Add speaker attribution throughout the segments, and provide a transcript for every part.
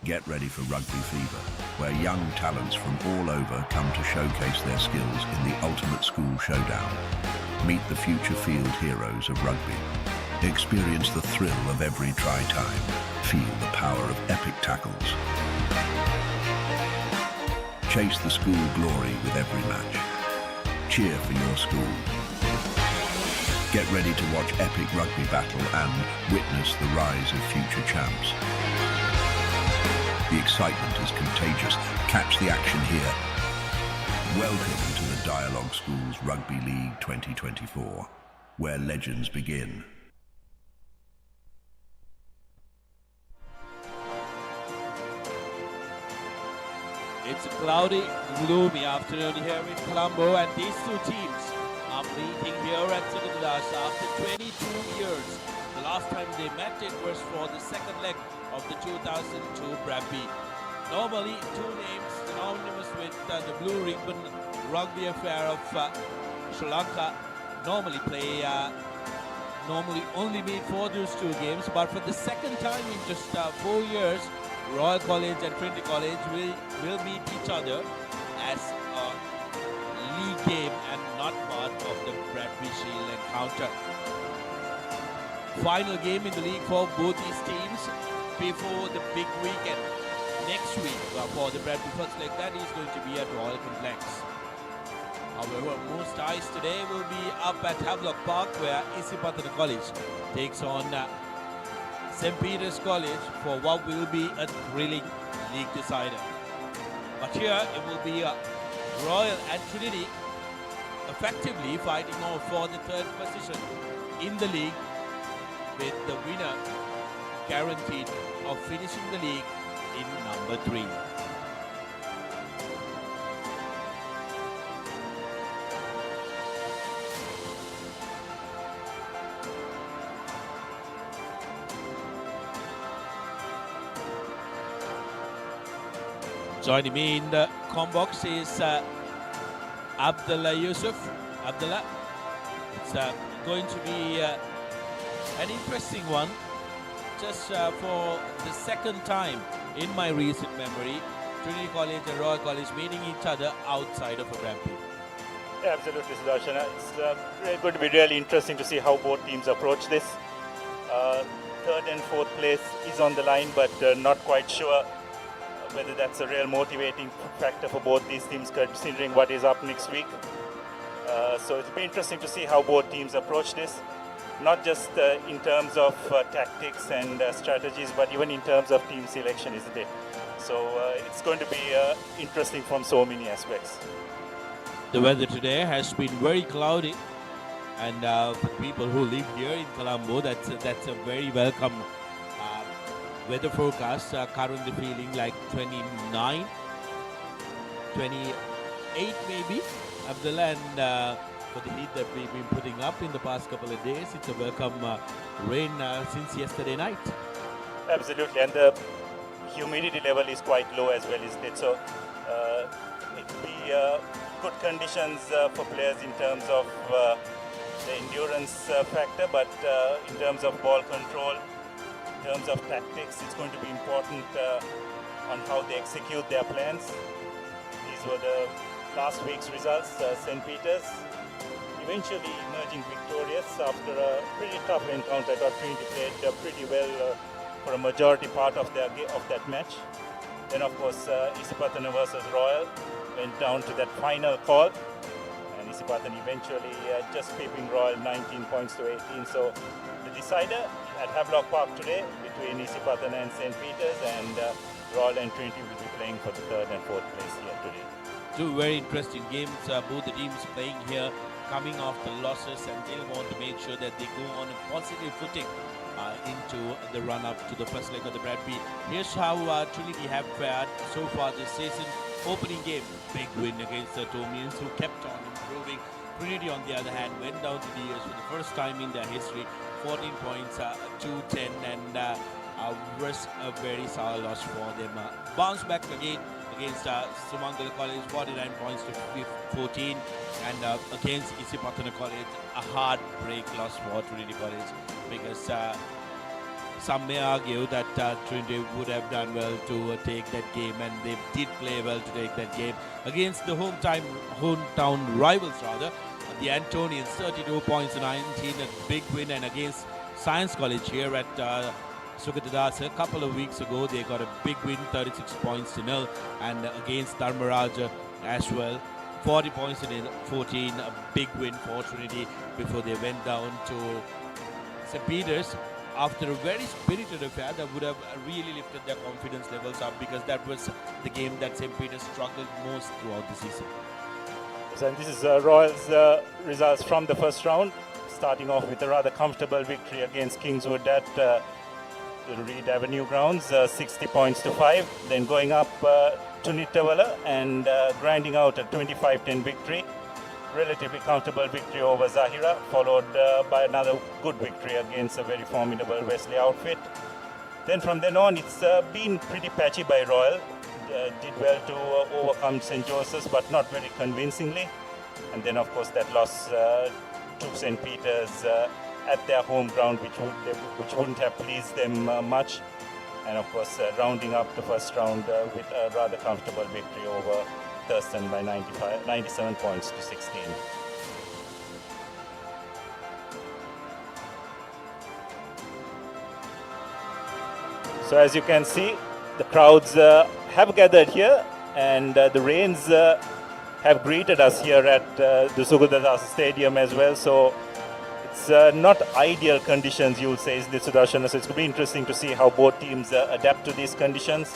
Speaker 1: Get ready for Rugby Fever, where young talents from all over come to showcase their skills in the ultimate school showdown. Meet the future field heroes of rugby. Experience the thrill of every try time. Feel the power of epic tackles. Chase the school glory with every match. Cheer for your school. Get ready to watch epic rugby battle and witness the rise of future champs. The excitement is contagious. Catch the action here. Welcome to the Dialog Schools Rugby League 2024, where legends begin.
Speaker 2: It's a cloudy, gloomy afternoon here in Colombo, and these two teams are meeting here at Sugathadasa after 22 years. The last time they met, it was for the second leg of the 2002 Bradby. Normally, two names synonymous with the Blue Ribbon Rugby Affair of Sri Lanka normally only meet for those two games, but for the second time in just 4 years, Royal College and Trinity College will meet each other as a league game and not part of the Bradby Shield encounter. Final game in the league for both these teams before the big weekend. Next week for the Bradby first leg, that is going to be at Royal Complex. However, most eyes today will be up at Havelock Park, where Isipatana College takes on St. Peter's College for what will be a thrilling league decider. But here it will be Royal and Trinity effectively fighting on for the third position in the league, with the winner guaranteed of finishing the league in number 3. Joining me in the combox is Abdullah Yusuf. Abdullah, it's going to be an interesting one. Just for the second time in my recent memory, Trinity College and Royal College meeting each other outside of a Bradby.
Speaker 3: Yeah, absolutely, Sudarshan. It's going to be really interesting to see how both teams approach this. Third and fourth place is on the line, but not quite sure whether that's a real motivating factor for both these teams, considering what is up next week. So it'll be interesting to see how both teams approach this, not just in terms of tactics and strategies, but even in terms of team selection, isn't it? So it's going to be interesting from so many aspects.
Speaker 2: The weather today has been very cloudy, and for people who live here in Colombo, that's a very welcome weather forecast. Currently feeling like 29, 28 maybe, Abdullah, and for the heat that we've been putting up in the past couple of days, it's a welcome rain since yesterday night.
Speaker 3: Absolutely, and the humidity level is quite low as well, isn't it? So it will be good conditions for players in terms of the endurance factor, but in terms of ball control, in terms of tactics, it's going to be important on how they execute their plans. These were the last week's results. St. Peter's eventually emerging victorious after a pretty tough encounter. I thought Trinity played pretty well for a majority part of that match. Then, of course, Isipatana versus Royal went down to that final call, and Isipatana eventually just keeping Royal 19 points to 18. So the decider at Havelock Park today between Isipatana and St. Peter's, and Royal and Trinity will be playing for the third and fourth place here today.
Speaker 2: Two very interesting games, both the teams playing here, coming off the losses, and they'll want to make sure that they go on a positive footing into the run-up to the first leg of the Bradby. Here's how Trinity have fared so far this season. Opening game, big win against the Tomians, who kept on improving. Trinity, on the other hand, went down to the years for the first time in their history, 14 points to 10, and was a very sour loss for them. Bounced back again against Sumangala College, 49 points to 14, and against Isipatana College, a hard break loss for Trinity College, because some may argue that Trinity would have done well to take that game, and they did play well to take that game against the hometown rivals rather. The Antonians 32 points to 19, a big win, and against Science College here at Sugathadasa a couple of weeks ago they got a big win, 36 points to 0, and against Dharmaraja as well 40 points to 14, a big win for Trinity before they went down to St. Peter's after a very spirited affair that would have really lifted their confidence levels up, because that was the game that St. Peter's struggled most throughout the season.
Speaker 3: So this is Royals results from the first round, starting off with a rather comfortable victory against Kingswood at Reed Avenue grounds, 60 points to 5. Then going up to Nittawala and grinding out a 25-10 victory. Relatively comfortable victory over Zahira, followed by another good victory against a very formidable Wesley outfit. Then from then on, it's been pretty patchy by Royal. Did well to overcome St. Joseph's, but not very convincingly. And then, of course, that loss to St. Peter's at their home ground, which wouldn't have pleased them much. And of course, rounding up the first round with a rather comfortable victory over Thurston by 97 points to 16. So as you can see, the crowds have gathered here, and the rains have greeted us here at the Sugathadasa Stadium as well. So it's not ideal conditions, you will say, is the Sudarshana. So it's going to be interesting to see how both teams adapt to these conditions.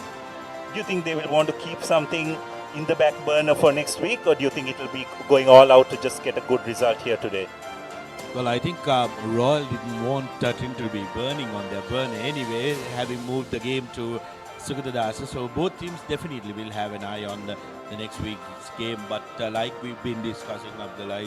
Speaker 3: Do you think they will want to keep something in the back burner for next week, or do you think it will be going all out to just get a good result here today?
Speaker 2: Well, I think Royal didn't want Trinity to be burning on their burner anyway, having moved the game to Sugathadasa. So both teams definitely will have an eye on the next week's game. But like we've been discussing, Abdullah,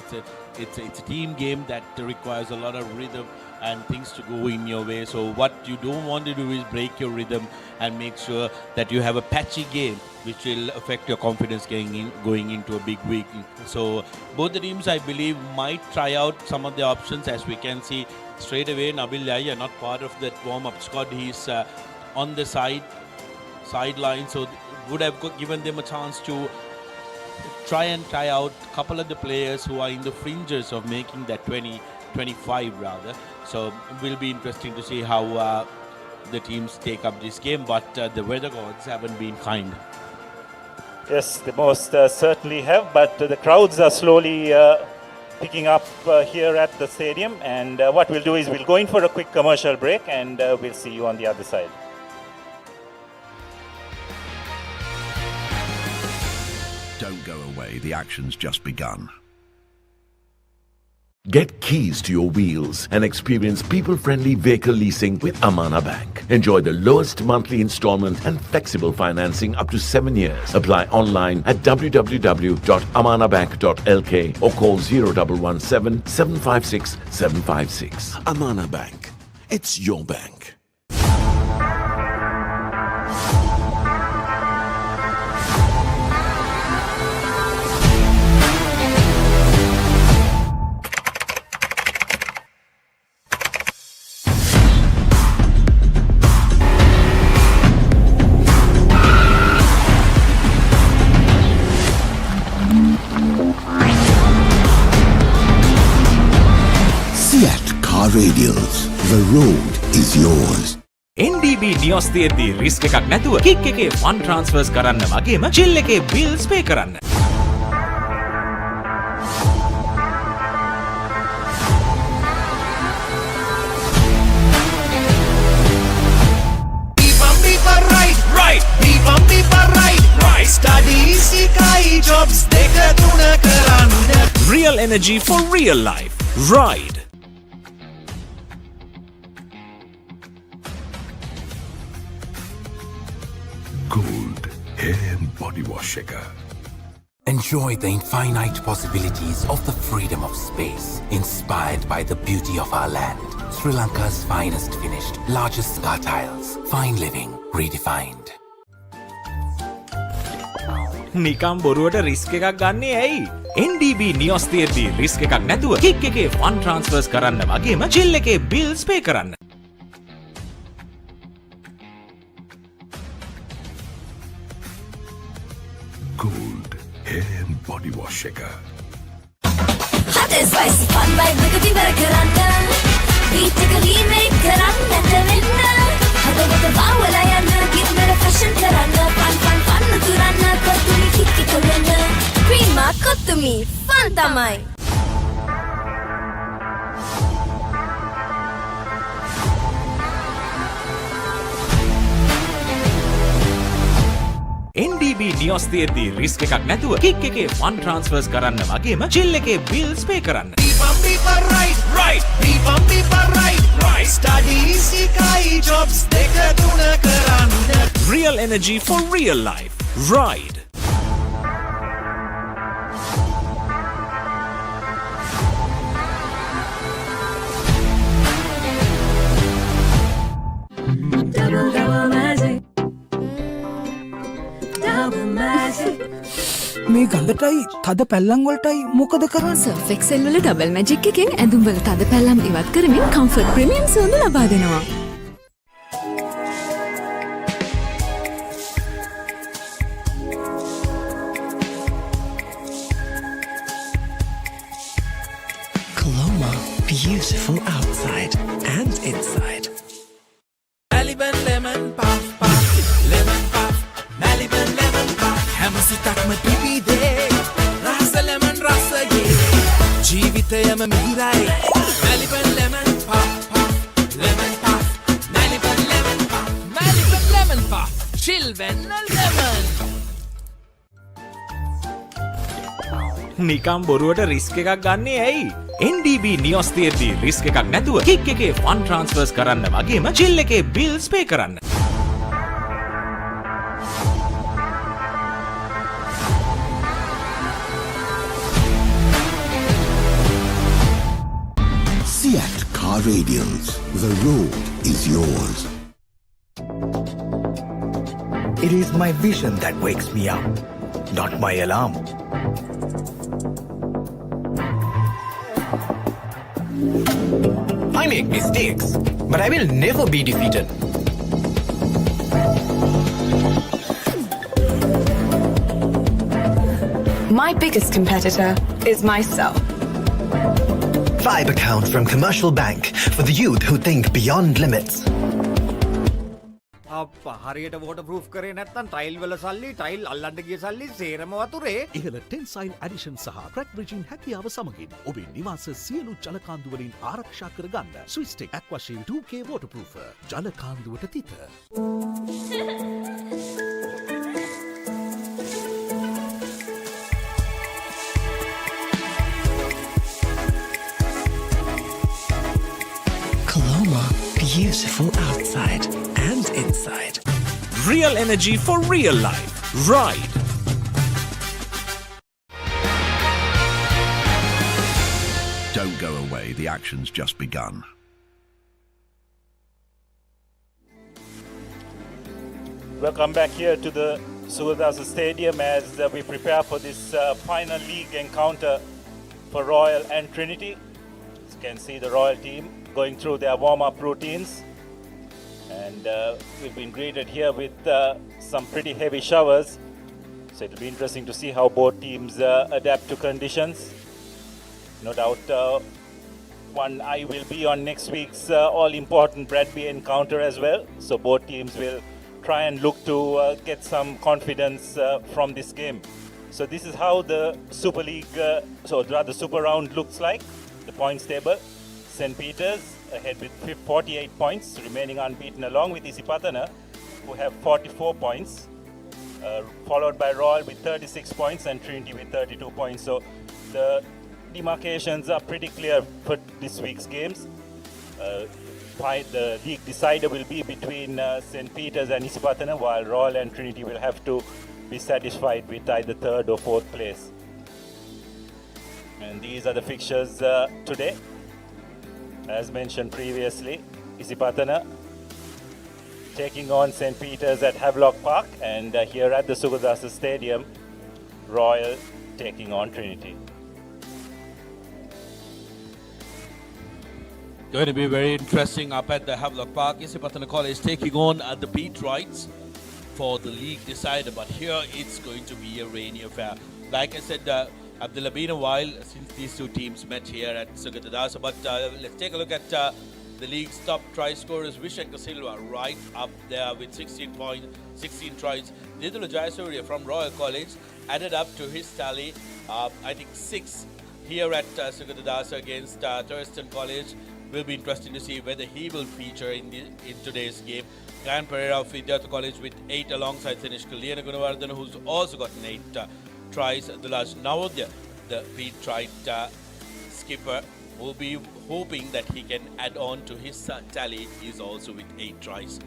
Speaker 2: it's a team game that requires a lot of rhythm and things to go in your way. So what you don't want to do is break your rhythm and make sure that you have a patchy game, which will affect your confidence going into a big week. So both the teams, I believe, might try out some of the options. As we can see straight away, Nabil Yahya not part of that warm-up squad. He's on the sideline, so would have given them a chance to try out a couple of the players who are in the fringes of making that 25 rather. So it will be interesting to see how the teams take up this game, but the weather gods haven't been kind.
Speaker 3: Yes, they most certainly have, but the crowds are slowly picking up here at the stadium, and what we'll do is we'll go in for a quick commercial break, and we'll see you on the other side.
Speaker 1: Don't go away, the action's just begun.
Speaker 4: Get keys to your wheels and experience people-friendly vehicle leasing with Amana Bank. Enjoy the lowest monthly installment and flexible financing up to 7 years. Apply online at www.amanabank.lk or call 0117 756 756. Amana Bank. It's your bank.
Speaker 5: Radials. The road is yours.
Speaker 6: NDB නියොස් තියෙද්දී risk එකක් නැතුව kick එකේ fun ට්‍රාන්ස්ෆර්ස් කරන්න වගේම chill එකේ bills පේ කරන්න.
Speaker 5: Studies ikai jobs deka tuna karanna.
Speaker 6: Real energy for real life. Ride.
Speaker 1: Gold Hair and Body Wash Shaker.
Speaker 7: Enjoy the infinite possibilities of the freedom of space, inspired by the beauty of our land. Sri Lanka's finest finished, largest star tiles. Fine living redefined.
Speaker 6: නිකම් බොරුවට risk එකක් ගන්නේ ඇයි? NDB නියොස් තියෙද්දී risk එකක් නැතුව kick එකේ fun ට්‍රාන්ස්ෆර්ස් කරන්න වගේම චිල් එකේ බිල්ස් පේ කරන්න.
Speaker 8: gold hair and body wash එක.
Speaker 9: Hot and spicy fun vibe එක විවර කරන්න. Beat එක remake කරන්න නැතෙන්න. හදවත වවලා යන්න ගින්නර fashion කරන්න. Fun උතුරන්න කොතුමි කික්කි කොල්ලන්න. Cream කොතුමි fun තමයි.
Speaker 6: NDB නියොස් තියෙද්දී රිස්ක් එකක් නැතුව කික් එකේ ෆන් ට්‍රාන්ස්ෆර්ස් කරන්න වගේම චිල් එකේ බිල්ස් පේ කරන්න.
Speaker 5: Beepa right. Beepa right. Studies එකයි jobs දෙක තුන කරන්න.
Speaker 6: Real energy for real life. Ride.
Speaker 10: මේ ගඳටයි තද පැල්ලම් වලටයි මොකද කරන්නේ?
Speaker 11: සර්ෆ් එක්සෙල් වල ඩබල් මැජික් එකෙන් ඇඳුම් වල තද පැල්ලම් ඉවත් කරමින් කම්ෆර්ට් ප්‍රීමියම් සුවඳ ලබා දෙනවා.
Speaker 5: Colombo, beautiful outside and inside. Maliban lemon puff puff, lemon puff, Maliban lemon puff. හැමසිතක්ම පිපිදේ රස lemon රසයේ ජීවිතයම මිහිරයි. Maliban lemon puff puff, lemon puff, Maliban lemon puff, Maliban lemon puff, chill when lemon.
Speaker 6: නිකම් බොරුවට risk එකක් ගන්නේ ඇයි? NDB නියොස් තියෙද්දී risk එකක් නැතුව kick එකේ ෆන් ට්‍රාන්ස්ෆර්ස් කරන්න වගේම චිල් එකේ බිල්ස් පේ කරන්න.
Speaker 8: Seat Car Radials. The road is yours.
Speaker 10: It is my vision that wakes me up, not my alarm. I make mistakes, but I will never be defeated.
Speaker 11: My biggest competitor is myself.
Speaker 10: Vibe account from Commercial Bank for the youth who think beyond limits.
Speaker 12: අප්පා හරියට waterproof කරේ නැත්නම් tile වල සල්ලි tile අල්ලන්න ගිය සල්ලි සේරම වතුරේ.
Speaker 13: ඉහළ ටෙන්සයිල් ඇඩිෂන් සහ ක්‍රැක් බ්‍රිජින් හැකියාව සමගින් ඔබේ නිවාස සියලු ජලකාන්දු වලින් ආරක්ෂා කරගන්න. ස්විස්ටෙක් ඇක්වාෂීල්ඩ් 2K waterproofer ජලකාන්දුවට තිත.
Speaker 5: Colombo, beautiful outside and inside.
Speaker 6: Real energy for real life. Ride.
Speaker 1: Don't go away, the action's just begun.
Speaker 3: Welcome back here to the Sugathadasa Stadium as we prepare for this final league encounter for Royal and Trinity. As you can see the Royal team going through their warm-up routines. And we've been greeted here with some pretty heavy showers. So it'll be interesting to see how both teams adapt to conditions. No doubt one eye will be on next week's all-important Bradby encounter as well. So both teams will try and look to get some confidence from this game. So this is how the Super League, so rather Super Round looks like, the points table. St. Peter's ahead with 48 points, remaining unbeaten, along with Isipatana, who have 44 points, followed by Royal with 36 points and Trinity with 32 points. So the demarcations are pretty clear for this week's games. The league decider will be between St. Peter's and Isipatana, while Royal and Trinity will have to be satisfied with either third or fourth place. And these are the fixtures today. As mentioned previously, Isipatana taking on St. Peter's at Havelock Park, and here at the Sugathadasa Stadium, Royal taking on Trinity.
Speaker 2: Going to be very interesting up at the Havelock Park. Isipatana College taking on the Beat Rights. for the league decider, but here it's going to be a rainy affair. Like I said, Abdullah, been a while since these two teams met here at Sugathadasa, but let's take a look at the league's top try scorers. Vishenka Silva right up there with 16 tries. Didula Jayasuriya from Royal College added up to his tally, I think 6 here at Sugathadasa against Trinity College. Will be interesting to see whether he will feature in today's game. Gan Pereira of Vidyartha College with 8 alongside Sinish Kalyana Gunawardhan, who's also gotten 8 tries. Dulaj Navodya, the three-tried skipper, will be hoping that he can add on to his tally. He's also with 8 tries.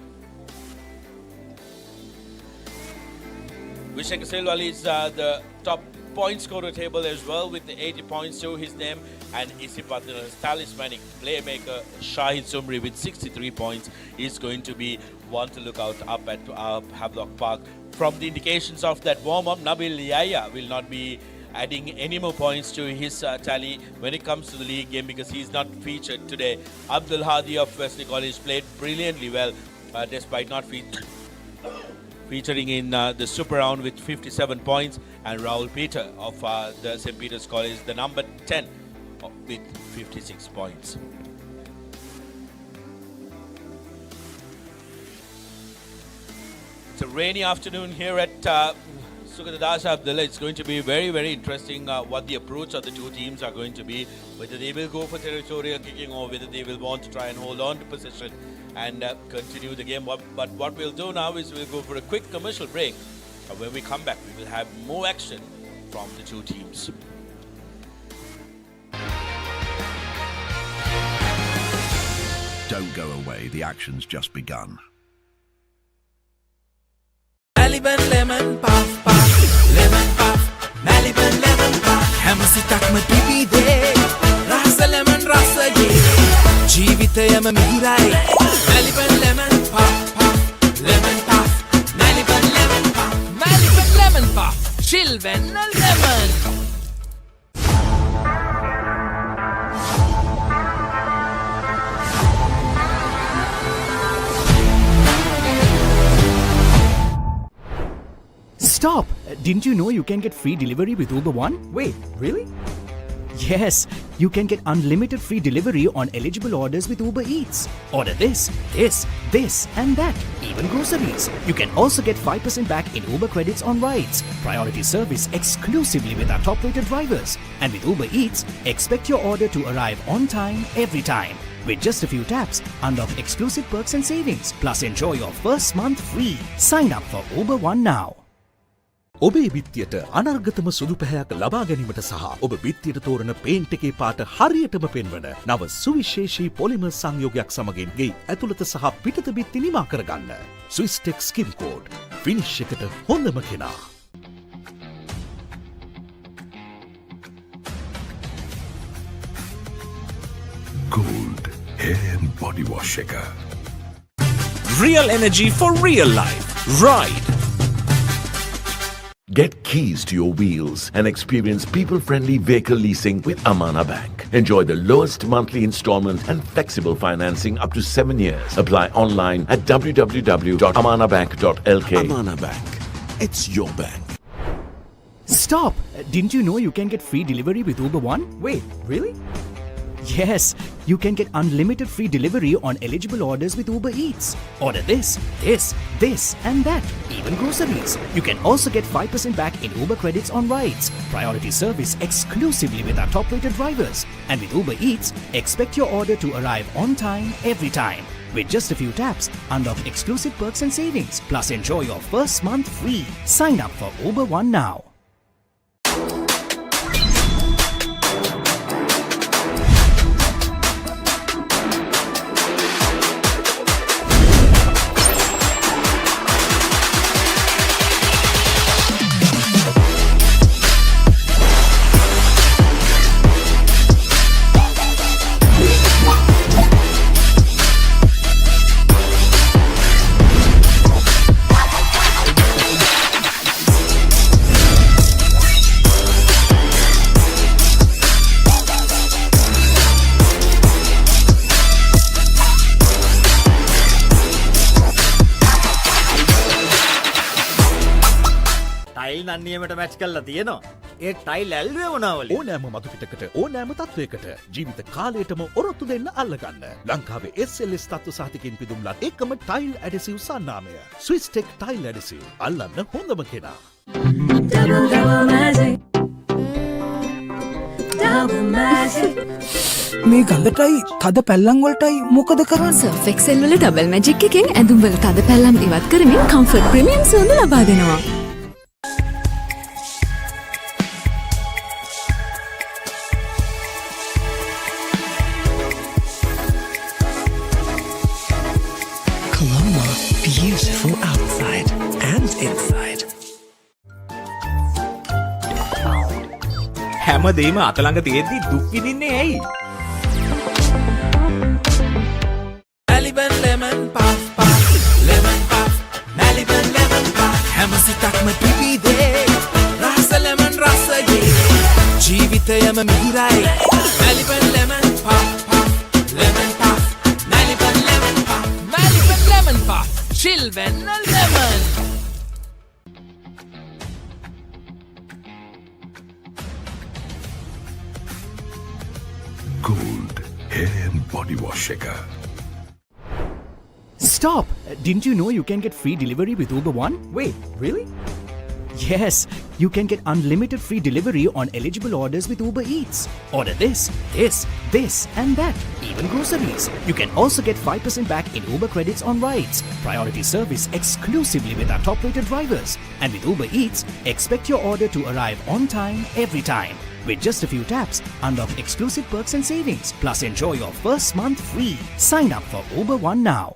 Speaker 2: Vishenka Silva leads the top point scorer table as well with 80 points to his name, and Isipatina's talismanic playmaker Shahid Sumri with 63 points is going to be one to look out up at Havelock Park. From the indications of that warm-up, Nabil Yahya will not be adding any more points to his tally when it comes to the league game because he's not featured today. Abdul Hadi of Wesley College played brilliantly well despite not featuring in the super round with 57 points, and Rahul Peter of the St. Peter's College, the number 10 with 56 points. It's a rainy afternoon here at Sugathadasa, Abdullah. It's going to be very, very interesting what the approach of the two teams are going to be, whether they will go for territorial kicking or whether they will want to try and hold on to possession and continue the game. But what we'll do now is we'll go for a quick commercial break. When we come back, we will have more action from the two teams.
Speaker 1: Don't go away, the action's just begun.
Speaker 5: Maliban lemon puff puff, lemon puff, Maliban lemon puff. Hamasitakma pipide, rasa lemon rasa ye. Jeevithayama mihirai. Maliban lemon puff puff, lemon puff, Maliban lemon puff, Maliban lemon puff. Chill when a lemon.
Speaker 14: Stop! Didn't you know you can get free delivery with Uber One?
Speaker 12: Wait, really?
Speaker 14: Yes, you can get unlimited free delivery on eligible orders with Uber Eats. Order this, and that, even groceries. You can also get 5% back in Uber credits on rides. Priority service exclusively with our top-rated drivers. And with Uber Eats, expect your order to arrive on time, every time. With just a few taps, unlock exclusive perks and savings. Plus enjoy your first month free. Sign up for Uber One now.
Speaker 13: ඔබේ බිත්තියට අනර්ගතම සුදු පැහැයක් ලබා ගැනීමට සහ ඔබ බිත්තියට තෝරන paint එකේ පාට හරියටම පෙන්වන නව සුවිශේෂී පොලිමර් සංයෝගයක් සමගින් ගේ ඇතුළත සහ පිටත බිත්ති නිමා කරගන්න. ස්විස්ටෙක් ස්කින් කෝඩ් ෆිනිෂ් එකට හොඳම කෙනා.
Speaker 8: Gold hair and body wash එක.
Speaker 6: Real energy for real life. Ride.
Speaker 4: Get keys to your wheels and experience people-friendly vehicle leasing with Amana Bank. Enjoy the lowest monthly installment and flexible financing up to 7 years. Apply online at www.amanabank.lk.
Speaker 8: Amana Bank. It's your bank.
Speaker 14: Stop! Didn't you know you can get free delivery with Uber One?
Speaker 12: Wait, really?
Speaker 14: Yes, you can get unlimited free delivery on eligible orders with Uber Eats. Order this, and that, even groceries. You can also get 5% back in Uber credits on rides. Priority service exclusively with our top-rated drivers. And with Uber Eats, expect your order to arrive on time, every time. With just a few taps, unlock exclusive perks and savings. Plus enjoy your first month free. Sign up for Uber One now.
Speaker 12: Tile නම් නියමයට match කරලා තියෙනවා. ඒ tile ඇල්ලුවේ මොනවද?
Speaker 13: ඕනෑම මතුපිටකට ඕනෑම තත්වයකට ජීවිත කාලයටම ඔරොත්තු දෙන්න අල්ලගන්න. ලංකාවේ SLS තත්ත්ව සහතිකින් පිදුම්ලත් එකම ටයිල් ඇඩසිව් සන්නාමය. ස්විස්ටෙක් ටයිල් ඇඩසිව්. අල්ලන්න හොඳම කෙනා.
Speaker 15: මේ ගඳටයි තද පැල්ලම් වලටයි මොකද කරන්නේ?
Speaker 11: සර්ෆ් එක්සෙල් වල ඩබල් මැජික් එකෙන් ඇඳුම් වල තද පැල්ලම් ඉවත් කරමින් කම්ෆර්ට් ප්‍රීමියම් සුවඳ ලබා දෙනවා.
Speaker 10: Colombo, beautiful outside and inside.
Speaker 6: හැමදේම අතළඟ තියෙද්දි දුක් විඳින්නේ ඇයි?
Speaker 5: Maliban lemon puff puff, lemon puff, Maliban lemon puff. හැම සිතක්ම පිපිදේ, රස lemon රසයේ. ජීවිතයම මිහිරයි. Maliban lemon puff puff, lemon puff, Maliban lemon puff, Maliban lemon puff. Chill when lemon.
Speaker 8: Gold hair and body wash shaker.
Speaker 14: Stop! Didn't you know you can get free delivery with Uber One?
Speaker 6: Wait, really?
Speaker 14: Yes, you can get unlimited free delivery on eligible orders with Uber Eats. Order this, this, and that, even groceries. You can also get 5% back in Uber credits on rides. Priority service exclusively with our top-rated drivers. And with Uber Eats, expect your order to arrive on time, every time. With just a few taps, unlock exclusive perks and savings. Plus, enjoy your first month free. Sign up for Uber One now.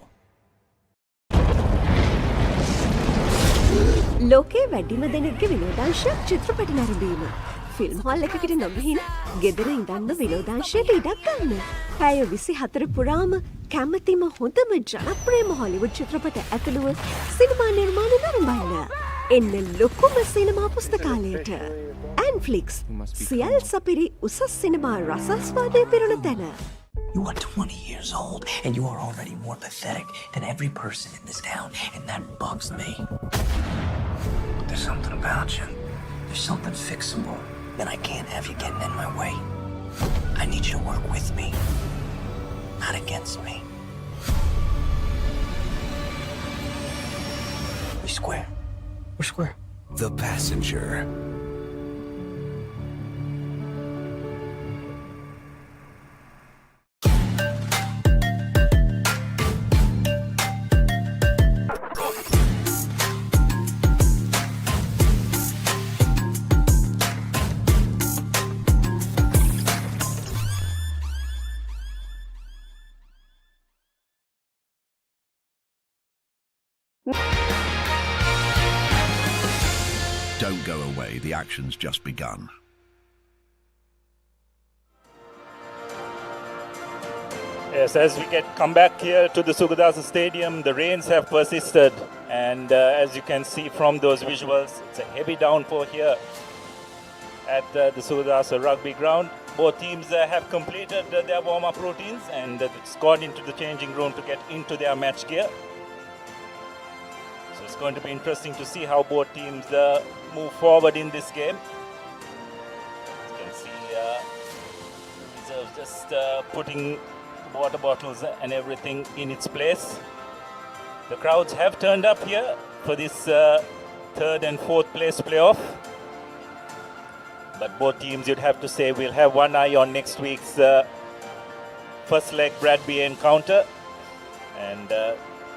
Speaker 16: ලෝකයේ වැඩිම දෙනෙක්ගේ විනෝදාංශයක් චිත්‍රපට නැරඹීම. Film hall එකකට නොගිහින් ගෙදර ඉඳන්ම විනෝදාංශයට ඉඩක් ගන්න. පැය 24 පුරාම කැමතිම හොඳම ජනප්‍රියම හොලිවුඩ් චිත්‍රපට ඇතුළුව සිනමා නිර්මාණ නරඹන්න. එන්න ලොකුම සිනමා පුස්තකාලයට. ඇන්ෆ්ලික්ස් සියල් සපිරි උසස් සිනමා රසාස්වාදය පිරුණ තැන.
Speaker 17: You are 20 years old and you are already more pathetic than every person in this town, and that bugs me. There's something about you. There's something fixable that I can't have you getting in my way. I need you to work with me, not against me. We square. We're square.
Speaker 8: The Passenger.
Speaker 1: Don't go away, the action's just begun.
Speaker 3: Yes, as we come back here to the Sugathadasa Stadium, the rains have persisted, and as you can see from those visuals, it's a heavy downpour here at the Sugathadasa Rugby Ground. Both teams have completed their warm-up routines and it's gone into the changing room to get into their match gear. So it's going to be interesting to see how both teams move forward in this game. You can see reserves just putting water bottles and everything in its place. The crowds have turned up here for this third and fourth place playoff. But both teams, you'd have to say, will have one eye on next week's first leg Bradby encounter. And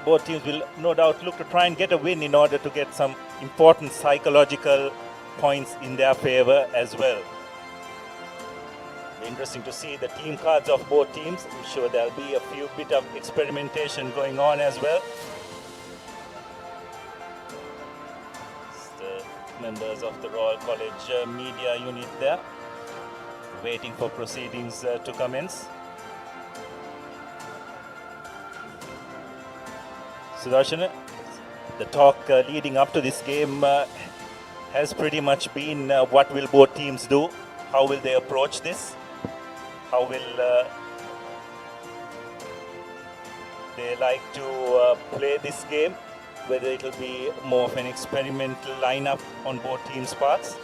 Speaker 3: both teams will no doubt look to try and get a win in order to get some important psychological points in their favor as well. Interesting to see the team cards of both teams. I'm sure there'll be a few bit of experimentation going on as well. It's the members of the Royal College media unit there, waiting for proceedings to commence. Sudarshan, the talk leading up to this game has pretty much been what will both teams do? How will they approach this? How will they like to play this game? whether it will be more of an experimental lineup on both teams' parts.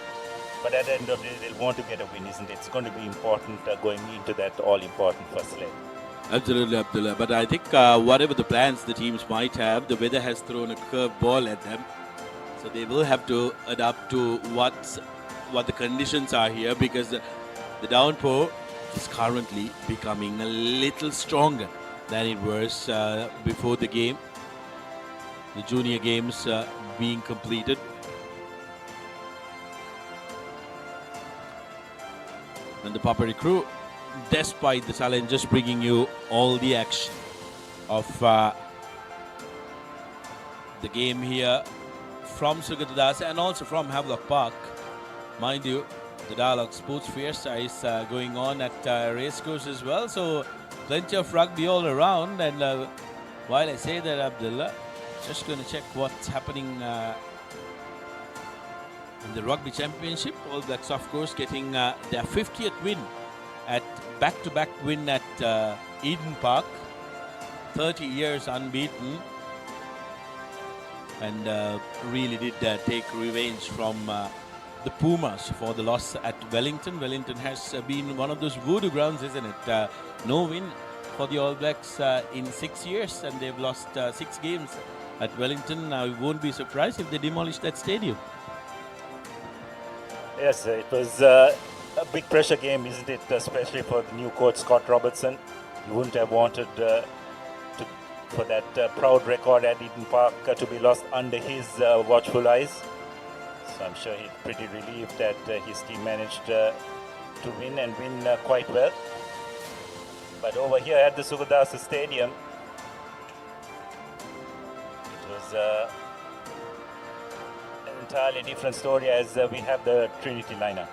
Speaker 3: But at the end of the day, they'll want to get a win, isn't it? It's going to be important going into that all-important first leg.
Speaker 2: Absolutely, Abdullah. But I think whatever the plans the teams might have, the weather has thrown a curveball at them. So they will have to adapt to what the conditions are here, because the downpour is currently becoming a little stronger than it was before the game. The junior games being completed. And the Papare crew, despite the challenges, bringing you all the action of the game here from Sugathadasa and also from Havelock Park. Mind you, the Dialog Sports Fiesta is going on at Racecourse as well, so plenty of rugby all around. And while I say that, Abdullah, just going to check what's happening in the Rugby Championship. All Blacks, of course, getting their 50th win at back-to-back win at Eden Park. 30 years unbeaten, and really did take revenge from the Pumas for the loss at Wellington. Wellington has been one of those voodoo grounds, isn't it? No win for the All Blacks in 6 years, and they've lost 6 games at Wellington. I won't be surprised if they demolish that stadium.
Speaker 3: Yes, it was a big pressure game, isn't it? Especially for the new coach, Scott Robertson. He wouldn't have wanted for that proud record at Eden Park to be lost under his watchful eyes. So I'm sure he's pretty relieved that his team managed to win and win quite well. But over here at the Sugathadasa Stadium, it was an entirely different story, as we have the Trinity lineup.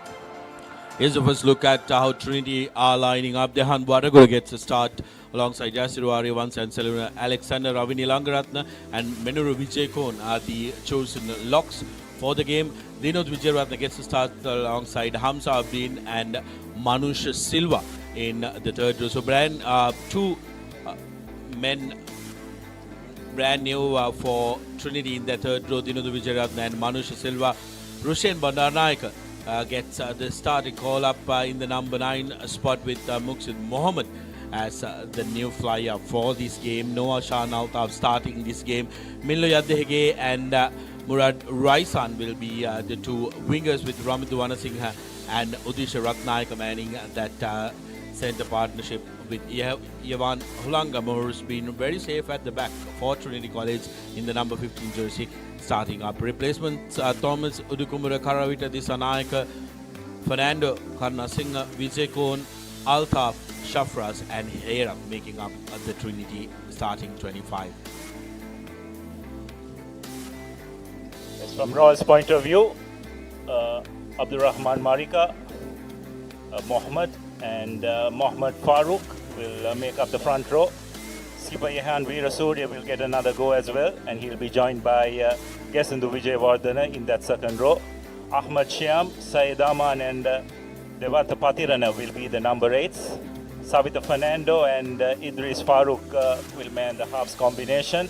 Speaker 2: Here's the first look at how Trinity are lining up. Dehan Wadagura gets a start alongside Jasiru Aryavans and Selena Alexander, Ravini Langaratna and Menuru Vijayakon are the chosen locks for the game. Dinod Vijayaratna gets a start alongside Hamza Abdin and Manush Silva in the third row. So two men brand new for Trinity in the third row, Dinod Vijayaratna and Manush Silva. Rushen Bandarnaika gets the starting call up in the number 9 spot with Muqsid Mohammed as the new flyer for this game. Noah Shah Altaf starting this game. Millo Yadehege and Murad Raisan will be the two wingers, with Ramit Wanasinghe and Udisha Ratnaika manning that center partnership with Yavan Hulanga, who's been very safe at the back for Trinity College in the number 15 jersey. Starting up replacements, Thomas Udukumura Karavita Disanayaka, Fernando Karnasinghe, Vijayakon, Altaf, Shafraz and Hera making up the Trinity starting 25.
Speaker 3: Yes, from Royal's point of view, Abdul Rahman Marika, Mohammed and Mohammed Farooq will make up the front row. Skipper Yehan Veerasurya will get another go as well, and he'll be joined by Gesandu Vijayawardena in that second row. Ahmad Shyam, Syed Aman and Devata Patirana will be the number 8s. Savita Fernando and Idris Farooq will man the halves combination.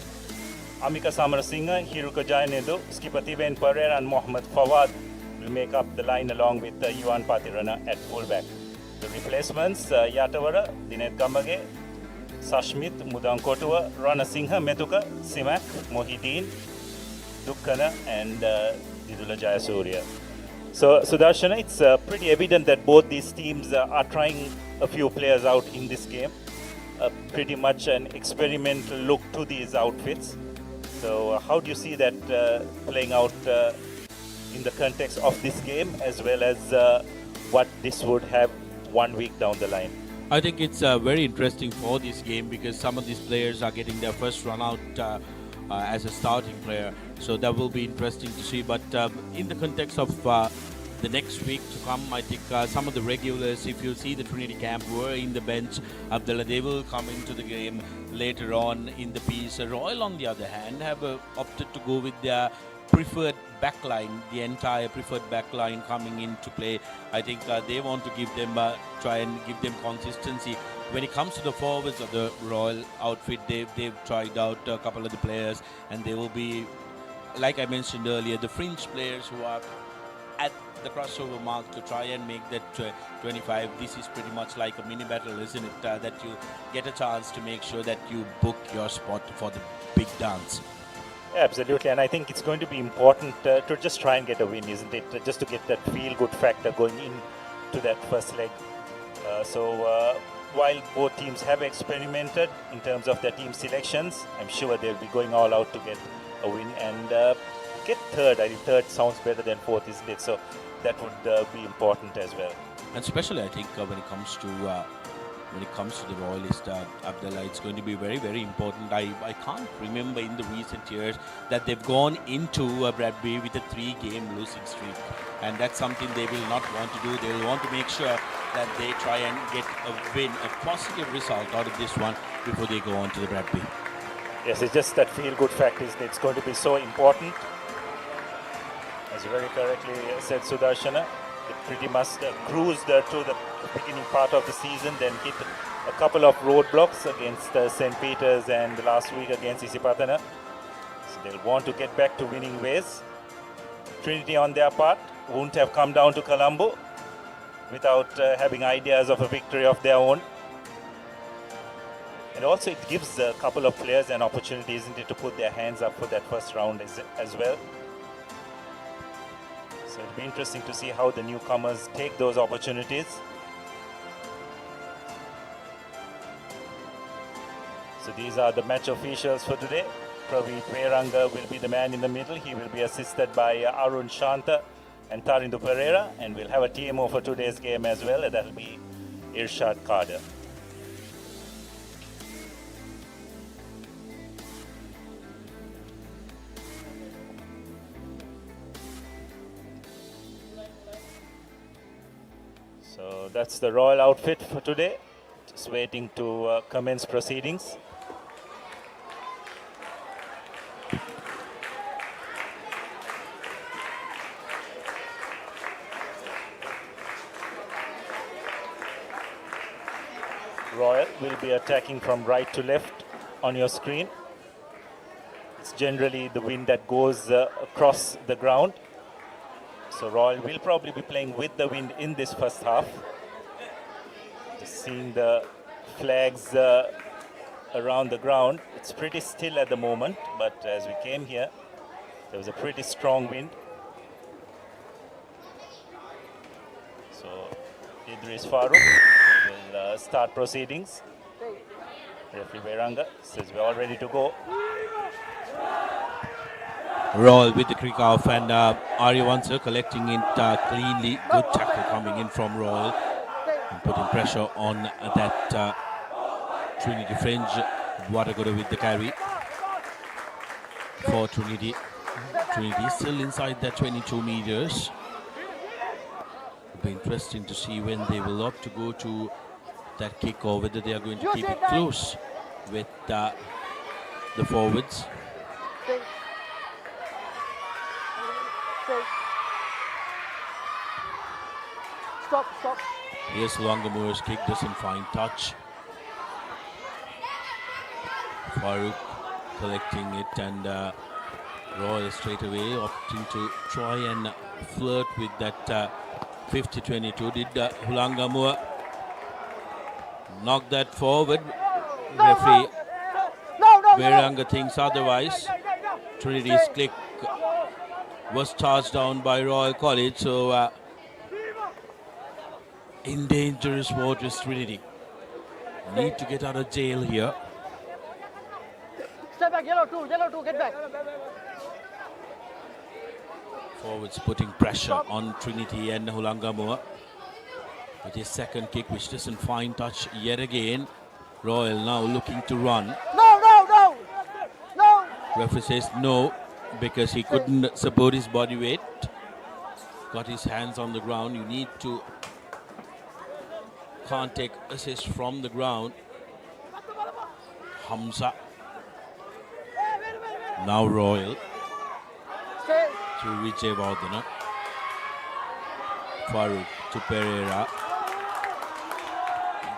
Speaker 3: Amika Samarasinghe, Hiruka Jayanedu, Skipper Tiben Pereira and Mohammed Fawad will make up the line along with Yuan Patirana at fullback. The replacements, Yatawara, Dinet Kamage, Sashmit, Mudankotua, Rana Singha, Metuka, Simak, Mohideen, Dukkana and Didula Jayasuriya. So Darshana, it's pretty evident that both these teams are trying a few players out in this game. Pretty much an experimental look to these outfits. So how do you see that playing out in the context of this game, as well as what this would have 1 week down the line?
Speaker 2: I think it's very interesting for this game because some of these players are getting their first run out as a starting player. So that will be interesting to see. But in the context of the next week to come, I think some of the regulars, if you see the Trinity camp, were in the bench. Abdullah, they will come into the game later on in the piece. Royal, on the other hand, have opted to go with their preferred backline, the entire preferred backline coming into play. I think they want to give them, try and give them consistency. When it comes to the forwards of the Royal outfit, they've tried out a couple of the players, and they will be, like I mentioned earlier, the fringe players who are at the crossover mark to try and make that 25. This is pretty much like a mini battle, isn't it? That you get a chance to make sure that you book your spot for the big dance.
Speaker 3: Absolutely, and I think it's going to be important to just try and get a win, isn't it? Just to get that feel-good factor going into that first leg. While both teams have experimented in terms of their team selections, I'm sure they'll be going all out to get a win and get third. I think third sounds better than fourth, isn't it? So that would be important as well.
Speaker 2: And especially, I think, when it comes to the Royalist, Abdullah, it's going to be very, very important. I can't remember in the recent years that they've gone into Bradby with a 3-game losing streak. And that's something they will not want to do. They will want to make sure that they try and get a win, a positive result out of this one before they go on to the Bradby.
Speaker 3: Yes, it's just that feel-good fact is it's going to be so important. As you very correctly said, Sudarshana, they pretty much cruised through the beginning part of the season, then hit a couple of roadblocks against St. Peter's and last week against Isipatana. So they'll want to get back to winning ways. Trinity on their part won't have come down to Colombo without having ideas of a victory of their own. And also it gives a couple of players an opportunity, isn't it, to put their hands up for that first round as well. So it'll be interesting to see how the newcomers take those opportunities. So these are the match officials for today. Praveet Veranga will be the man in the middle. He will be assisted by Arun Shanta and Tarindu Pereira. And we'll have a TMO for today's game as well. That'll be Irshad Kader. So that's the Royal outfit for today. Just waiting to commence proceedings. Royal will be attacking from right to left on your screen. It's generally the wind that goes across the ground. So Royal will probably be playing with the wind in this first half. Just seeing the flags around the ground. It's pretty still at the moment, but as we came here, there was a pretty strong wind. So Idris Farooq will start proceedings. Referee Veranga says we're all ready to go.
Speaker 2: Royal with the kick off, and Aryavansa collecting it cleanly. Good tackle coming in from Royal and putting pressure on that Trinity fringe. Wadagoda with the carry for Trinity. Trinity still inside that 22 meters. It'll be interesting to see when they will opt to go to that kick, or whether they are going to keep it close with the forwards.
Speaker 18: Stop.
Speaker 2: Here's Longamore's kick, doesn't find touch. Farooq collecting it, and Royal straight away opting to try and flirt with that 50-22. Did Hulangamore knock that forward? Referee Veranga thinks otherwise. Trinity's kick was charged down by Royal College, so in dangerous waters, Trinity need to get out of jail here.
Speaker 18: Step back, yellow two, get back.
Speaker 2: Forwards putting pressure on Trinity and Hulangamore with his second kick, which doesn't find touch yet again. Royal now looking to run.
Speaker 18: No.
Speaker 2: Referee says no, because he couldn't support his body weight. Got his hands on the ground. You need to, can't take assist from the ground. Hamza. Now Royal.
Speaker 18: Stay.
Speaker 2: to Vijayawardena. Farooq to Pereira.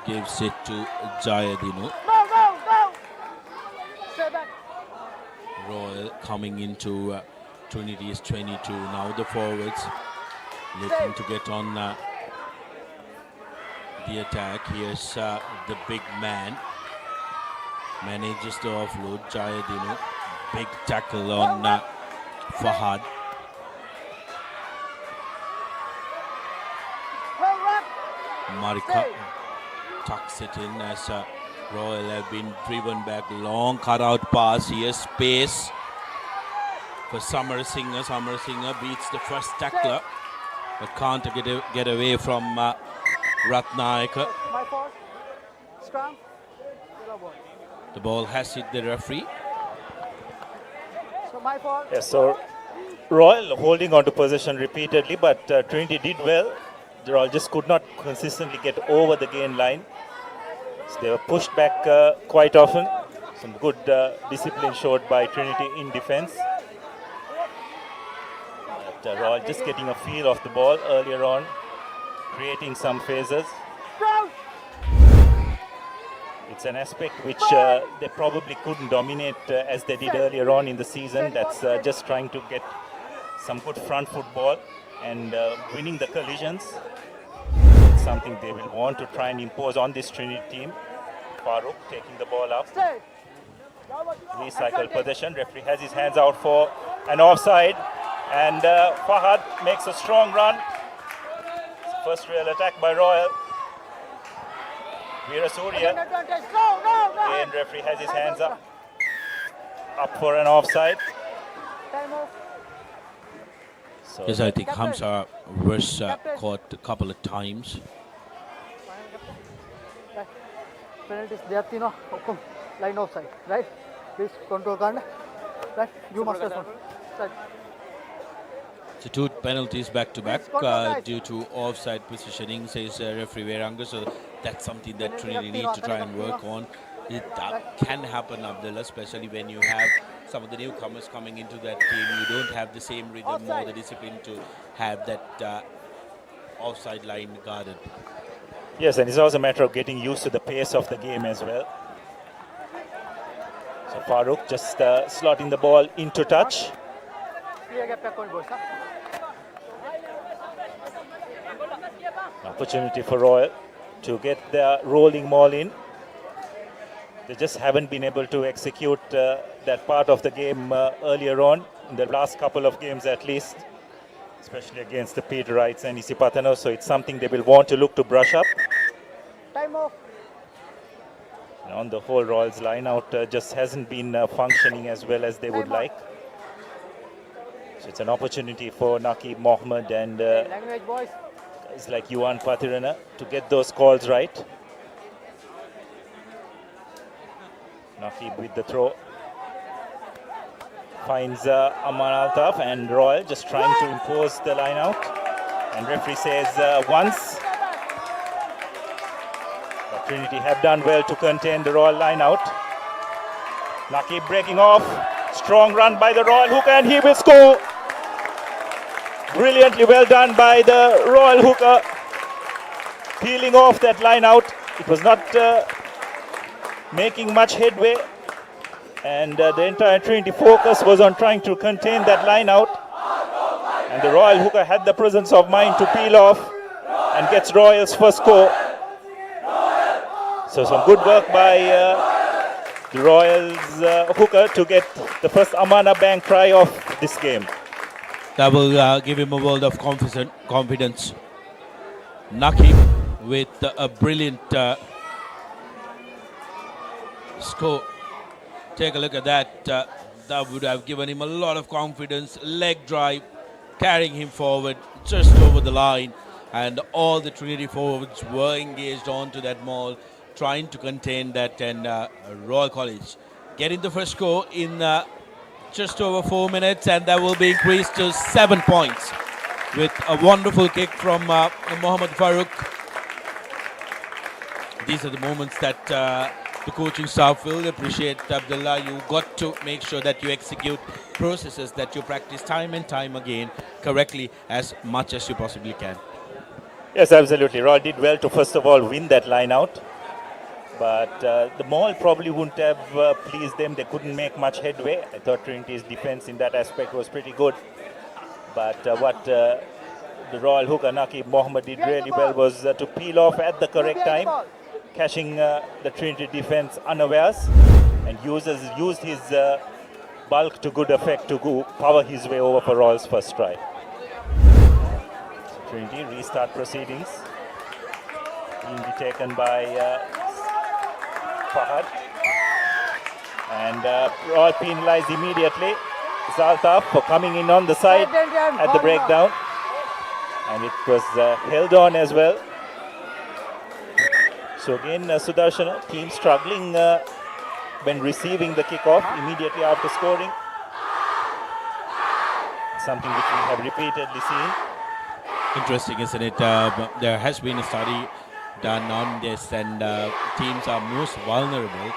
Speaker 2: Gives it to Jayadinu.
Speaker 18: Go! Stay back.
Speaker 2: Royal coming into Trinity's 22. Now the forwards looking to get on the attack. Here's the big man. Manages to offload Jayadinu. Big tackle on Fahad. Marika tucks it in as Royal have been driven back. Long cut-out pass. Here's space for Samarasinghe. Samarasinghe beats the first tackler, but can't get away from Ratnayaka.
Speaker 18: My fault. Scrum. Yellow ball.
Speaker 2: The ball has hit the referee.
Speaker 18: So my fault.
Speaker 3: Yes, so Royal holding on to possession repeatedly, but Trinity did well. Royal just could not consistently get over the gain line. So they were pushed back quite often. Some good discipline showed by Trinity in defense. But Royal just getting a feel of the ball earlier on, creating some phases. It's an aspect which they probably couldn't dominate as they did earlier on in the season. That's just trying to get some good front football and winning the collisions. It's something they will want to try and impose on this Trinity team. Farooq taking the ball up. Recycle possession. Referee has his hands out for an offside. And Fahad makes a strong run. First real attack by Royal. Veerasurya. Again, referee has his hands up for an offside. So
Speaker 2: yes, I think Hamza was caught a couple of times.
Speaker 18: Penalties, they have to line offside, right? Please control Kandy. Right? You must have one. Right.
Speaker 2: So two penalties back to back due to offside positioning, says referee Veranga. So that's something that Trinity need to try and work on. It can happen, Abdullah, especially when you have some of the newcomers coming into that team. You don't have the same rhythm or the discipline to have that offside line guarded.
Speaker 3: yes, and it's also a matter of getting used to the pace of the game as well. So Farooq just slotting the ball into touch. Opportunity for Royal to get the rolling ball in. They just haven't been able to execute that part of the game earlier on, in the last couple of games at least, especially against the Peterites and Isipatano. So it's something they will want to look to brush up.
Speaker 18: Time off.
Speaker 3: And on the whole, Royals line out just hasn't been functioning as well as they would like. So it's an opportunity for Naqib Mohammed and
Speaker 18: Language, boys.
Speaker 3: guys like Yuan Pathirana to get those calls right. Naqib with the throw. Finds Aman Altaf, and Royal just trying to impose the line out. And referee says once. But Trinity have done well to contain the Royal line out. Naqib breaking off. Strong run by the Royal hooker, and he will score. Brilliantly well done by the Royal hooker. Peeling off that line out. It was not making much headway. And the entire Trinity focus was on trying to contain that line out. And the Royal hooker had the presence of mind to peel off and gets Royal's first score. So some good work by the Royals hooker to get the first Amana Bank try of this game.
Speaker 2: That will give him a world of confidence. Naqib with a brilliant score. Take a look at that. That would have given him a lot of confidence. Leg drive, carrying him forward just over the line. And all the Trinity forwards were engaged onto that maul, trying to contain that. And Royal College getting the first score in just over 4 minutes. And that will be increased to 7 points with a wonderful kick from Mohammed Farooq. These are the moments that the coaching staff will appreciate, Abdullah. You got to make sure that you execute processes that you practice time and time again correctly as much as you possibly can.
Speaker 3: Yes, absolutely. Royal did well to first of all win that line out. But the maul probably wouldn't have pleased them. They couldn't make much headway. I thought Trinity's defense in that aspect was pretty good. But what the Royal hooker Naqib Mohammed did really well was to peel off at the correct time, catching the Trinity defense unawares, and used his bulk to good effect to go power his way over for Royal's first try. So Trinity restart proceedings. Being taken by Fahad, and Royal penalized immediately Zaltaf for coming in on the side at the breakdown, and it was held on as well. So again, Sudarshan team struggling when receiving the kickoff immediately after scoring, something which we have repeatedly seen.
Speaker 2: Interesting, isn't it? There has been a study done on this, and teams are most vulnerable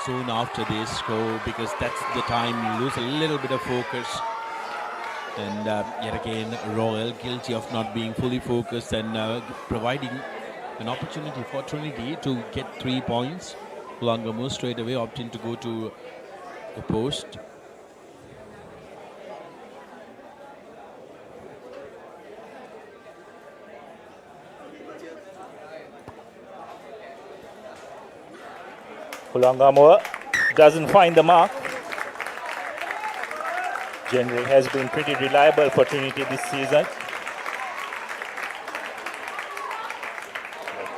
Speaker 2: soon after they score, because that's the time you lose a little bit of focus. And yet again, Royal guilty of not being fully focused and providing an opportunity for Trinity to get 3 points. Colombo straight away opting to go to the post.
Speaker 3: Kulangamo doesn't find the mark. Generally has been pretty reliable for Trinity this season.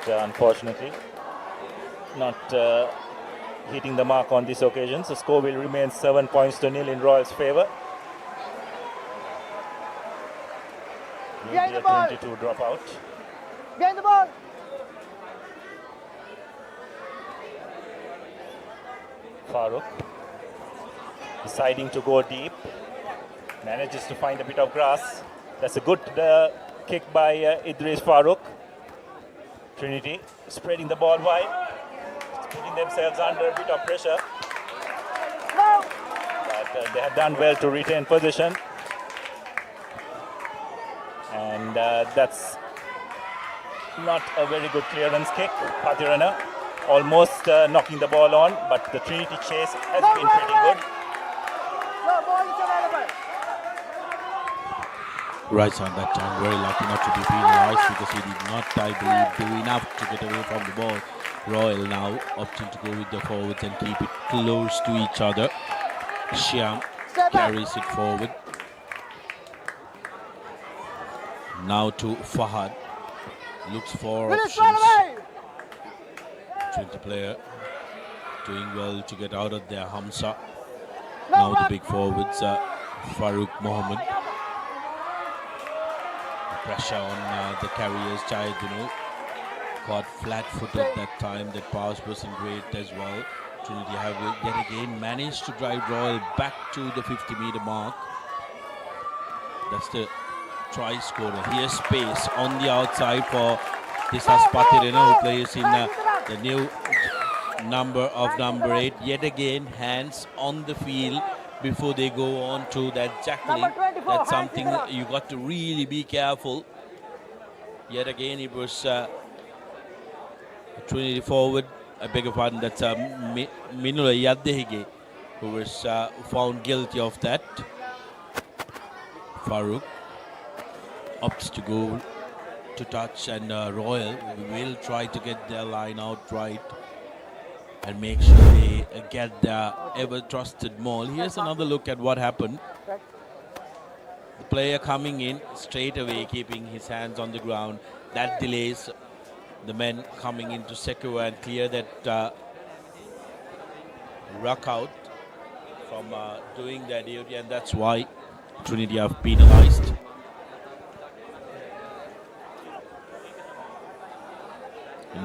Speaker 3: But unfortunately, not hitting the mark on this occasion. So score will remain 7 points to nil in Royal's favour. Media 22 drop out.
Speaker 18: Gain the ball.
Speaker 3: Farooq deciding to go deep, manages to find a bit of grass. That's a good kick by Idris Farooq. Trinity spreading the ball wide, putting themselves under a bit of pressure. But they have done well to retain possession. And that's not a very good clearance kick. Patirana almost knocking the ball on, but the Trinity chase has been pretty good.
Speaker 2: Right on that time, very lucky not to be penalized, because he did not, I believe, do enough to get away from the ball. Royal now opting to go with the forwards and keep it close to each other. Shyam carries it forward. Now to Fahad. Looks for options. Trinity player doing well to get out of there. Hamza. Now the big forwards, Farooq Mohammed. Pressure on the carriers, Chayed, caught flat-footed that time. That pass wasn't great as well. Trinity have yet again managed to drive Royal back to the 50-meter mark. That's the try scorer. Here's space on the outside for Tisas Patirena, who plays in the new number 8. Yet again, hands on the field before they go on to that tackling. That's something that you got to really be careful. Yet again, it was Trinity forward, I beg your pardon, that's Minula Yaddehige, who was found guilty of that. Farooq opts to go to touch, and Royal will try to get their line out right and make sure they get their ever-trusted maul. Here's another look at what happened. The player coming in straight away, keeping his hands on the ground. That delays the men coming in to secure and clear that ruck out from doing their duty, and that's why Trinity have penalized.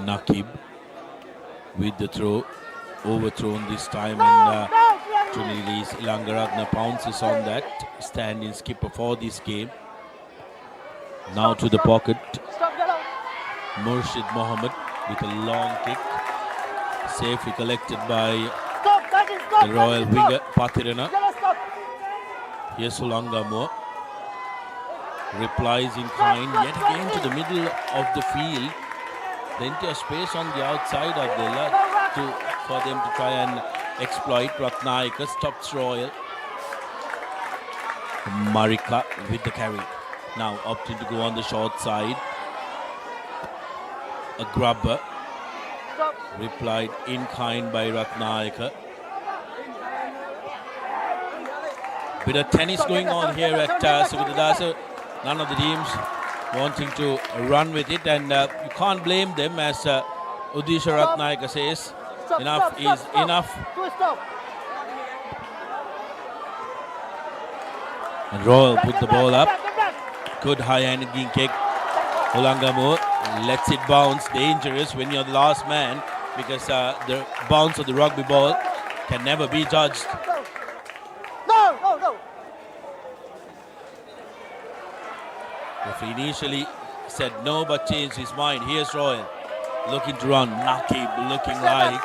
Speaker 2: Naqib with the throw, overthrown this time, and Trinity's Ilangaratna pounces on that, stand-in skipper for this game. Now to the pocket, Murshid Mohammed with a long kick, Safely collected by the Royal winger Patirana. Here's Sulangamo. Replies in kind yet again to the middle of the field. Plenty of space on the outside of the for them to try and exploit. Ratnayaka stops Royal. Marika with the carry. Now opting to go on the short side. A grubber. Replied in kind by Ratnayaka. Bit of tennis going on here at Sugathadasa. None of the teams wanting to run with it, and you can't blame them, as Udisha Ratnayaka says. Enough is enough. And Royal put the ball up. Good high-handed kick. Ulangamo lets it bounce. Dangerous when you're the last man, because the bounce of the rugby ball can never be judged. If he initially said no but changed his mind. Here's Royal looking to run. Nakib looking like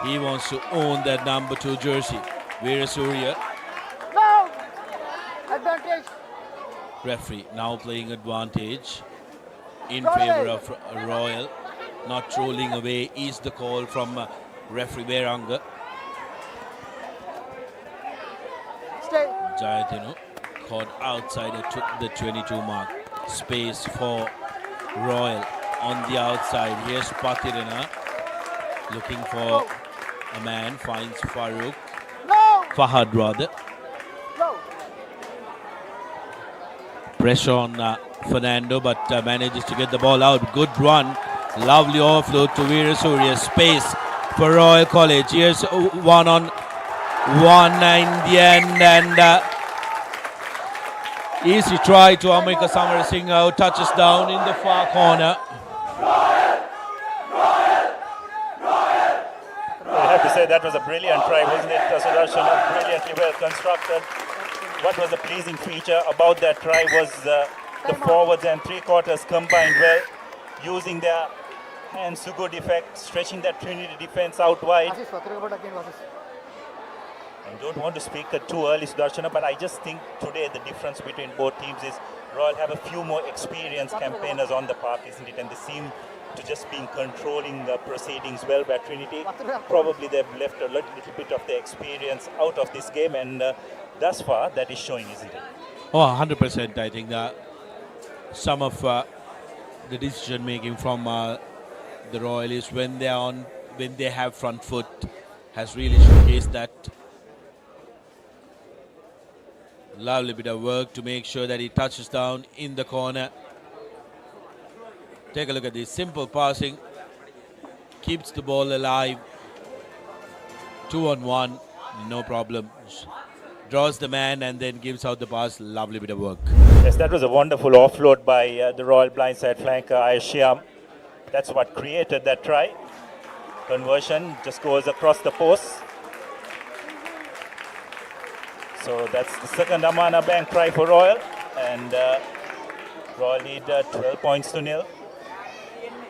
Speaker 2: he wants to own that number 2 jersey. Veerasuriya.
Speaker 18: No! Advantage.
Speaker 2: Referee now playing advantage in favor of Royal. Not rolling away is the call from referee Veranga. Jayatinu caught outside the 22 mark. Space for Royal on the outside. Here's Patirana looking for a man. Finds Farooq. Fahad rather. Pressure on Fernando, but manages to get the ball out. Good run. Lovely offload to Veerasuriya. Space for Royal College. Here's 1-on-1 in the end, and easy try to Amrika Samarasinghe, touches down in the far corner.
Speaker 3: I have to say that was a brilliant try, wasn't it, Sudarshan? Brilliantly well constructed. What was the pleasing feature about that try was the forwards and three-quarters combined well, using their hands to good effect, stretching that Trinity defense out wide. I don't want to speak too early, Sudarshana, but I just think today the difference between both teams is Royal have a few more experienced campaigners on the park, isn't it? And they seem to just be controlling the proceedings well by Trinity. Probably they've left a little bit of the experience out of this game, and thus far that is showing, isn't it?
Speaker 2: Oh, 100%. I think that some of the decision making from the Royalists when they have front foot has really showcased that. Lovely bit of work to make sure that he touches down in the corner. Take a look at this simple passing. Keeps the ball alive. 2-on-1, no problem. Draws the man and then gives out the pass. Lovely bit of work.
Speaker 3: Yes, that was a wonderful offload by the Royal blindside flanker Ayeshiam. That's what created that try. Conversion just goes across the post. So that's the second Amana Bank try for Royal, and Royal lead 12 points to nil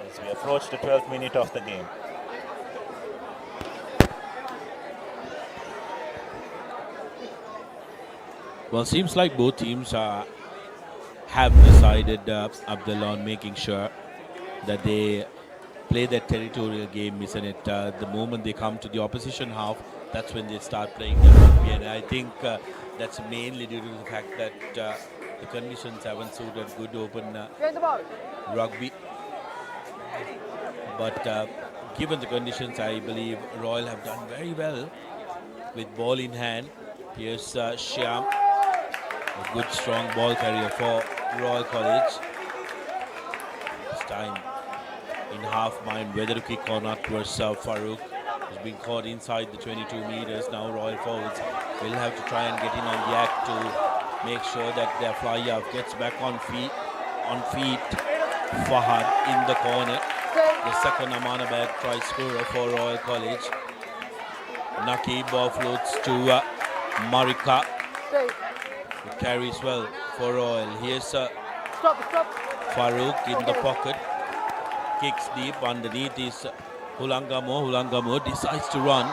Speaker 3: as we approach the 12th minute of the game.
Speaker 2: Well, seems like both teams have decided, Abdullah, on making sure that they play that territorial game, isn't it? The moment they come to the opposition half, that's when they start playing their rugby, and I think that's mainly due to the fact that the conditions haven't suited good open rugby. But given the conditions, I believe Royal have done very well with ball in hand. Here's Shyam, a good strong ball carrier for Royal College. This time in half mind whether to kick or not was Farooq. Has been caught inside the 22 meters. Now Royal forwards will have to try and get in on the act to make sure that their fly-off gets back on feet. Fahad in the corner. The second Amana Bag try scorer for Royal College. Nakib offloads to Marika. It carries well for Royal. Here's Farooq in the pocket. Kicks deep. Underneath is Hulangamo decides to run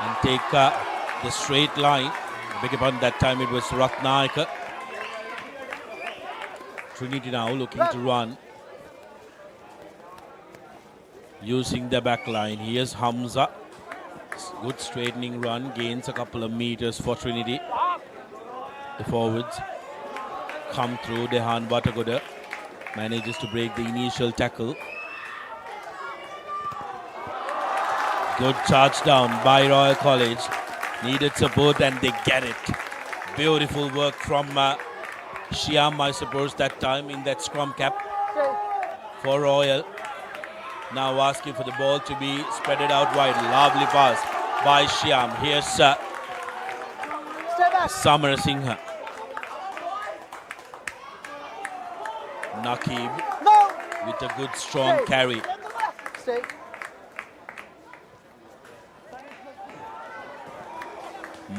Speaker 2: and take the straight line. Beg your pardon, that time it was Ratnayaka. Trinity now looking to run. Using the back line. Here's Hamza. Good straightening run. Gains a couple of meters for Trinity. The forwards come through. Dehan Batagoda manages to break the initial tackle. Good charge down by Royal College. Needed support and they get it. Beautiful work from Shyam, I suppose, that time in that scrum cap for Royal. Now asking for the ball to be spreaded out wide. Lovely pass by Shyam. Here's Samar Singha. Nakib with a good strong carry.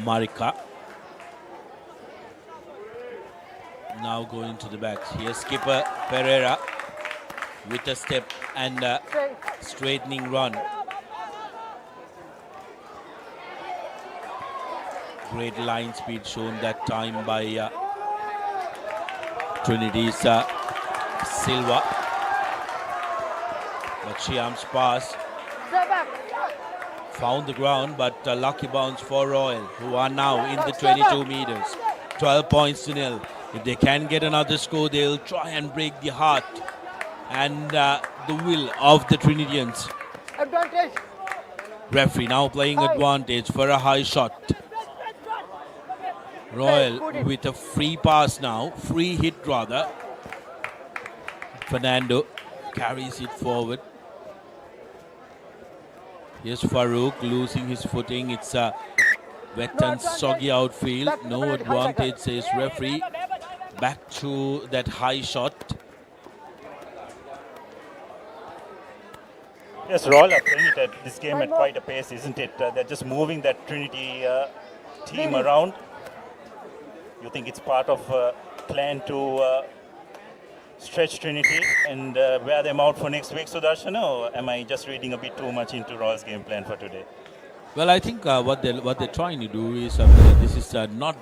Speaker 2: Marika. Now going to the backs. Here's skipper Pereira with a step and a straightening run. Great line speed shown that time by Trinity's Silva. But Shyam's pass found the ground, but a lucky bounce for Royal, who are now in the 22 meters. 12 points to nil. If they can get another score, they'll try and break the heart and the will of the Trinitians.
Speaker 18: Advantage.
Speaker 2: Referee now playing advantage for a high shot. Royal with a free pass now, free hit rather. Fernando carries it forward. Here's Farouk losing his footing. It's a wet and soggy outfield. No advantage, says referee. Back to that high shot.
Speaker 3: Yes, Royal are playing it at this game at quite a pace, isn't it? They're just moving that Trinity team around. You think it's part of a plan to stretch Trinity and wear them out for next week, Sudarshan, or am I just reading a bit too much into Royal's game plan for today?
Speaker 2: Well, I think what they're trying to do is this is not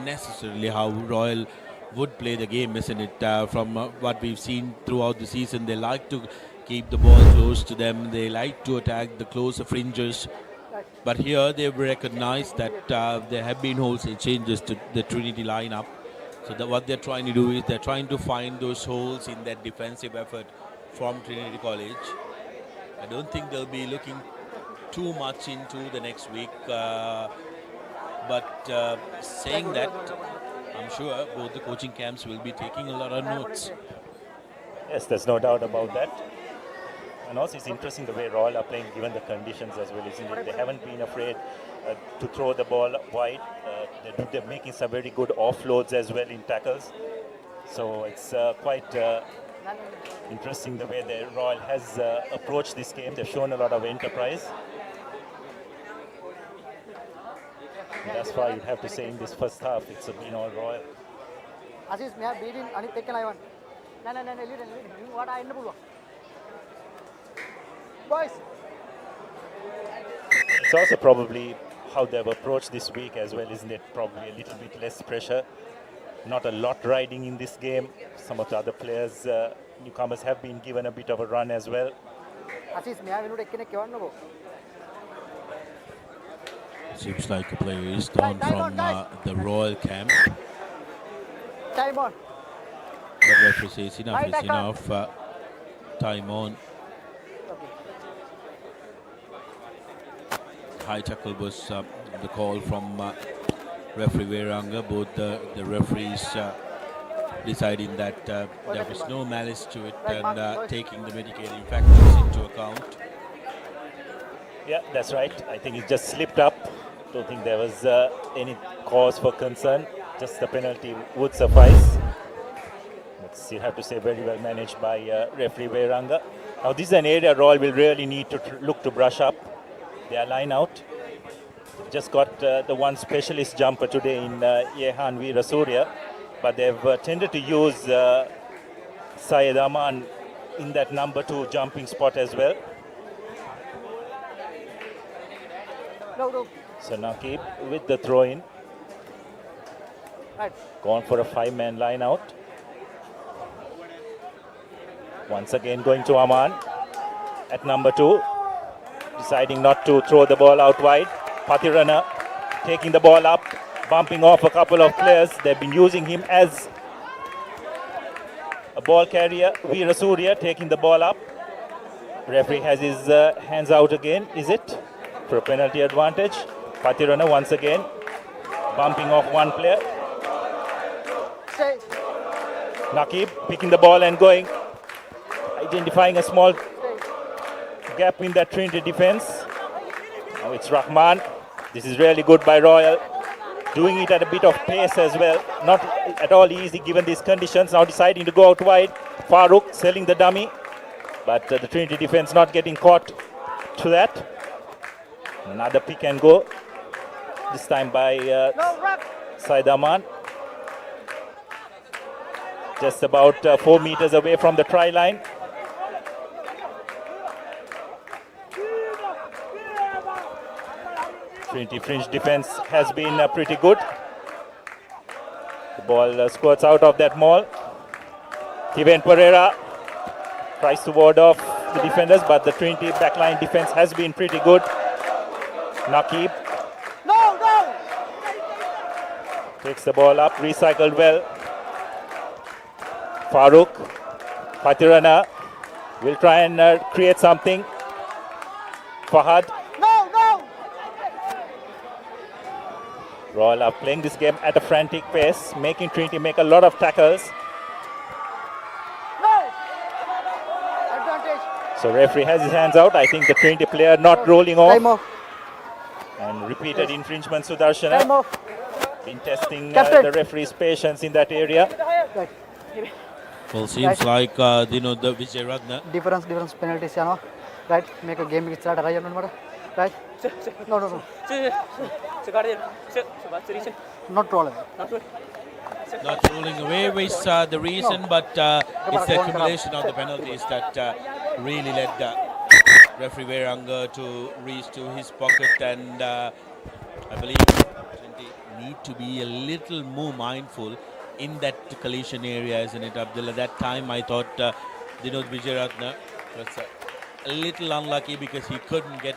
Speaker 2: necessarily how Royal would play the game, isn't it? From what we've seen throughout the season, they like to keep the ball close to them. They like to attack the closer fringes. But here they've recognized that there have been wholesale changes to the Trinity lineup. So what they're trying to do is they're trying to find those holes in that defensive effort from Trinity College. I don't think they'll be looking too much into the next week. But saying that, I'm sure both the coaching camps will be taking a lot of notes.
Speaker 3: Yes, there's no doubt about that. And also it's interesting the way Royal are playing given the conditions as well, isn't it? They haven't been afraid to throw the ball wide. They're making some very good offloads as well in tackles. So it's quite interesting the way the Royal has approached this game. They've shown a lot of enterprise. And that's why you have to say in this first half it's been all Royal.
Speaker 18: Aziz, me have beaten and taken I want. No, lead. What I end up. Boys.
Speaker 3: It's also probably how they've approached this week as well, isn't it? Probably a little bit less pressure. Not a lot riding in this game. Some of the other players, newcomers, have been given a bit of a run as well.
Speaker 2: Seems like a player is down from the Royal camp.
Speaker 18: Time on.
Speaker 2: The referee says enough is enough. Time on. High tackle was the call from referee Veranga. Both the referees deciding that there was no malice to it and taking the mitigating factors into account.
Speaker 3: Yeah, that's right. I think it just slipped up. Don't think there was any cause for concern. Just the penalty would suffice. But you have to say very well managed by referee Veranga. Now this is an area Royal will really need to look to brush up their line out. Just got the one specialist jumper today in Yehan Veerasurya, but they've tended to use Syed Aman in that number 2 jumping spot as well. So Nakib with the throw in.
Speaker 18: Right.
Speaker 3: Gone for a 5-man line out. Once again going to Aman at number 2. Deciding not to throw the ball out wide. Patirana taking the ball up, bumping off a couple of players. They've been using him as a ball carrier. Veera Surya taking the ball up. Referee has his hands out again, is it? For a penalty advantage. Patirana once again bumping off one player. Nakib picking the ball and going. Identifying a small gap in that Trinity defense. Now it's Rahman. This is really good by Royal. Doing it at a bit of pace as well. Not at all easy given these conditions. Now deciding to go out wide. Farooq selling the dummy. But the Trinity defense not getting caught to that. Another pick and go. This time by Said Aman. Just about 4 meters away from the try line. Trinity fringe defense has been pretty good. The ball squirts out of that maul. Kiven Pereira tries to ward off the defenders, but the Trinity backline defense has been pretty good. Nakib takes the ball up, recycled well. Farooq, Patirana will try and create something. Fahad. Royal are playing this game at a frantic pace, making Trinity make a lot of tackles. So referee has his hands out. I think the Trinity player not rolling off. And repeated infringement, Sudarshana. Been testing the referee's patience in that area.
Speaker 2: Well, seems like the Vijay Ratna.
Speaker 18: Difference penalties, you know. Right, make a game start right, right? No. Not rolling.
Speaker 2: Not rolling away was the reason, but it's the accumulation of the penalties that really led referee Veranga to reach to his pocket, and I believe Trinity need to be a little more mindful in that collision area, isn't it, Abdullah? That time I thought Vijayaratna was a little unlucky because he couldn't get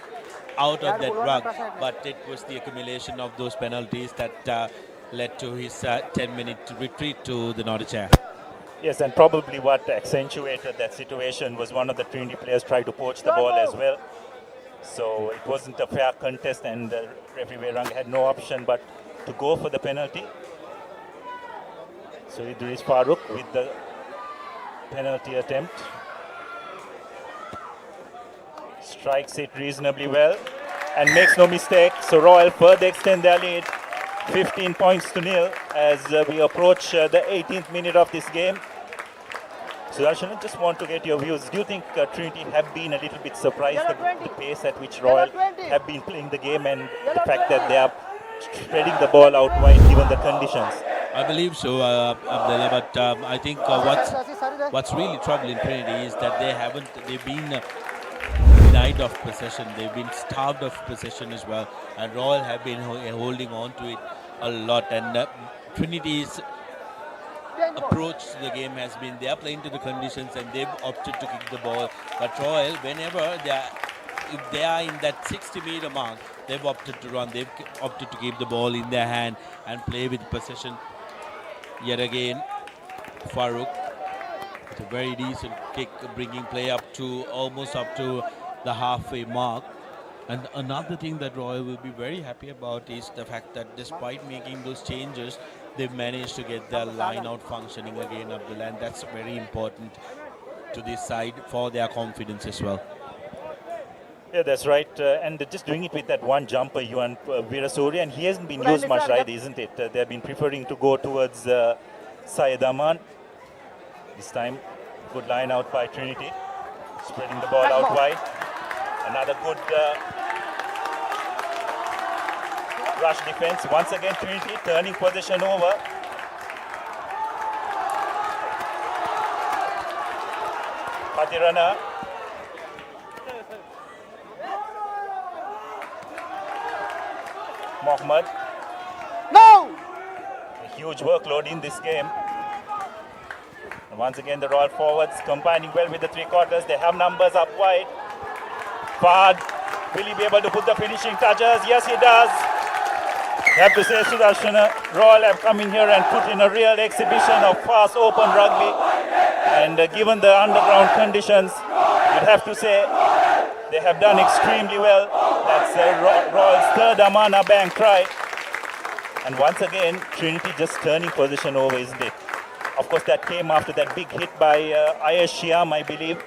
Speaker 2: out of that rug, but it was the accumulation of those penalties that led to his 10-minute retreat to the Norwich chair.
Speaker 3: Yes, and probably what accentuated that situation was one of the Trinity players tried to poach the ball as well. So it wasn't a fair contest, and referee Veranga had no option but to go for the penalty. So Idris Farooq with the penalty attempt. Strikes it reasonably well and makes no mistake. So Royal further extend their lead 15 points to nil as we approach the 18th minute of this game. So Darshan, just want to get your views. Do you think Trinity have been a little bit surprised at the pace at which Royal have been playing the game and the fact that they are spreading the ball out wide given the conditions?
Speaker 2: I believe so, Abdullah, but I think what's really troubling Trinity is that they've been denied of possession. They've been starved of possession as well, and Royal have been holding on to it a lot. And Trinity's approach to the game has been they are playing to the conditions and they've opted to kick the ball. But Royal, whenever if they are in that 60-meter mark, they've opted to run. They've opted to keep the ball in their hand and play with possession. Yet again, Farooq, it's a very decent kick, bringing play almost up to the halfway mark. And another thing that Royal will be very happy about is the fact that despite making those changes, they've managed to get their line out functioning again, Abdullah, and that's very important to this side for their confidence as well.
Speaker 3: Yeah, that's right. And just doing it with that one jumper, Yuan Veerasurya, and he hasn't been used much, right, isn't it? They've been preferring to go towards Syed Aman. This time, good line out by Trinity. Spreading the ball out wide. Another good rush defense. Once again, Trinity turning possession over. Patirana. Mohammed.
Speaker 18: No!
Speaker 3: A huge workload in this game. And once again, the Royal forwards combining well with the three quarters. They have numbers up wide. Fahad, will he be able to put the finishing touches? Yes, he does. I have to say, Sudarshana, Royal have come in here and put in a real exhibition of fast, open rugby. And given the underground conditions, you'd have to say they have done extremely well. That's Royal's third Amana Bank try. And once again, Trinity just turning position over, isn't it? Of course, that came after that big hit by Ayash Shyam, I believe.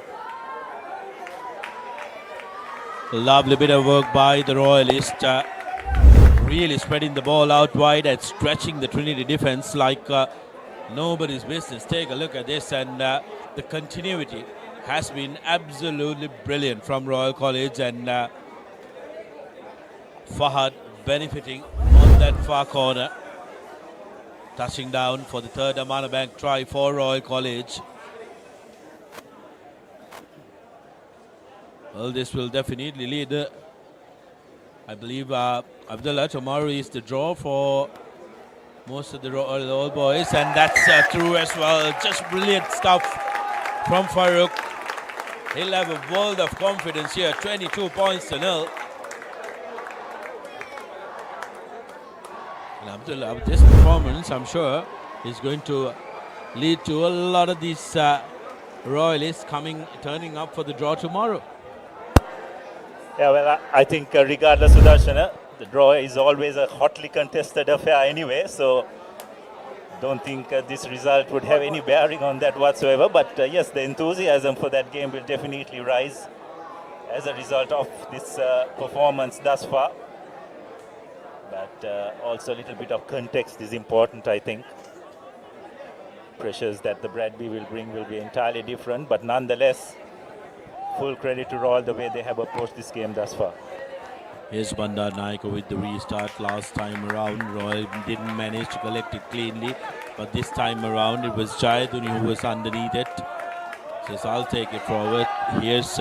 Speaker 2: Lovely bit of work by the Royalists. Really spreading the ball out wide and stretching the Trinity defense like nobody's business. Take a look at this, and the continuity has been absolutely brilliant from Royal College, and Fahad benefiting on that far corner. Touching down for the third Amana Bank try for Royal College. Well, this will definitely lead. I believe Abdullah, tomorrow is the draw for most of the old boys, and that's true as well. Just brilliant stuff from Farouk. He'll have a world of confidence here. 22 points to nil. And Abdullah, this performance, I'm sure, is going to lead to a lot of these Royalists turning up for the draw tomorrow.
Speaker 3: Yeah, well, I think regardless, Sudarshana, the draw is always a hotly contested affair anyway, so don't think this result would have any bearing on that whatsoever. But yes, the enthusiasm for that game will definitely rise as a result of this performance thus far. But also a little bit of context is important, I think. Pressures that the Bradby will bring will be entirely different, but nonetheless, full credit to Royal the way they have approached this game thus far.
Speaker 2: Here's Bandar Naika with the restart last time around. Royal didn't manage to collect it cleanly, but this time around it was Jayaduni who was underneath it. Says, I'll take it forward. Here's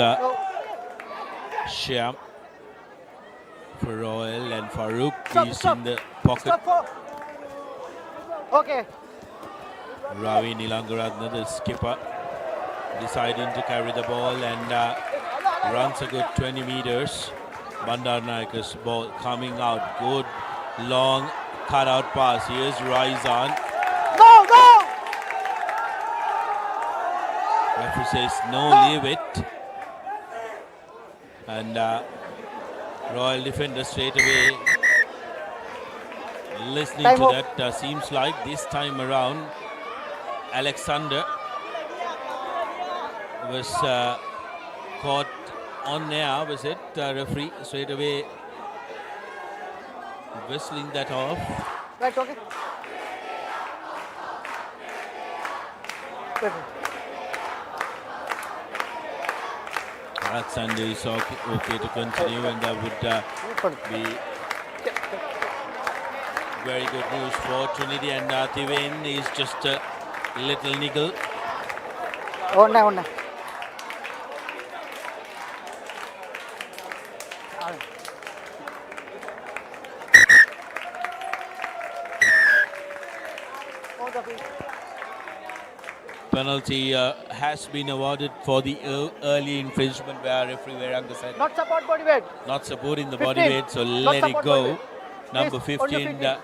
Speaker 2: Shyam for Royal, and Farouk is in the pocket.
Speaker 18: Okay.
Speaker 2: Ravi Nilangaratna, the skipper, deciding to carry the ball and runs a good 20 meters. Bandar Naika's ball coming out. Good long cut-out pass. Here's Raizan.
Speaker 18: No, no!
Speaker 2: Referee says no, leave it. And Royal defender straight away listening
Speaker 18: Time
Speaker 2: to
Speaker 18: up.
Speaker 2: that. Seems like this time around Alexander was caught on air, was it? Referee straight away whistling that off.
Speaker 18: Right, okay.
Speaker 2: Alexander is okay to continue, and that would be very good news for Trinity. And Thivain is just a little niggle.
Speaker 18: One.
Speaker 2: Penalty has been awarded for the early infringement where referee Veranga said
Speaker 18: Not support body weight.
Speaker 2: not supporting the
Speaker 18: 15.
Speaker 2: body weight, so
Speaker 18: Not
Speaker 2: let it
Speaker 18: support
Speaker 2: go.
Speaker 18: body weight.
Speaker 2: Number
Speaker 18: Please, on your
Speaker 2: 15
Speaker 18: feet.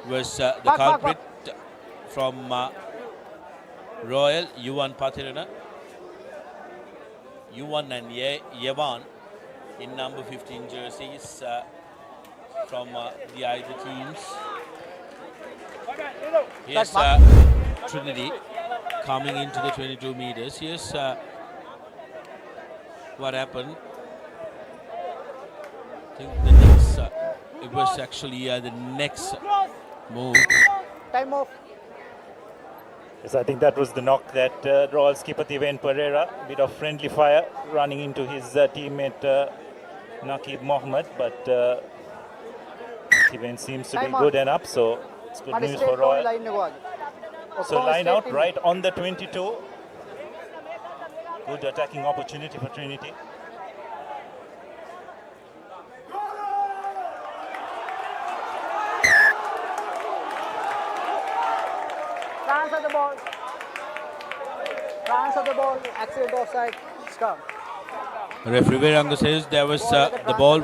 Speaker 2: was the
Speaker 18: Back.
Speaker 2: culprit from Royal, Yuvan Patirana. Yuvan and Yevan in number 15 jerseys from the either teams. Here's Trinity coming into the 22 meters. Here's what happened. I think the next, it was actually the next move.
Speaker 18: Time off.
Speaker 3: Yes, I think that was the knock that Royal skipper Thivain Pereira, bit of friendly fire running into his teammate Naqib Mohammed, but Thivain seems to be good and up, so it's good news for Royal. So line out right on the 22. Good attacking opportunity for Trinity.
Speaker 18: Transfer the ball. Transfer the ball. Accident offside. Scrum.
Speaker 2: Referee Viranga says there was the ball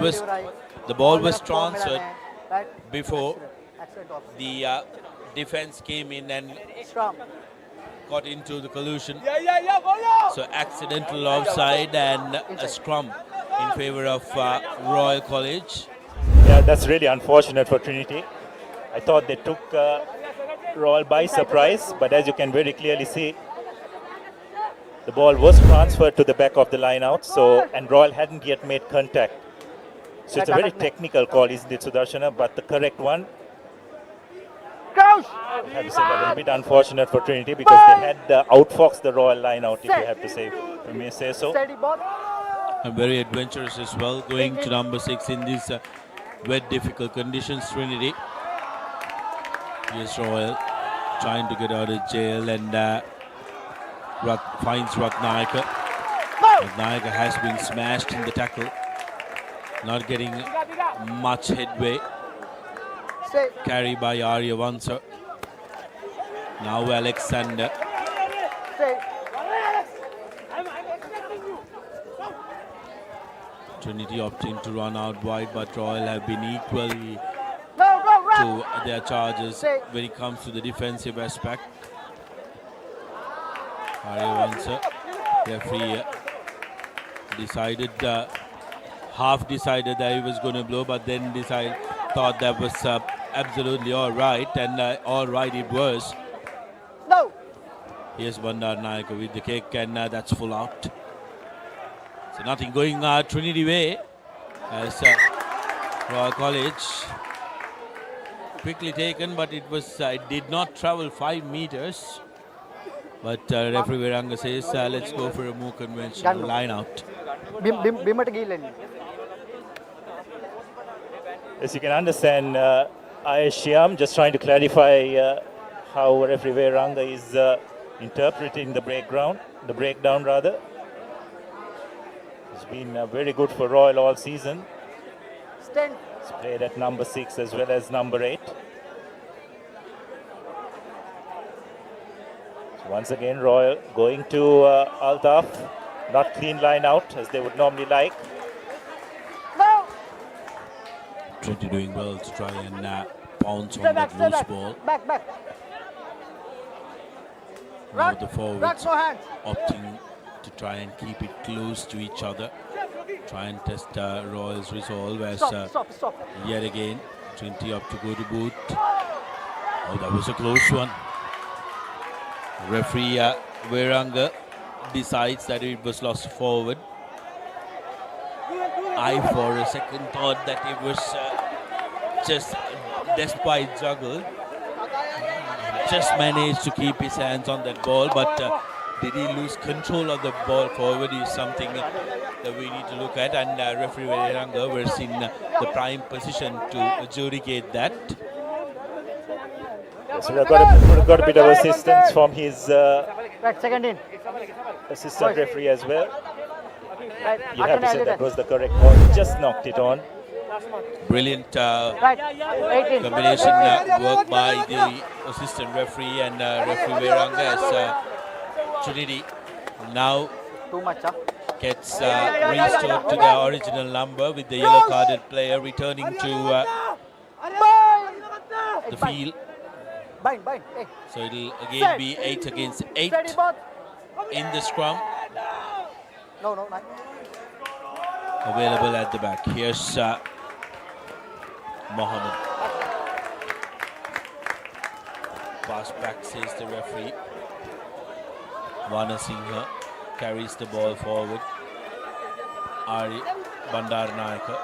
Speaker 2: was transferred before the defense came in and got into the collusion. So accidental offside and a scrum in favor of Royal College.
Speaker 3: Yeah, that's really unfortunate for Trinity. I thought they took Royal by surprise, but as you can very clearly see, the ball was transferred to the back of the line out, and Royal hadn't yet made contact. So it's a very technical call, isn't it, Sudarshana? But the correct one. I have to say that a bit unfortunate for Trinity because they had outfoxed the Royal line out, if you have to say, if you may say so.
Speaker 2: And very adventurous as well, going to number 6 in these wet, difficult conditions. Trinity. Here's Royal trying to get out of jail and finds Ratnayaka. Ratnayaka has been smashed in the tackle, not getting much headway. Carry by Arya Vansa. Now Alexander. Trinity opting to run out wide, but Royal have been equally to their charges when it comes to the defensive aspect. Arya Vansa, referee half decided that he was going to blow, but then thought that was absolutely all right, and all right it was.
Speaker 18: No.
Speaker 2: Here's Bandar Nayaka with the kick, and that's full out. So nothing going Trinity way as Royal College quickly taken, but it did not travel 5 meters. But referee Viranga says let's go for a more conventional line out.
Speaker 3: As you can understand, Shyam just trying to clarify how referee Viranga is interpreting the breakdown. It's been very good for Royal all season. It's played at number 6 as well as number 8. So once again, Royal going to Altaf. Not clean line out as they would normally like.
Speaker 2: Trinity doing well to try and pounce on that loose ball.
Speaker 18: Back.
Speaker 2: Now the forwards opting to try and keep it close to each other. Try and test Royal's resolve as yet again Trinity up to go to boot. Oh, that was a close one. Referee Viranga decides that it was lost forward. I for a second thought that it was just despite juggle, just managed to keep his hands on that ball, but did he lose control of the ball forward is something that we need to look at, and referee Viranga was in the prime position to adjudicate that.
Speaker 3: So we've got a bit of assistance from his assistant referee as well. You have to say that was the correct call. He just knocked it on.
Speaker 2: Brilliant combination work by the assistant referee and referee Viranga as Trinity now gets restored to their original number with the yellow carded player returning to the field. So it'll again be 8 against 8 in the scrum. Available at the back. Here's Mohammed. Pass back, says the referee. Vana Singha carries the ball forward. Ari Bandar Nayaka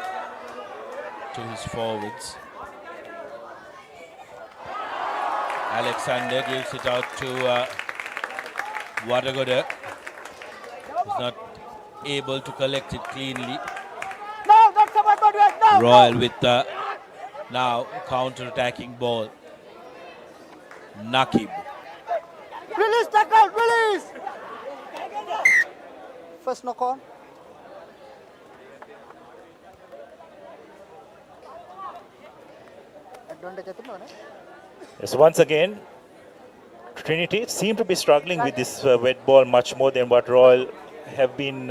Speaker 2: to his forwards. Alexander gives it out to Wadagoda. He's not able to collect it cleanly. Royal with the now counter-attacking ball. Nakib.
Speaker 18: Release tackle, release! First knock on.
Speaker 3: Yes, once again, Trinity seem to be struggling with this wet ball much more than what Royal have been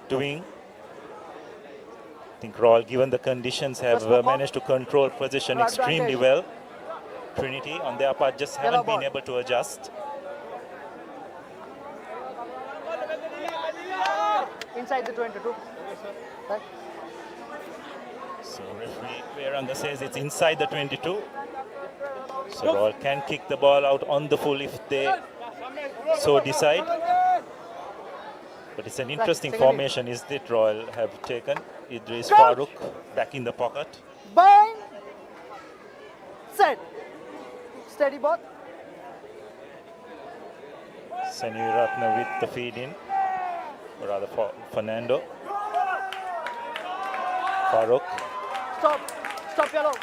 Speaker 3: doing. I think Royal, given the conditions, have managed to control possession extremely well. Trinity, on their part, just haven't been able to adjust.
Speaker 18: Inside the 22. Right.
Speaker 3: So referee Veranga says it's inside the 22. So Royal can kick the ball out on the full if they so decide. But it's an interesting formation, is that Royal have taken. Idris Farooq back in the pocket.
Speaker 18: Bind. Set. Steady ball.
Speaker 3: Sani Ratna with the feed in. Or rather for Fernando. Farooq.
Speaker 18: Stop. Stop yellow.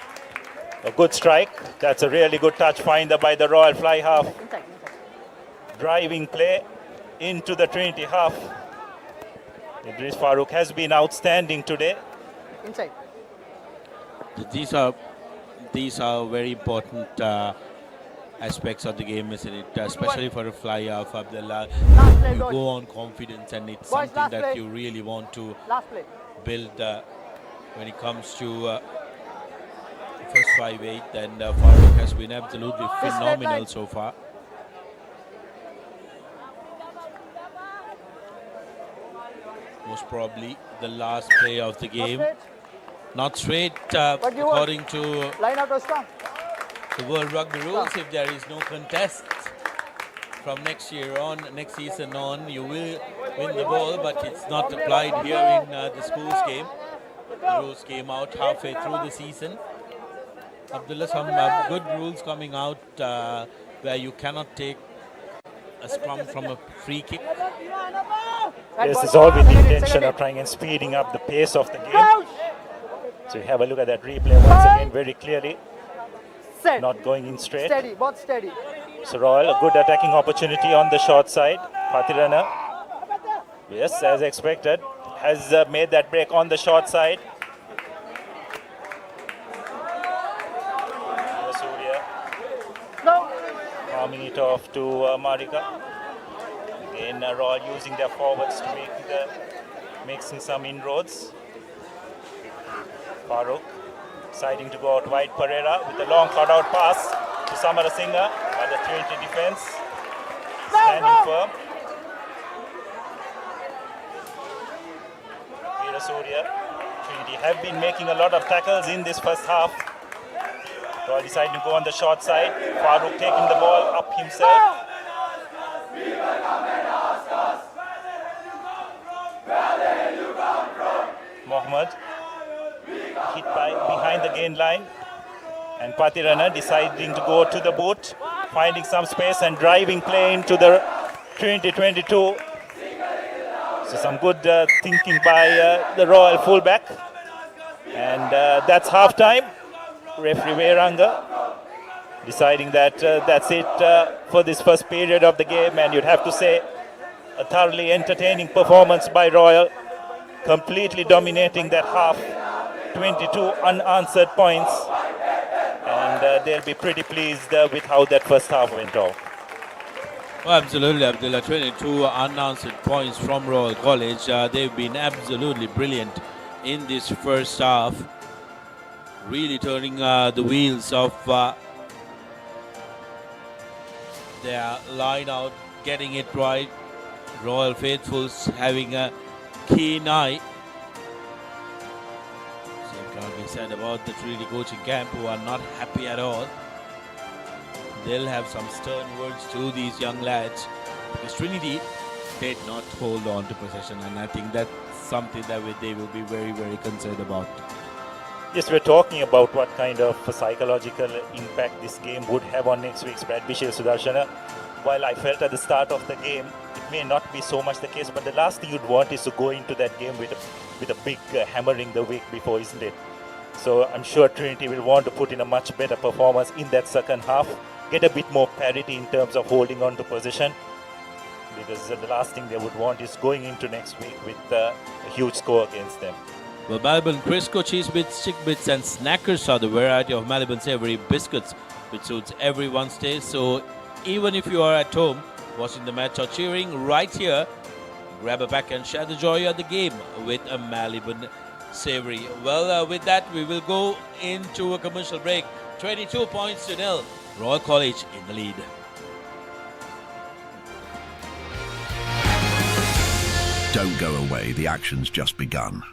Speaker 3: A good strike. That's a really good touch finder by the Royal fly half.
Speaker 18: Inside.
Speaker 3: Driving play into the Trinity half. Idris Farooq has been outstanding today.
Speaker 18: Inside.
Speaker 2: These are very important aspects of the game, isn't it? Especially for a fly half, Abdullah. You go on confidence, and it's something that you really want to build when it comes to first 5-8. And Farooq has been absolutely phenomenal so far. Most probably the last play of the game. Not straight, according to
Speaker 18: Line out strong.
Speaker 2: the World Rugby rules. If there is no contest from next season on, you will win the ball, but it's not applied here in the schools game. The rules came out halfway through the season. Abdullah, some good rules coming out where you cannot take a scrum from a free kick.
Speaker 3: This is all with the intention of trying and speeding up the pace of the game. So you have a look at that replay once again very clearly.
Speaker 18: Set.
Speaker 3: Not going in straight.
Speaker 18: Steady, both steady.
Speaker 3: So Royal, a good attacking opportunity on the short side. Patirana, yes, as expected, has made that break on the short side. Surya, palming it off to Marika. Again, Royal using their forwards to making some inroads. Farooq deciding to go out wide. Pereira with a long cut-out pass to Samarasinghe, but the Trinity defense standing firm. Surya, Trinity have been making a lot of tackles in this first half. Royal deciding to go on the short side. Farooq taking the ball up himself. Mohammed hit behind the gain line, and Patirana deciding to go to the boot, finding some space and driving play into the Trinity 22. So some good thinking by the Royal fullback, and that's half time. Referee Veranga deciding that that's it for this first period of the game, and you'd have to say a thoroughly entertaining performance by Royal, completely dominating that half. 22 unanswered points, and they'll be pretty pleased with how that first half went off.
Speaker 2: Well, absolutely, Abdullah. 22 unanswered points from Royal College. They've been absolutely brilliant in this first half, really turning the wheels of their line out, getting it right. Royal faithfuls having a keen eye. Can't be said about the Trinity coaching camp, who are not happy at all. They'll have some stern words to these young lads, because Trinity did not hold on to possession, and I think that's something that they will be very, very concerned about.
Speaker 3: Yes, we're talking about what kind of psychological impact this game would have on next week's Bradby Shield, Sudarshana. While I felt at the start of the game, it may not be so much the case, but the last thing you'd want is to go into that game with a big hammering the week before, isn't it? So I'm sure Trinity will want to put in a much better performance in that second half, get a bit more parity in terms of holding on to possession, because the last thing they would want is going into next week with a huge score against them.
Speaker 2: Well, Melbourne Crisco cheese bits, chick bits and snackers are the variety of Melbourne savory biscuits which suits everyone's taste. So even if you are at home watching the match or cheering right here, grab a pack and share the joy of the game with a Melbourne savory. Well, with that we will go into a commercial break. 22 points to nil. Royal College in the lead.
Speaker 1: Don't go away, the action's just begun.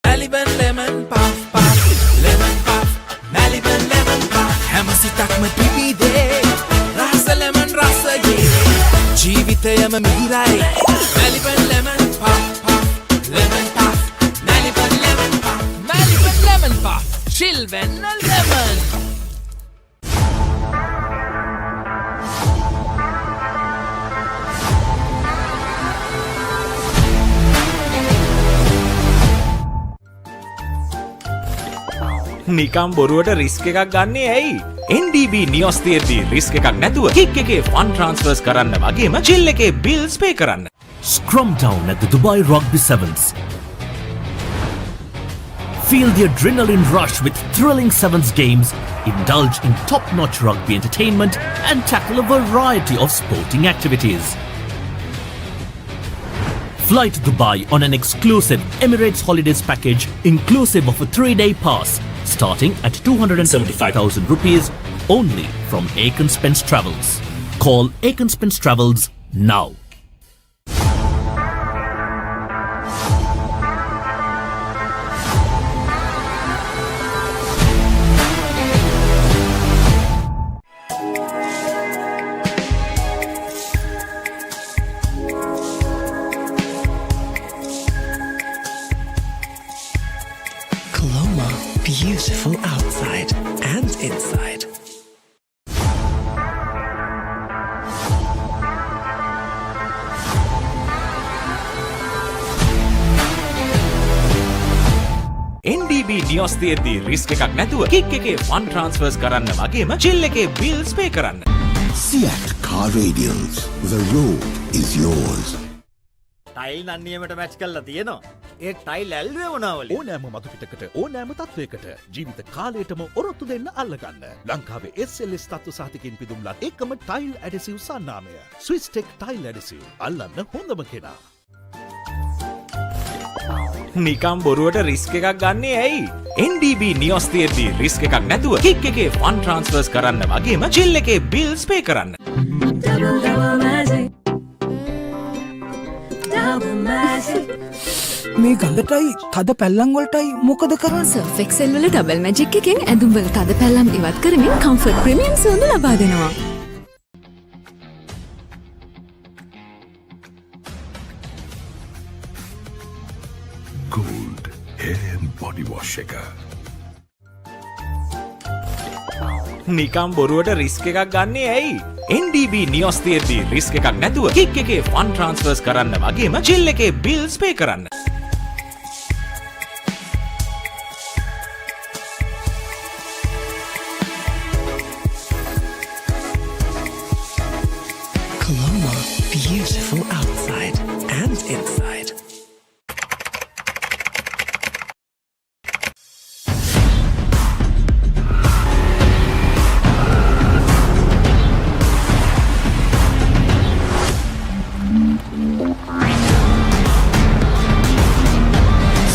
Speaker 5: Melbourne lemon puff puff, lemon puff, Melbourne lemon puff. හැමසිතක්ම පිපිදේ, රස lemon රසයේ. ජීවිතයම මිහිරයි. Melbourne lemon puff puff, lemon puff, Melbourne lemon puff, Melbourne lemon puff. Chill when a lemon.
Speaker 6: නිකම් බොරුවට risk එකක් ගන්නේ ඇයි? NDB නියොස් තියෙද්දි risk එකක් නැතුව kick එකේ ෆන් ට්‍රාන්ස්ෆර්ස් කරන්න වගේම චිල් එකේ බිල්ස් පේ කරන්න.
Speaker 19: Scrum down at the Dubai Rugby Sevens. Feel the adrenaline rush with thrilling Sevens games, indulge in top-notch rugby entertainment and tackle a variety of sporting activities. Fly to Dubai on an exclusive Emirates Holidays package inclusive of a 3-day pass starting at 275,000 rupees only from Aiken Spence Travels. Call Aiken Spence Travels now.
Speaker 5: Colombo, beautiful outside and inside.
Speaker 6: NDB නියොස් තියෙද්දි risk එකක් නැතුව kick එකේ fun ට්‍රාන්ස්ෆර්ස් කරන්න වගේම chill එකේ bills පේ කරන්න.
Speaker 8: Seat Car Radials. The road is yours.
Speaker 12: Tile නන්නියමට මැච් කරලා තියෙනවා. ඒ ටයිල් ඇල්ලුවේ මොනවලද?
Speaker 13: ඕනෑම මතුපිටකට ඕනෑම තත්වයකට ජීවිත කාලයටම ඔරොත්තු දෙන්න අල්ලගන්න. ලංකාවේ SLS තත්ත්ව සහතිකින් පිදුම්ලත් එකම ටයිල් ඇඩසිව් සන්නාමය. ස්විස්ටෙක් ටයිල් ඇඩසිව්. අල්ලන්න හොඳම කෙනා.
Speaker 6: නිකම් බොරුවට රිස්ක් එකක් ගන්නේ ඇයි? NDB නියොස් තියෙද්දි රිස්ක් එකක් නැතුව කික් එකේ ෆන් ට්‍රාන්ස්ෆර්ස් කරන්න වගේම චිල් එකේ බිල්ස් පේ කරන්න.
Speaker 15: මේ ගඳටයි තද පැල්ලම් වලටයි මොකද කරන්නේ?
Speaker 11: සර්ෆ් එක්සෙල් වල ඩබල් මැජික් එකෙන් ඇඳුම් වල තද පැල්ලම් ඉවත් කරමින් කම්ෆර්ට් ප්‍රීමියම් සුවඳ ලබා දෙනවා.
Speaker 1: Gold hair and body wash එක.
Speaker 6: නිකම් බොරුවට රිස්ක් එකක් ගන්නේ ඇයි? NDB නියොස් තියෙද්දි රිස්ක් එකක් නැතුව කික් එකේ ෆන් ට්‍රාන්ස්ෆර්ස් කරන්න වගේම චිල් එකේ බිල්ස් පේ කරන්න.
Speaker 5: Colombo, beautiful outside and inside.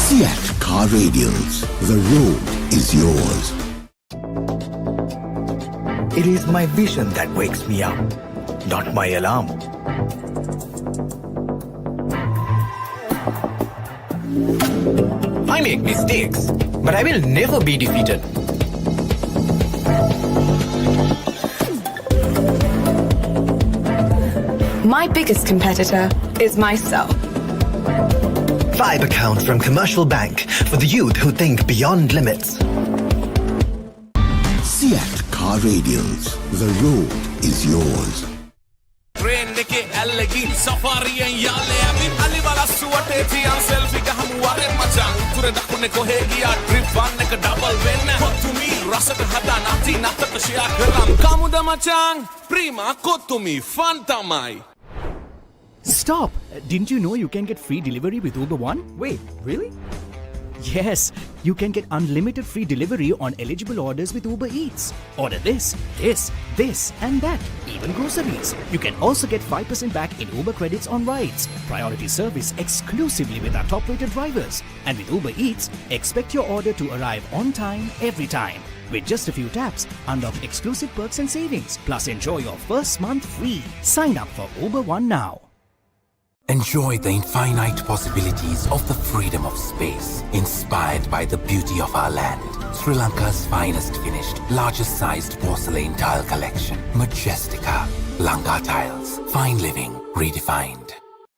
Speaker 8: Seat Car Radials. The road is yours.
Speaker 10: It is my vision that wakes me up, not my alarm. I make mistakes, but I will never be defeated.
Speaker 20: My biggest competitor is myself.
Speaker 10: Vibe account from Commercial Bank for the youth who think beyond limits.
Speaker 8: Seat Car Radials. The road is yours.
Speaker 5: Train ke alagi safari yale abi ali wala suwate tiyan selfie gahamu ware machan ture dakune kohe giya trip one එක double වෙන්න කොතුමි රසට හදා නැති නැතට share කරම් කමුද මචං prima කොතුමි fun තමයි
Speaker 14: Stop! Didn't you know you can get free delivery with Uber One?
Speaker 12: Wait, really?
Speaker 14: Yes, you can get unlimited free delivery on eligible orders with Uber Eats. Order this, and that, even groceries. You can also get 5% back in Uber credits on rides. Priority service exclusively with our top-rated drivers. And with Uber Eats, expect your order to arrive on time, every time. With just a few taps, unlock exclusive perks and savings. Plus, enjoy your first month free. Sign up for Uber One now.
Speaker 7: Enjoy the infinite possibilities of the freedom of space, inspired by the beauty of our land. Sri Lanka's finest finished, largest sized porcelain tile collection. Majestica. Lanka Tiles. Fine living redefined.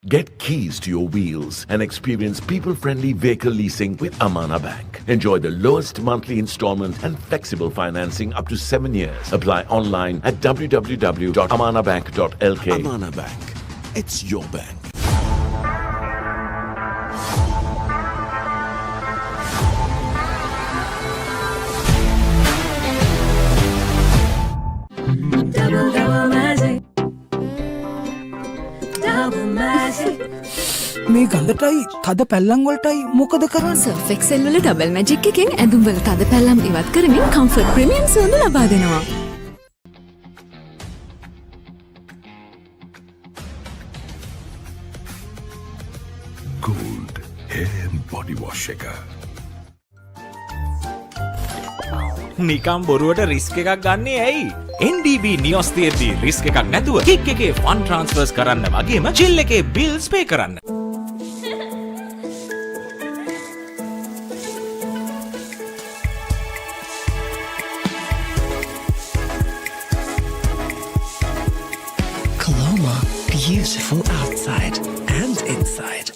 Speaker 4: Get keys to your wheels and experience people-friendly vehicle leasing with Amana Bank. Enjoy the lowest monthly installment and flexible financing up to 7 years. Apply online at www.amanabank.lk.
Speaker 8: Amana Bank. It's your bank.
Speaker 15: මේ ගඳටයි තද පැල්ලම් වලටයි මොකද කරන්නේ?
Speaker 11: Surf Excel වල double magic එකෙන් ඇඳුම් වල තද පැල්ලම් ඉවත් කරමින් කම්ෆර්ට් ප්‍රීමියම් සුවඳ ලබා දෙනවා.
Speaker 13: Gold hair and body wash එක.
Speaker 6: නිකම් බොරුවට රිස්ක් එකක් ගන්නේ ඇයි? NDB නියොස් තියෙද්දි රිස්ක් එකක් නැතුව කික් එකේ ෆන් ට්‍රාන්ස්ෆර්ස් කරන්න වගේම චිල් එකේ බිල්ස් පේ කරන්න.
Speaker 5: Colombo, beautiful outside and inside.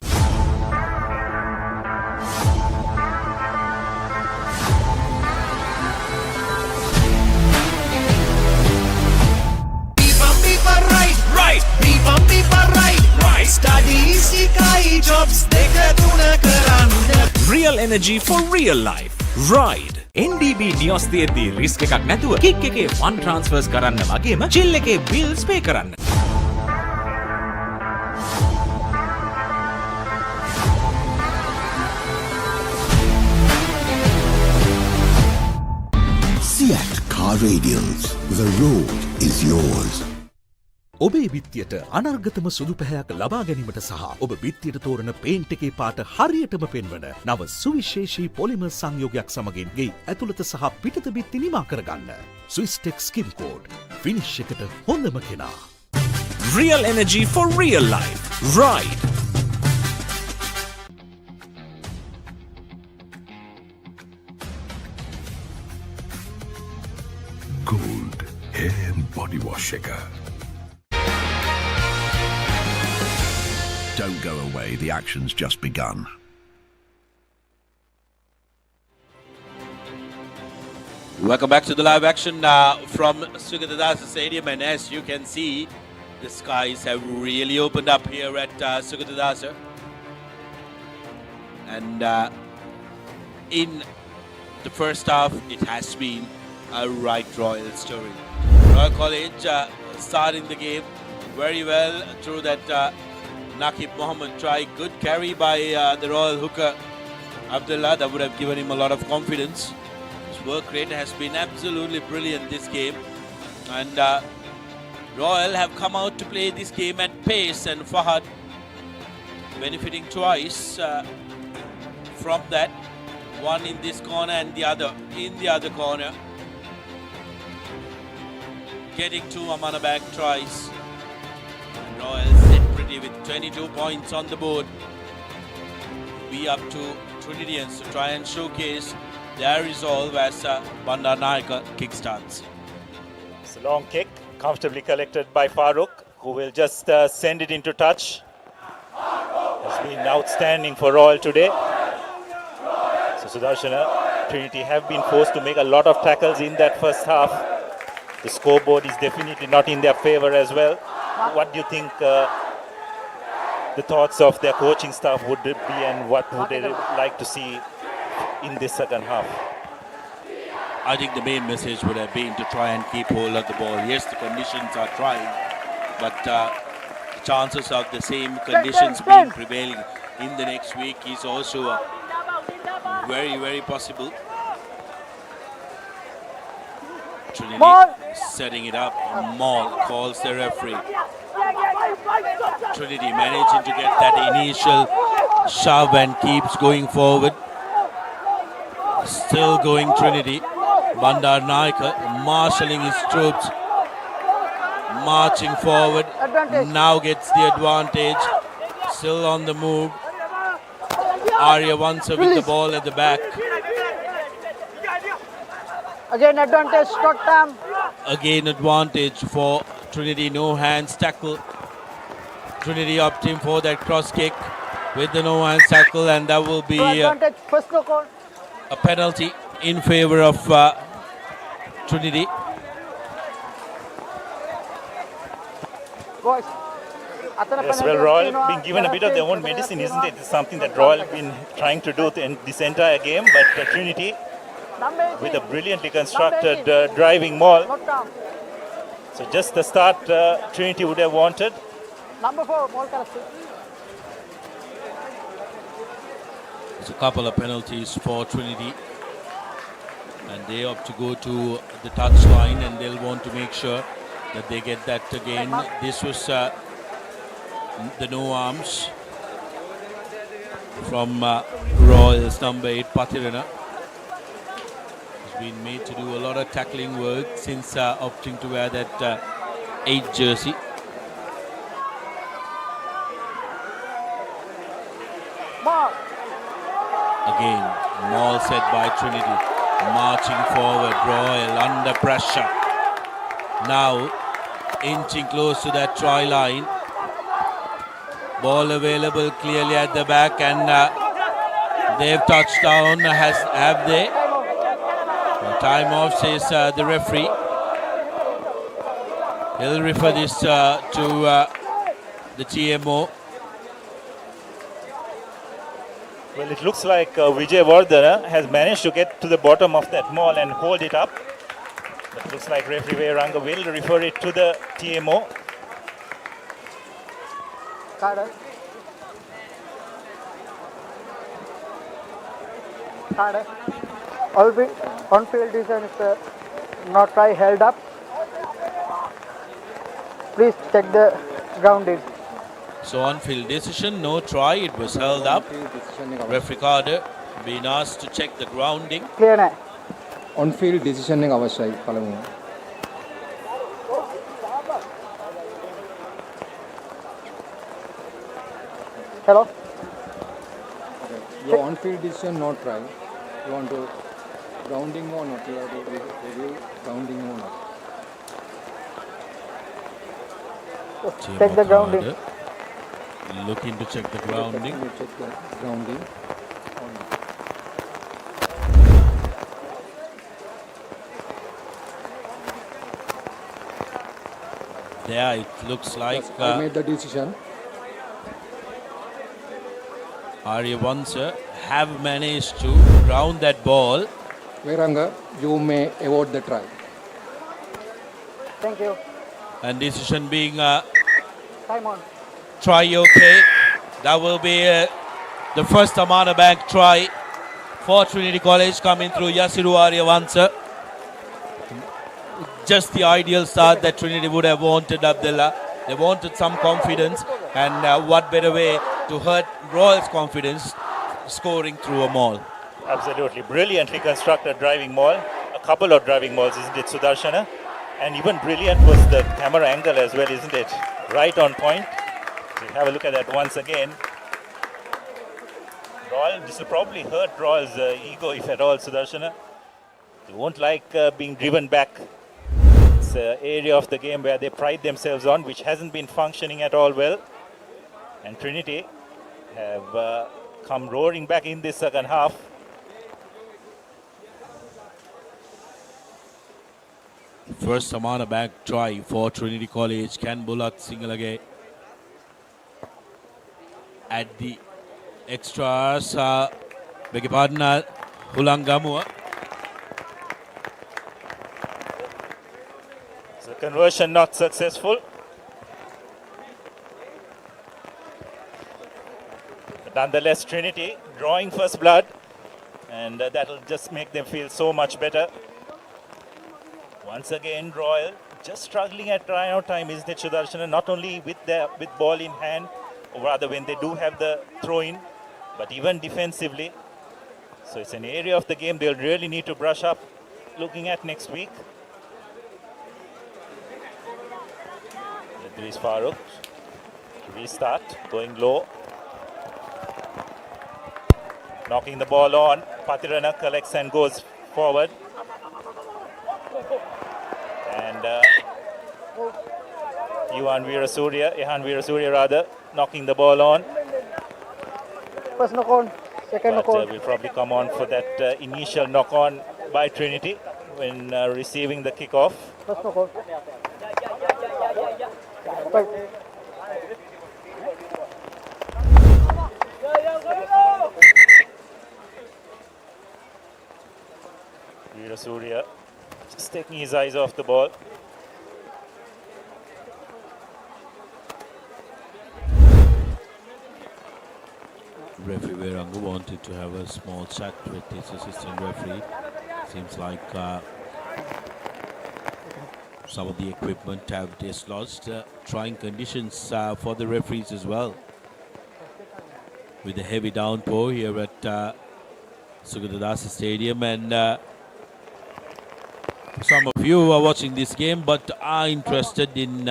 Speaker 6: Real energy for real life. Ride. NDB නියොස් තියෙද්දි රිස්ක් එකක් නැතුව කික් එකේ ෆන් ට්‍රාන්ස්ෆර්ස් කරන්න වගේම චිල් එකේ බිල්ස් පේ කරන්න.
Speaker 8: Seat Car Radials. The road is yours.
Speaker 13: ඔබේ බිත්තියට අනර්ගතම සුදු පැහැයක් ලබා ගැනීමට සහ ඔබ බිත්තියට තෝරන පේන්ට් එකේ පාට හරියටම පෙන්වන නව සුවිශේෂී පොලිමර් සංයෝගයක් සමගින් ගේ ඇතුළත සහ පිටත බිත්ති නිමා කරගන්න. ස්විස්ටෙක් ස්කිම් කෝඩ් ෆිනිෂ් එකට හොඳම කෙනා.
Speaker 6: Real energy for real life. Ride.
Speaker 13: Gold hair and body wash එක.
Speaker 1: Don't go away, the action's just begun.
Speaker 2: Welcome back to the live action from Sugathadasa Stadium, and as you can see, the skies have really opened up here at Sugathadasa. And in the first half, it has been a right Royal story. Royal College starting the game very well through that Naqib Mohammed try. Good carry by the Royal hooker Abdullah. That would have given him a lot of confidence. His work rate has been absolutely brilliant this game. And Royal have come out to play this game at pace, and Fahad benefiting twice from that. One in this corner and the other in the other corner. Getting two Amana Bank tries. Royal set pretty with 22 points on the board. Be up to Trinitians to try and showcase their resolve as Bandaranaike kickstarts.
Speaker 3: It's a long kick, comfortably collected by Farooq, who will just send it into touch. Has been outstanding for Royal today. So Sudarshana, Trinity have been forced to make a lot of tackles in that first half. The scoreboard is definitely not in their favor as well. What do you think the thoughts of their coaching staff would be, and what would they like to see in this second half?
Speaker 2: I think the main message would have been to try and keep hold of the ball. Yes, the conditions are trying, but chances of the same conditions being prevailing in the next week is also very, very possible. Trinity setting it up. Maul calls the referee. Trinity managing to get that initial shove and keeps going forward. Still going Trinity. Bandar Naika marshalling his troops. Marching forward. Now gets the advantage. Still on the move. Arya Vansa with the ball at the back.
Speaker 18: Again advantage, short time.
Speaker 2: Again advantage for Trinity. No hands tackle. Trinity opting for that cross kick with the no hands tackle, and that will be
Speaker 18: Advantage, first no call.
Speaker 2: a penalty in favor of Trinity.
Speaker 18: Boys.
Speaker 3: Yes, well, Royal being given a bit of their own medicine, isn't it? It's something that Royal have been trying to do in this entire game, but Trinity with a brilliantly constructed driving maul. So just the start Trinity would have wanted.
Speaker 18: Number 4, ball collection.
Speaker 2: There's a couple of penalties for Trinity, and they opt to go to the touch line, and they'll want to make sure that they get that again. This was the no arms from Royals number 8 Patirana. He's been made to do a lot of tackling work since opting to wear that 8 jersey. Again, maul set by Trinity. Marching forward, Royal under pressure. Now inching close to that try line. Ball available clearly at the back, and they've touched down. Have they? Time off, says the referee. He'll refer this to the TMO.
Speaker 3: Well, it looks like Vijay Vardhana has managed to get to the bottom of that maul and hold it up. But it looks like referee Ranga will refer it to the TMO.
Speaker 18: Card. On-field decision is not try held up. Please check the grounding.
Speaker 2: So on-field decision, no try, it was held up. Referee Carter being asked to check the grounding.
Speaker 18: Clear now.
Speaker 21: On-field decision එක අවශ්‍යයි පළමුව.
Speaker 18: Hello.
Speaker 21: Your on-field decision not try. You want to grounding or not? You have to review grounding or not.
Speaker 18: Check the grounding.
Speaker 2: Looking to check the grounding.
Speaker 21: Check the grounding.
Speaker 2: There it looks like
Speaker 21: yes, I made the decision.
Speaker 2: Arya Vansa have managed to ground that ball.
Speaker 21: Veranga, you may award the try.
Speaker 18: Thank you.
Speaker 2: And decision being
Speaker 18: Time on.
Speaker 2: try okay. That will be the first Amana Bank try for Trinity College coming through Yasiru Arya Vansa. Just the ideal start that Trinity would have wanted, Abdullah. They wanted some confidence, and what better way to hurt Royals' confidence, scoring through a maul.
Speaker 3: Absolutely. Brilliantly constructed driving maul. A couple of driving mauls, isn't it, Sudarshana? And even brilliant was the camera angle as well, isn't it? Right on point. So have a look at that once again. Royal, this will probably hurt Royal's ego, if at all, Sudarshana. They won't like being driven back. It's an area of the game where they pride themselves on, which hasn't been functioning at all well. And Trinity have come roaring back in this second half.
Speaker 2: First Amana Bank try for Trinity College. Ken Bullock Singalage at the extras. Beg your pardon, Hulangamua.
Speaker 3: So conversion not successful. Nonetheless, Trinity drawing first blood, and that'll just make them feel so much better. Once again, Royal just struggling at try out time, isn't it, Sudarshana? Not only with ball in hand, or rather when they do have the throw-in, but even defensively. So it's an area of the game they'll really need to brush up looking at next week. Idris Farooq to restart, going low. Knocking the ball on. Patirana collects and goes forward. And Ehan Veerasurya rather, knocking the ball on.
Speaker 18: First knock on, second knock on.
Speaker 3: Will probably come on for that initial knock on by Trinity when receiving the kickoff.
Speaker 18: First knock on. Right.
Speaker 3: Veerasurya just taking his eyes off the ball.
Speaker 2: Referee Verangu wanted to have a small chat with his assistant referee. Seems like some of the equipment have dislodged. Trying conditions for the referees as well. With the heavy downpour here at Sugathadasa Stadium, and some of you are watching this game but are interested in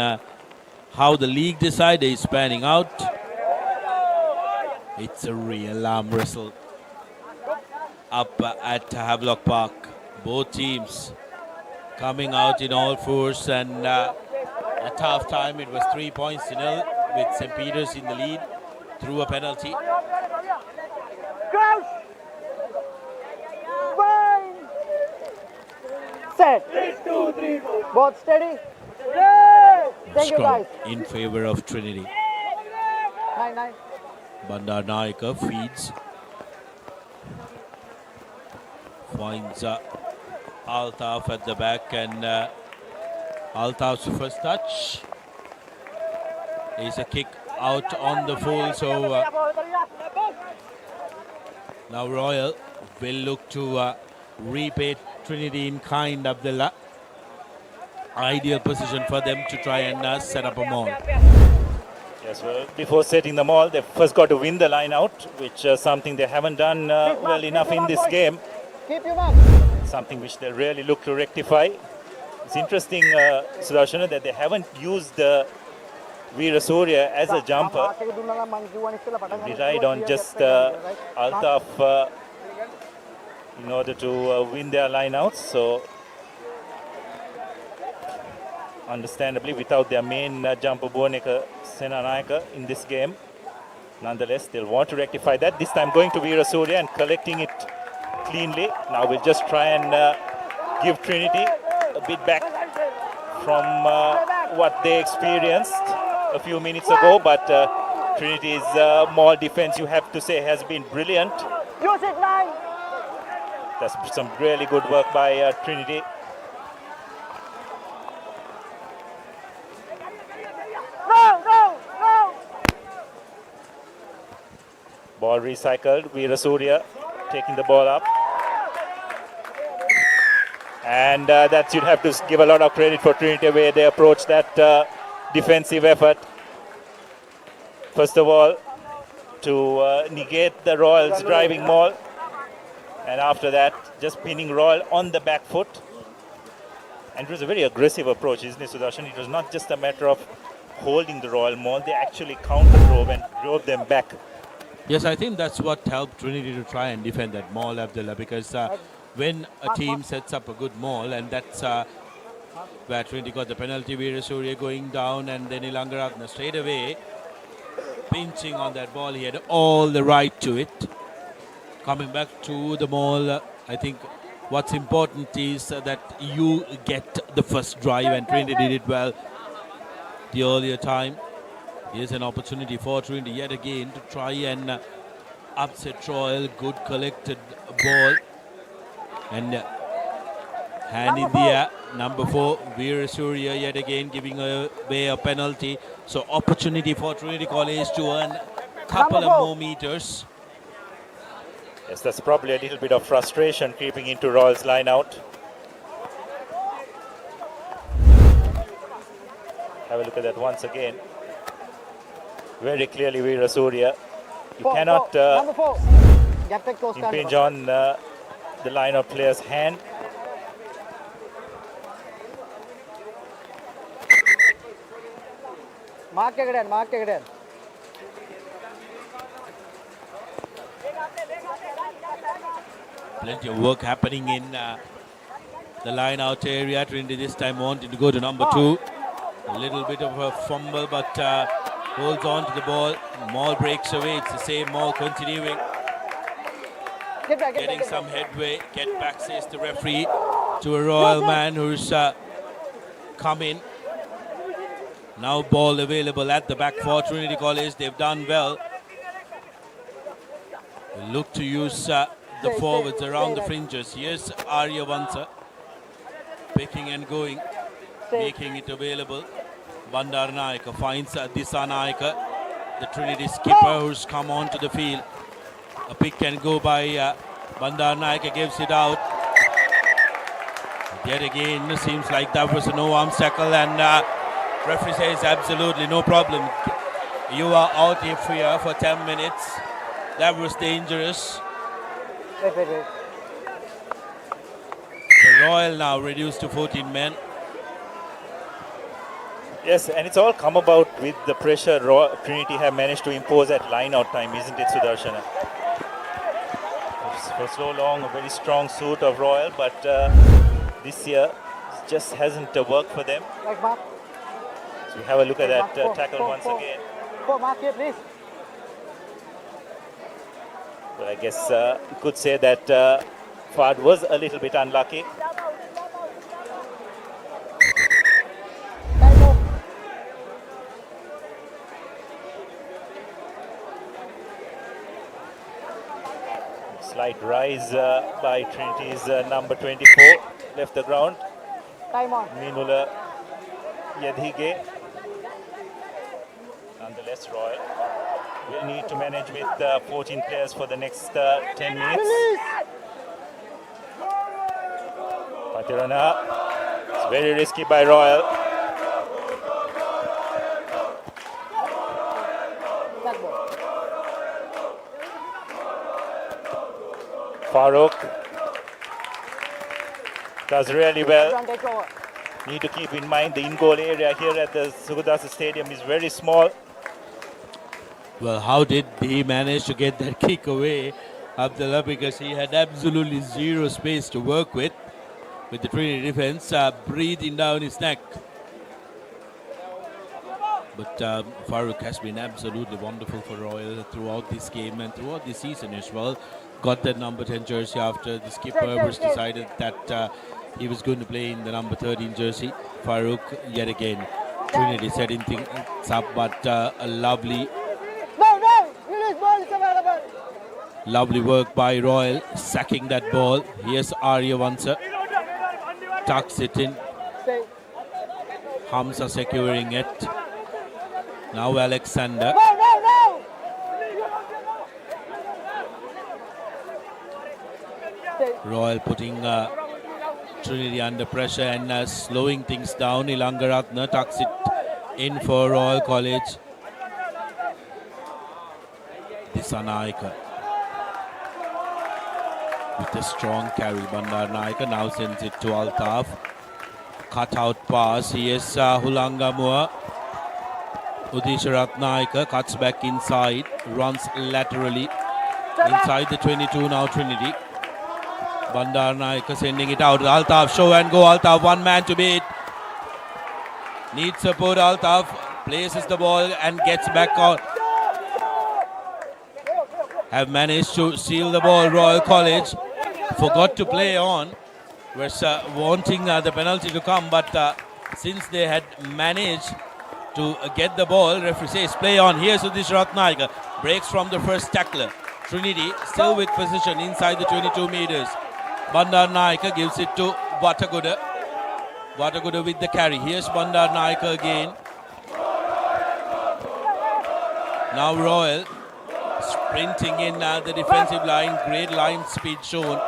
Speaker 2: how the league decider is panning out. It's a real arm wrestle up at Havelock Park. Both teams coming out in all fours, and at half time it was 3-0 with St. Peter's in the lead through a penalty.
Speaker 18: Set. 3, 2, 3, 4. Both steady. Thank you guys.
Speaker 2: In favor of Trinity.
Speaker 18: 9-9.
Speaker 2: Bandar Naika feeds. Finds Altaf at the back, and Altaf's first touch is a kick out on the full. So now Royal will look to repay Trinity in kind, Abdullah. Ideal position for them to try and set up a maul.
Speaker 3: Yes, well, before setting the maul, they've first got to win the line out, which is something they haven't done well enough in this game.
Speaker 18: Keep your mark.
Speaker 3: Something which they really look to rectify. It's interesting, Sudarshana, that they haven't used Veerasurya as a jumper. Relied on just Altaf in order to win their line-outs. So, understandably, without their main jumper Boneka Senanayaka in this game. Nonetheless, they'll want to rectify that. This time going to Veerasurya and collecting it cleanly. Now we'll just try and give Trinity a bit back from what they experienced a few minutes ago. But Trinity's maul defense, you have to say, has been brilliant.
Speaker 18: Use it, 9.
Speaker 3: That's some really good work by Trinity. Ball recycled. Veerasurya taking the ball up. And that you'd have to give a lot of credit for Trinity where they approach that defensive effort. First of all, to negate the Royals' driving maul. And after that, just pinning Royal on the back foot. And it was a very aggressive approach, isn't it, Sudarshan? It was not just a matter of holding the Royal maul. They actually counter-drove and drove them back.
Speaker 2: Yes, I think that's what helped Trinity to try and defend that maul, Abdullah, because when a team sets up a good maul, and that's where Trinity got the penalty, Veerasurya going down, and then Ilangaratna straight away pinching on that ball. He had all the right to it. Coming back to the maul, I think what's important is that you get the first drive, and Trinity did it well the earlier time. Here's an opportunity for Trinity yet again to try and upset Royal. Good collected ball. And hand in the air. Number 4, Veerasurya yet again giving away a penalty. So opportunity for Trinity College to earn couple of more meters.
Speaker 3: Yes, that's probably a little bit of frustration creeping into Royal's line out. Have a look at that once again. Very clearly Veera Surya. You cannot impinge on the line of player's hand.
Speaker 18: Mark again.
Speaker 2: Plenty of work happening in the line out area. Trinity this time wanting to go to number 2. A little bit of a fumble, but holds on to the ball. Maul breaks away. It's the same Maul continuing. Getting some headway. Get back, says the referee, to a Royal man who's come in. Now ball available at the back for Trinity College. They've done well. They look to use the forwards around the fringes. Here's Arya Vansa picking and going, making it available. Bandar Naika finds Disa Naika, the Trinity skipper, who's come onto the field. A pick and go by Bandar Naika, gives it out. Yet again, seems like that was a no arms tackle, and referee says absolutely no problem. You are out here for 10 minutes. That was dangerous.
Speaker 18: Wait.
Speaker 2: The Royal now reduced to 14 men.
Speaker 3: Yes, and it's all come about with the pressure Trinity have managed to impose at line-out time, isn't it, Sudarshana? For so long, a very strong suit of Royal, but this year it just hasn't worked for them. So we have a look at that tackle once again.
Speaker 18: Mark here, please.
Speaker 3: Well, I guess you could say that Fad was a little bit unlucky. Slight rise by Trinity's number 24, left the ground.
Speaker 18: Time on.
Speaker 3: Minula Yadhige. Nonetheless, Royal will need to manage with 14 players for the next 10 minutes. Patirana. It's very risky by Royal. Farooq does really well. Need to keep in mind the in-goal area here at the Sugathadasa Stadium is very small.
Speaker 2: Well, how did he manage to get that kick away, Abdullah? Because he had absolutely zero space to work with the Trinity defense breathing down his neck. But Farooq has been absolutely wonderful for Royal throughout this game and throughout this season as well. Got that number 10 jersey after the skipper was decided that he was going to play in the number 13 jersey. Farooq yet again. Trinity setting things up, but a lovely work by Royal, sacking that ball. Here's Arya Vansa. Tucks it in. Hamza securing it. Now Alexander. Royal putting Trinity under pressure and slowing things down. Ilangaratna tucks it in for Royal College. Disanaika with a strong carry. Bandar Naika now sends it to Altaf. Cut out pass. Here's Hulangamua. Udisharat Naika cuts back inside. Runs laterally. Inside the 22 now Trinity. Bandar Naika sending it out. Altaf, show and go. Altaf, one man to beat. Needs support. Altaf places the ball and gets back on. Have managed to seal the ball. Royal College forgot to play on. Was wanting the penalty to come, but since they had managed to get the ball, referee says play on. Here's Udish Ratnaika. Breaks from the first tackler. Trinity still with position inside the 22 meters. Bandar Naika gives it to Vataguda. Vataguda with the carry. Here's Bandar Naika again. Now Royal Sprinting in the defensive line, great line speed shown.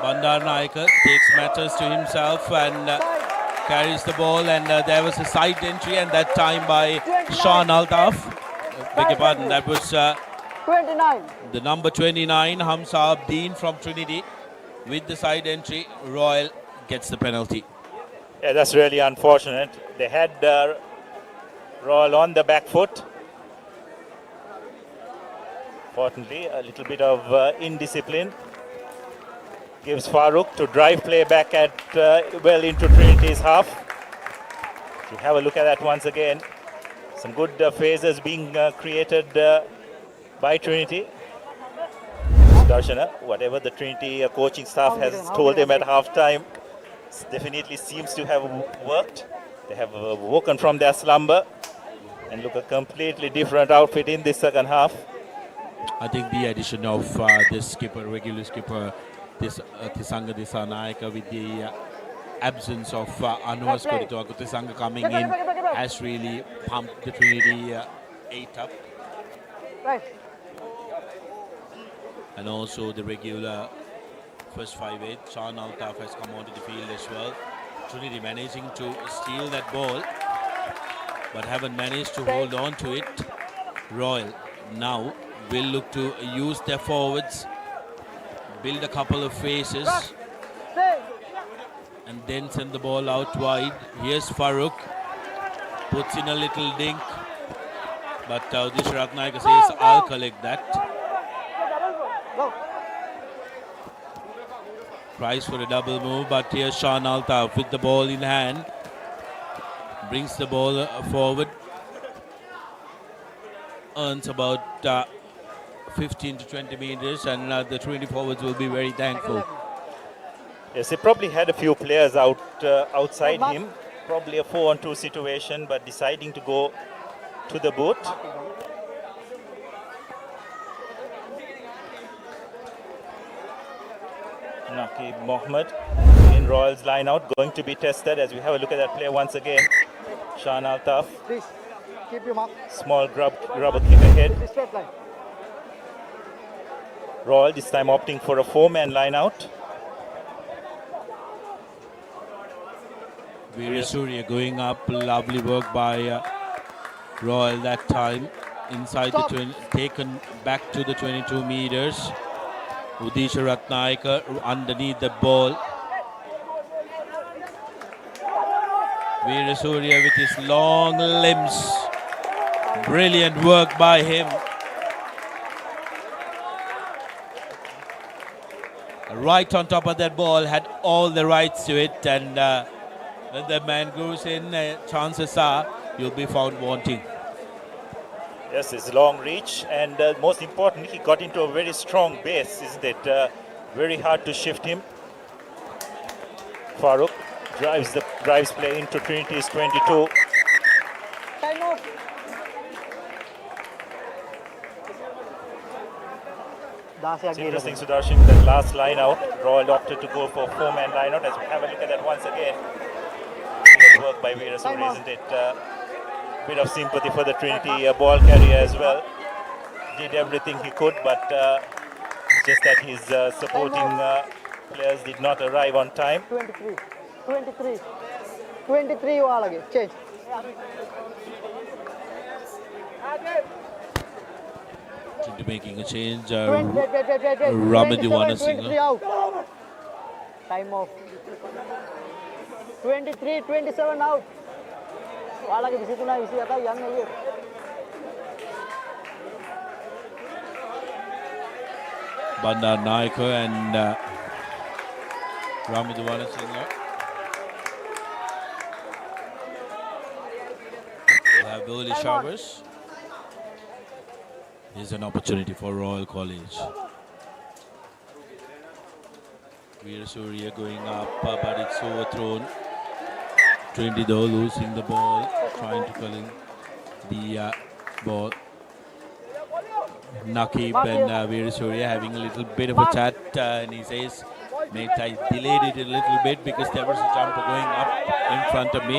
Speaker 2: Bandar Naika takes matters to himself and carries the ball, and there was a side entry, and that time by Sean Altaf. Beg your pardon, that was
Speaker 18: 29.
Speaker 2: the number 29, Hamza Abdeen from Trinity. With the side entry, Royal gets the penalty.
Speaker 3: Yeah, that's really unfortunate. They had Royal on the back foot. Fortunately, a little bit of indiscipline gives Farooq to drive play back at well into Trinity's half. If you have a look at that once again, some good phases being created by Trinity. Darshana, whatever the Trinity coaching staff has told them at halftime, definitely seems to have worked. They have woken from their slumber and look a completely different outfit in this second half.
Speaker 2: I think the addition of this skipper, regular skipper, this Sugathadasa Naika, with the absence of Anwar Skorito Tisanga coming in, has really pumped the Trinity 8 up.
Speaker 18: Right.
Speaker 2: And also the regular first 5-8, Sean Altaf has come onto the field as well. Trinity managing to steal that ball, but haven't managed to hold on to it. Royal now will look to use their forwards, build a couple of phases, and then send the ball out wide. Here's Farooq, puts in a little dink, but Dish Ratnaika says, I'll collect that. Tries for a double move, but here's Sean Altaf with the ball in hand, brings the ball forward, earns about 15 to 20 meters, and the Trinity forwards will be very thankful.
Speaker 3: Yes, he probably had a few players outside him, probably a 4-on-2 situation, but deciding to go to the boot. Naqib Mohammed in Royal's line out, going to be tested as we have a look at that play once again. Sean Altaf.
Speaker 18: Please, keep your mark.
Speaker 3: Small rubber kick ahead.
Speaker 18: Straight line.
Speaker 3: Royal this time opting for a 4-man line out.
Speaker 2: Veera Surya going up, lovely work by Royal that time. Inside the 20, taken back to the 22 meters. Udisha Ratnaika underneath the ball. Veera Surya with his long limbs. Brilliant work by him. Right on top of that ball, had all the rights to it, and when the man goes in, chances are you'll be found wanting.
Speaker 3: Yes, his long reach, and most importantly, he got into a very strong base, isn't it? Very hard to shift him. Farooq drives play into Trinity's 22.
Speaker 18: Time off.
Speaker 3: It's interesting, Sudarshan, that last line out, Royal opted to go for a 4-man line out. As we have a look at that once again, good work by Veera Surya, isn't it? Bit of sympathy for the Trinity ball carrier as well. Did everything he could, but just that his supporting players did not arrive on time.
Speaker 18: 23 వాళ్ళకి change.
Speaker 2: Trinity making a change.
Speaker 18: 27 out. Time off. 27 out. వాళ్ళకి విసితున్నా విసిగత young అయ్యి.
Speaker 2: Bandar Naika and Ramadwana Singh will have early showers. Here's an opportunity for Royal College. Veera Surya going up, but it's overthrown. Trinity though losing the ball, trying to pull in the ball. Naqib and Veera Surya having a little bit of a chat, and he says, mate, I delayed it a little bit because there was a jumper going up in front of me.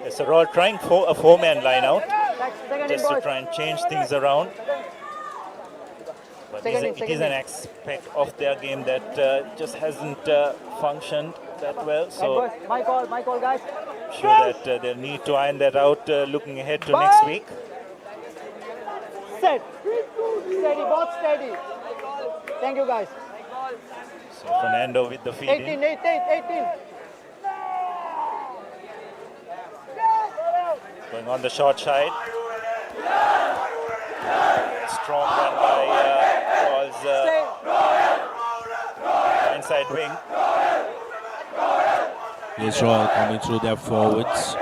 Speaker 3: Yes, so Royal trying for a 4-man line out. just to try and change things around. But it is an aspect of their game that just hasn't functioned that well. So
Speaker 18: my call, guys.
Speaker 3: sure that they'll need to iron that out looking ahead to next week.
Speaker 18: Set. Steady, both steady. Thank you, guys.
Speaker 3: So Fernando with the feed
Speaker 18: 18.
Speaker 3: Going on the short side. Strong run by Royal's inside wing.
Speaker 2: Yes, Royal coming through their forwards.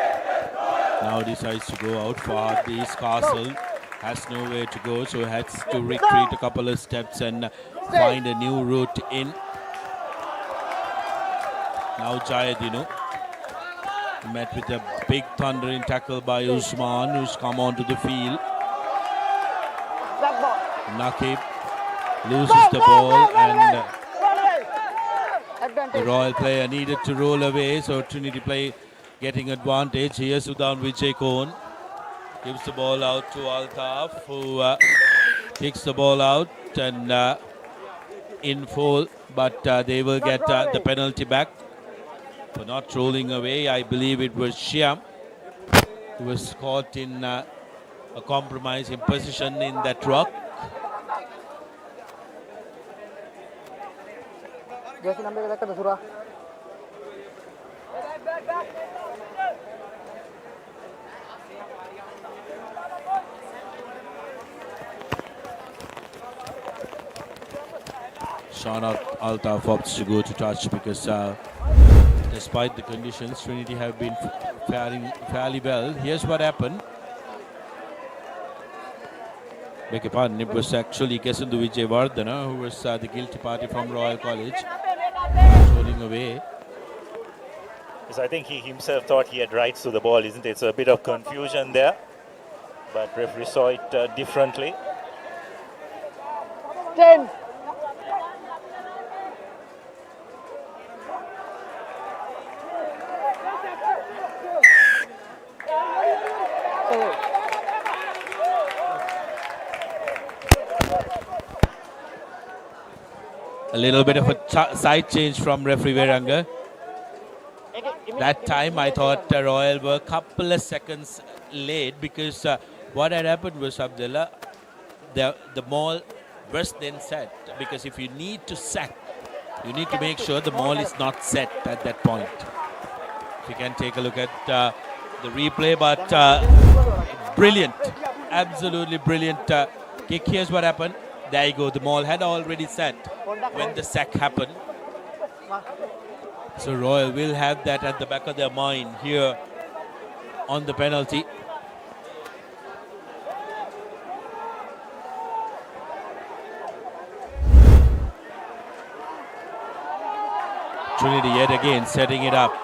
Speaker 2: Now decides to go out for the East Castle. Has nowhere to go, so has to retreat a couple of steps and find a new route in. Now Jayadinu met with a big thundering tackle by Usman, who's come onto the field. Nakib loses the ball and the Royal player needed to roll away, so Trinity play getting advantage. Here's Sudan Vijay Kohn. Gives the ball out to Altaf, who kicks the ball out and in full, but they will get the penalty back for not rolling away. I believe it was Shyam who was caught in a compromising position in that rock. Sean Altaf opts to go to touch because despite the conditions, Trinity have been faring fairly well. Here's what happened. Beg your pardon, it was actually Kesundu Vijayawardena who was the guilty party from Royal College, rolling away.
Speaker 3: Yes, I think he himself thought he had rights to the ball, isn't it? So a bit of confusion there, but referee saw it differently.
Speaker 18: 10.
Speaker 2: A little bit of a side change from referee Veranga. That time I thought Royal were a couple of seconds late because what had happened was, Abdullah, the maul was then set, because if you need to sack, you need to make sure the maul is not set at that point. If you can take a look at the replay, but brilliant, absolutely brilliant kick. Here's what happened. There you go, the maul had already set when the sack happened. So Royal will have that at the back of their mind here on the penalty. Trinity yet again setting it up.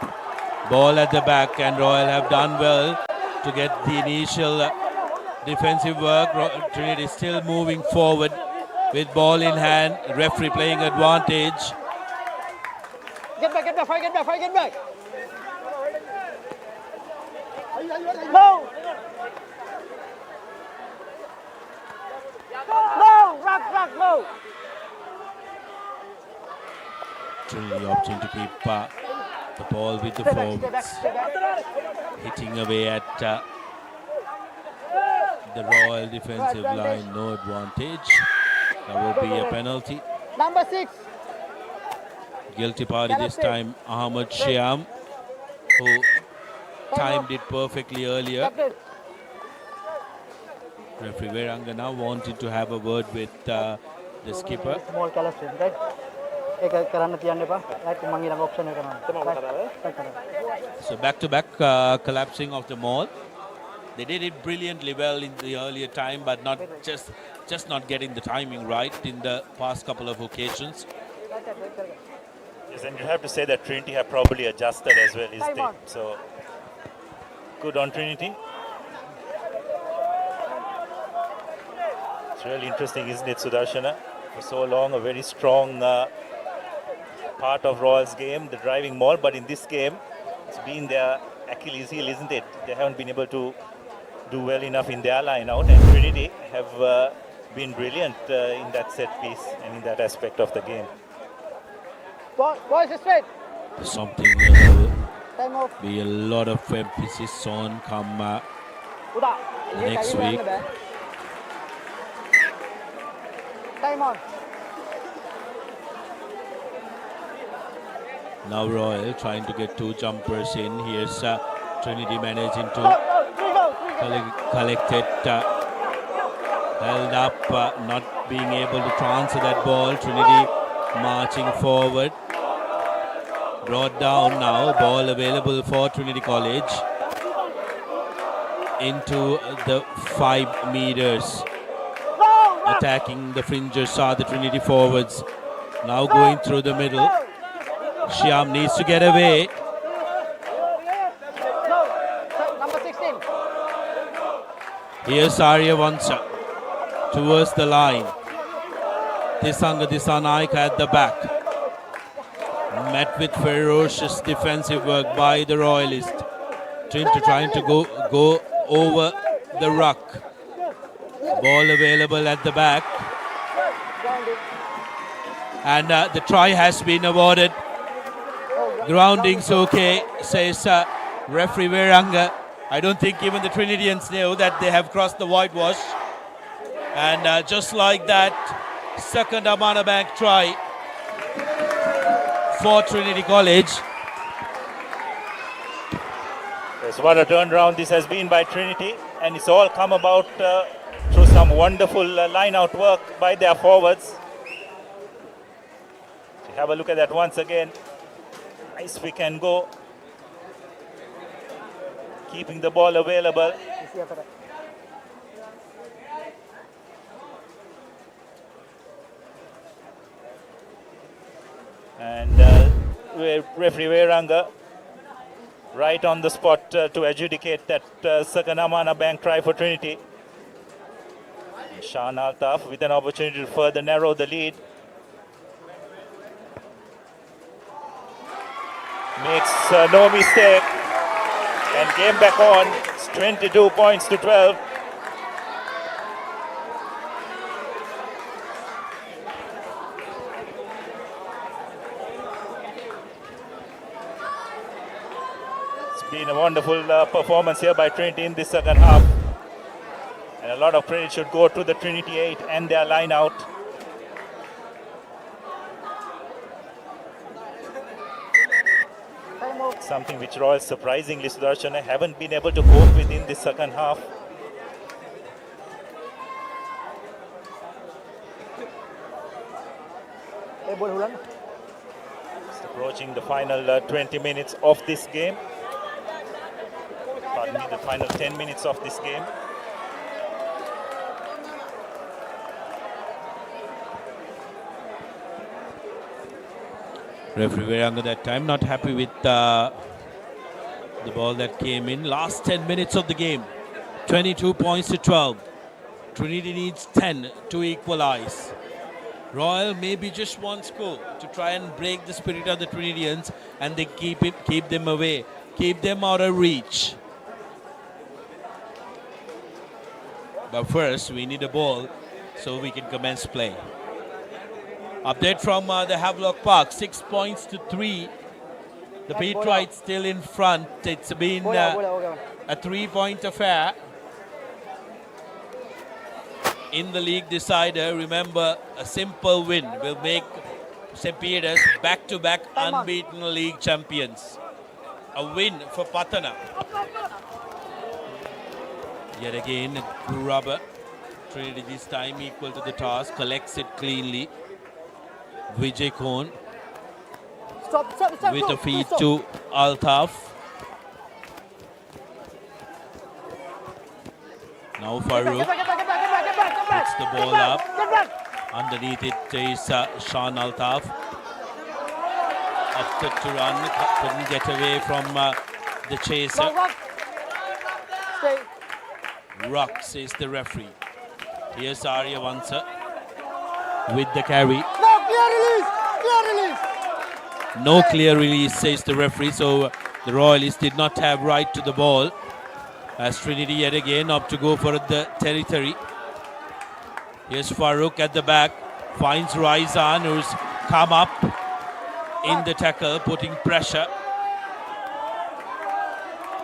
Speaker 2: Ball at the back, and Royal have done well to get the initial defensive work. Trinity still moving forward with ball in hand. Referee playing advantage.
Speaker 18: Get back, fight, get back. No! No!
Speaker 2: Trinity opting to keep the ball with the forwards. Hitting away at the Royal defensive line. No advantage. That will be a penalty.
Speaker 18: Number 6.
Speaker 2: Guilty party this time, Ahmad Shyam, who timed it perfectly earlier. Referee Veranga now wanted to have a word with the skipper.
Speaker 18: Small callousing, right?
Speaker 2: So back-to-back collapsing of the maul. They did it brilliantly well in the earlier time, but not just not getting the timing right in the past couple of occasions.
Speaker 3: Yes, and you have to say that Trinity have probably adjusted as well, isn't it? So good on Trinity. It's really interesting, isn't it, Sudarshana? For so long, a very strong part of Royal's game, the driving maul, but in this game, it's been their Achilles heel, isn't it? They haven't been able to do well enough in their line out, and Trinity have been brilliant in that set piece and in that aspect of the game.
Speaker 18: Boys, straight.
Speaker 2: Something will
Speaker 18: Time off.
Speaker 2: be a lot of emphasis on come
Speaker 18: Uda.
Speaker 2: next week.
Speaker 18: Time on.
Speaker 2: Now Royal trying to get two jumpers in. Here's Trinity managing to collect it. Held up, not being able to transfer that ball. Trinity marching forward. Brought down now. Ball available for Trinity College. Into the 5 meters. Attacking the fringes are the Trinity forwards. Now going through the middle. Shyam needs to get away.
Speaker 18: Number 16.
Speaker 2: Here's Aryavansa towards the line. Tisanga Disanaika at the back. Met with ferocious defensive work by the Royalist. Trying to go over the ruck. Ball available at the back. And the try has been awarded. Grounding's okay, says referee Veranga. I don't think even the Trinitians know that they have crossed the whitewash. And just like that, second Amana Bank try for Trinity College.
Speaker 3: Yes, what a turnaround this has been by Trinity, and it's all come about through some wonderful line-out work by their forwards. So have a look at that once again. Nice pick and go. Keeping the ball available. And referee Veranga right on the spot to adjudicate that second Amana Bank try for Trinity. Shan Altaf with an opportunity to further narrow the lead. Makes no mistake and game back on. It's 22 points to 12. It's been a wonderful performance here by Trinity in this second half. And a lot of credit should go to the Trinity 8 and their line out. Something which Royal surprisingly, Sudarshan, haven't been able to cope with in this second half. Just approaching the final 20 minutes of this game. Pardon me, the final 10 minutes of this game.
Speaker 2: Referee Veranga that time not happy with the ball that came in. Last 10 minutes of the game. 22 points to 12. Trinity needs 10 to equalize. Royal maybe just one score to try and break the spirit of the Trinitians, and they keep them away, keep them out of reach. But first we need a ball so we can commence play. Update from the Havelock Park, 6 points to 3. The Petrites still in front. It's been a 3-point affair in the league decider. Remember, a simple win will make St. Peter's back-to-back unbeaten league champions. A win for Patana. Yet again, rubber. Trinity this time equal to the task, collects it cleanly. Vijay Kohn with a feed to Altaf. Now Farouk puts the ball up. Underneath it is Shan Altaf. Opted to run, couldn't get away from the chaser. Ruck, says the referee. Here's Arya Vansa with the carry. No clear release, says the referee. So the Royalists did not have right to the ball. As Trinity yet again up to go for the territory. Here's Farouk at the back. Finds Raizan, who's come up in the tackle, putting pressure.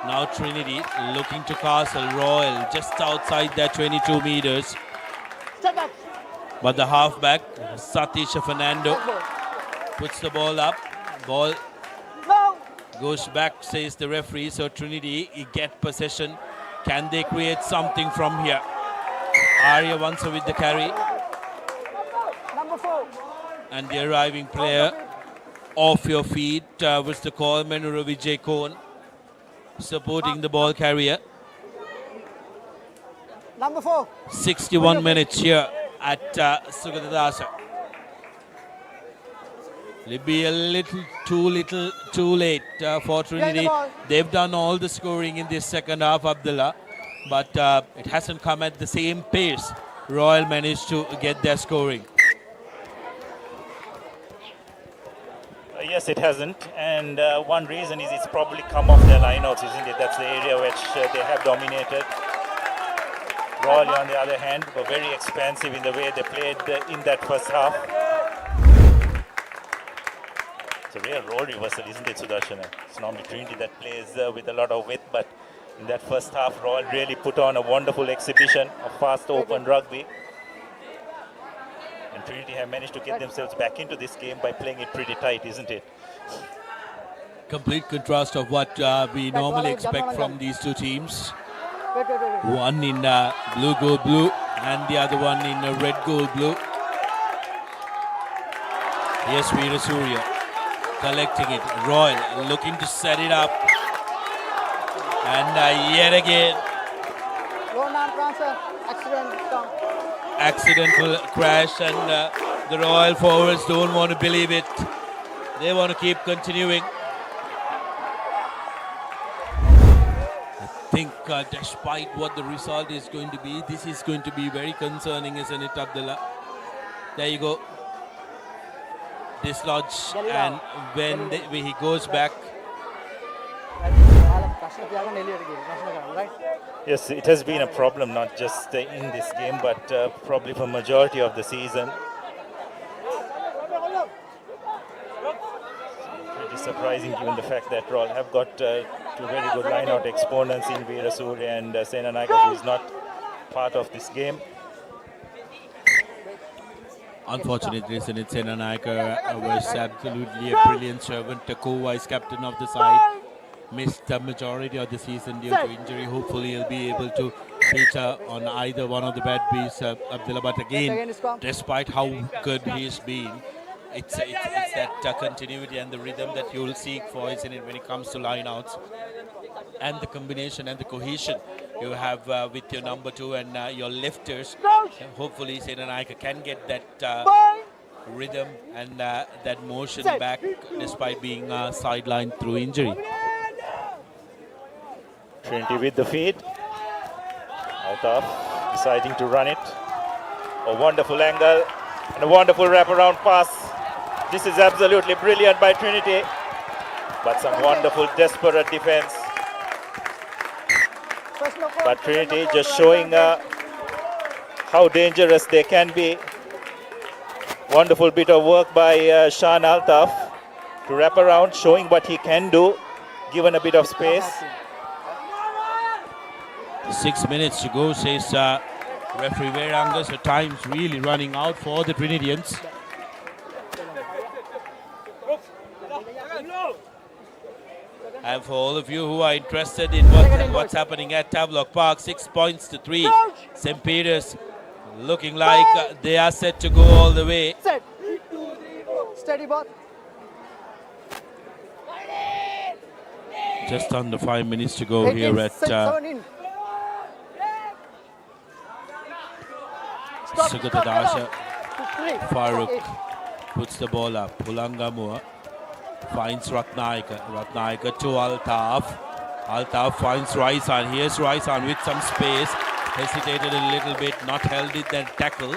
Speaker 2: Now Trinity looking to castle. Royal just outside their 22 meters. But the halfback, Satish Fernando, puts the ball up. Ball goes back, says the referee. So Trinity get possession. Can they create something from here? Arya once with the carry. And the arriving player off your feet was the call. Menura Vijay Kohn supporting the ball carrier.
Speaker 18: Number 4.
Speaker 2: 61 minutes here at Sugathadasa. It'll be a little too late for Trinity. They've done all the scoring in this second half, Abdullah, but it hasn't come at the same pace. Royal managed to get their scoring.
Speaker 3: Yes, it hasn't, and one reason is it's probably come off their lineouts, isn't it? That's the area which they have dominated. Royal, on the other hand, were very expansive in the way they played in that first half. It's a real role reversal, isn't it, Sudarshan? It's normally Trinity that plays with a lot of width, but in that first half, Royal really put on a wonderful exhibition of fast, open rugby. And Trinity have managed to get themselves back into this game by playing it pretty tight, isn't it?
Speaker 2: Complete contrast of what we normally expect from these two teams. One in blue, gold, blue, and the other one in red, gold, blue. Yes, Veera Surya collecting it. Royal looking to set it up. And yet again, accidental crash, and the Royal forwards don't want to believe it. They want to keep continuing. I think despite what the result is going to be, this is going to be very concerning, isn't it, Abdullah? There you go. Dislodge, and when he goes back.
Speaker 3: Yes, it has been a problem, not just in this game, but probably for majority of the season. Pretty surprising given the fact that Royal have got two very good line-out exponents in Veera Surya and Sena Naika, who is not part of this game.
Speaker 2: Unfortunately, isn't it? Sena Naika was absolutely a brilliant servant, the co-vice captain of the side. Missed the majority of the season due to injury. Hopefully he'll be able to feature on either one of the Bradbys, Abdullah. But again, despite how good he's been, it's that continuity and the rhythm that you'll seek for, isn't it, when it comes to lineouts, and the combination and the cohesion you have with your number 2 and your lifters. Hopefully Sena Naika can get that rhythm and that motion back despite being sidelined through injury.
Speaker 3: Trinity with the feed. Altaf deciding to run it. A wonderful angle and a wonderful wraparound pass. This is absolutely brilliant by Trinity. But some wonderful desperate defense. But Trinity just showing how dangerous they can be. Wonderful bit of work by Shan Altaf to wrap around, showing what he can do given a bit of space.
Speaker 2: 6 minutes to go, says referee Verangas. The time's really running out for the Trinitians. And for all of you who are interested in what's happening at Dialog Park, 6 points to 3. St. Peter's looking like they are set to go all the way.
Speaker 18: Steady ball.
Speaker 2: Just under 5 minutes to go here at Sugathadasa. Farouk puts the ball up. Pulangamua finds Ratnaika. Ratnaika to Altaf. Altaf finds Raisan. Here's Raisan with some space. Hesitated a little bit, not held it, then tackle.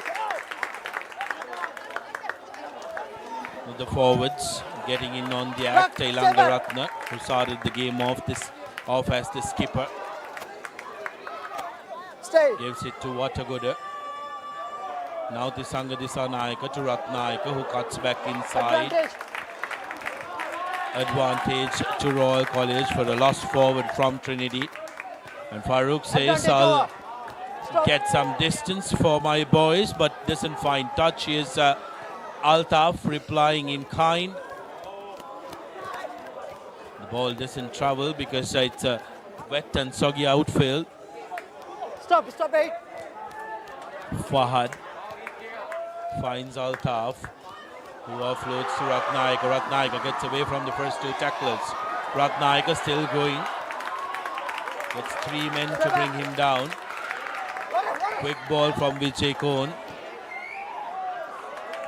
Speaker 2: The forwards getting in on the act. Ilanga Ratna, who started the game off as the skipper.
Speaker 18: stay.
Speaker 2: Gives it to Watagoda. Now the Sugathadasa Naika to Ratnaika, who cuts back inside. Advantage to Royal College for the lost forward from Trinity. And Farouk says, I'll get some distance for my boys, but doesn't find touch. Here's Altaf replying in kind. The ball doesn't travel because it's a wet and soggy outfield.
Speaker 18: Stop, 8.
Speaker 2: Fahad finds Altaf, who offloads to Ratnaika. Ratnaika gets away from the first two tacklers. Ratnaika still going. Gets 3 men to bring him down. Quick ball from Vijay Kohn.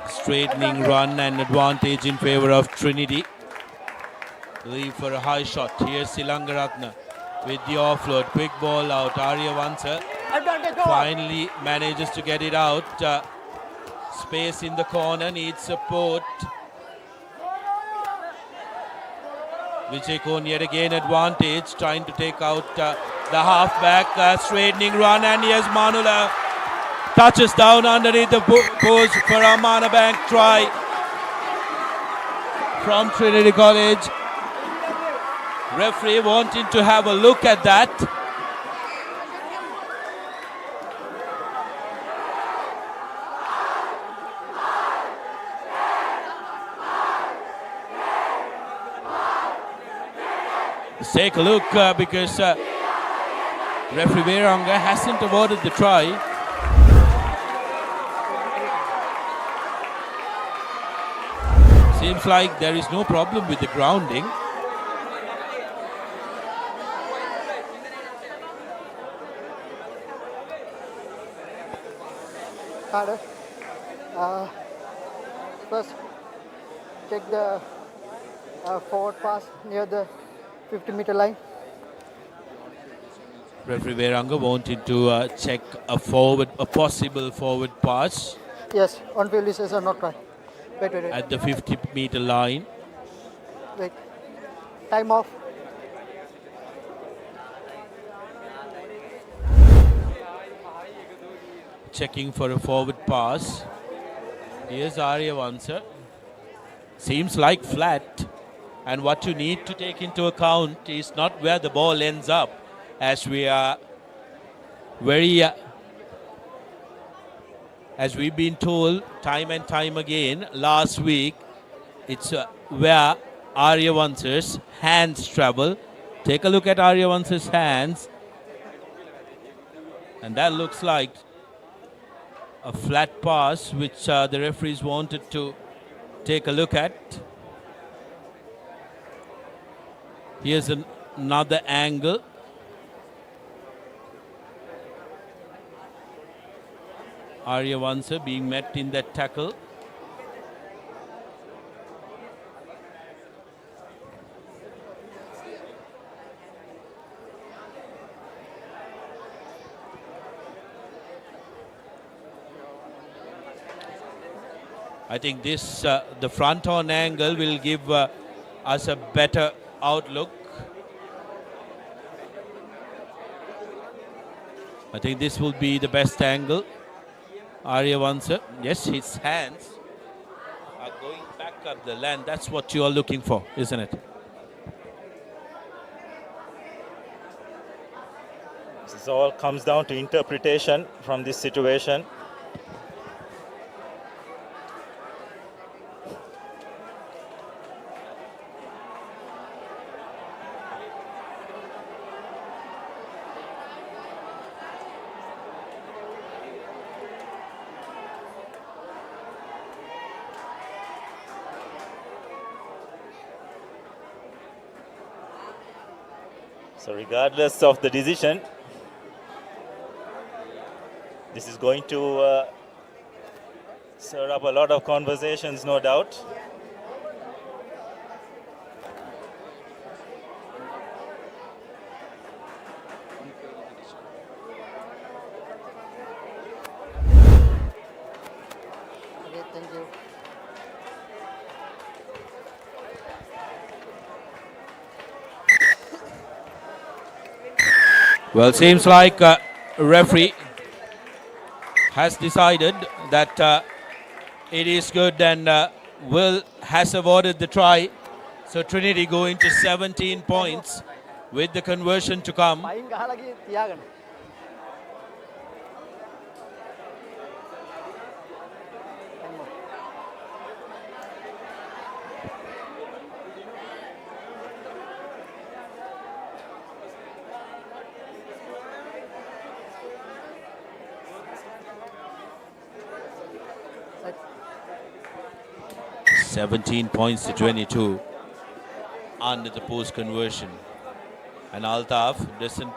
Speaker 2: Straightening run and advantage in favor of Trinity. Leave for a high shot. Here's Silangaratna with the offload. Quick ball out. Arya Vansa finally manages to get it out. Space in the corner, needs support. Vijay Kohn yet again advantage, trying to take out the halfback. Straightening run, and here's Manula. Touches down underneath the post for a Amana Bank try from Trinity College. Referee wanting to have a look at that. Let's take a look because referee Veranga hasn't awarded the try. Seems like there is no problem with the grounding.
Speaker 18: Harder. First, check the forward pass near the 50-meter line.
Speaker 2: Referee Veranga wanted to check a possible forward pass.
Speaker 18: Yes, on field he says not try. Wait.
Speaker 2: At the 50-meter line.
Speaker 18: Wait. Time off.
Speaker 2: Checking for a forward pass. Here's Arya Vansa. Seems like flat. And what you need to take into account is not where the ball ends up, as we are as we've been told time and time again last week, it's where Arya Vansa's hands travel. Take a look at Arya Vansa's hands. And that looks like a flat pass, which the referees wanted to take a look at. Here's another angle. Arya Vansa being met in that tackle. I think this, the front on angle will give us a better outlook. I think this will be the best angle. Arya Vansa, yes, his hands are going back up the land. That's what you are looking for, isn't it?
Speaker 3: This all comes down to interpretation from this situation. So regardless of the decision, this is going to stir up a lot of conversations, no doubt.
Speaker 18: Okay, thank you.
Speaker 2: Well, seems like referee has decided that it is good and Will has awarded the try. So Trinity going to 17 points with the conversion to come.
Speaker 18: පයින් ගහලා ගියේ තියාගන්න. Set.
Speaker 2: 17 points to 22 under the post conversion. And Altaf doesn't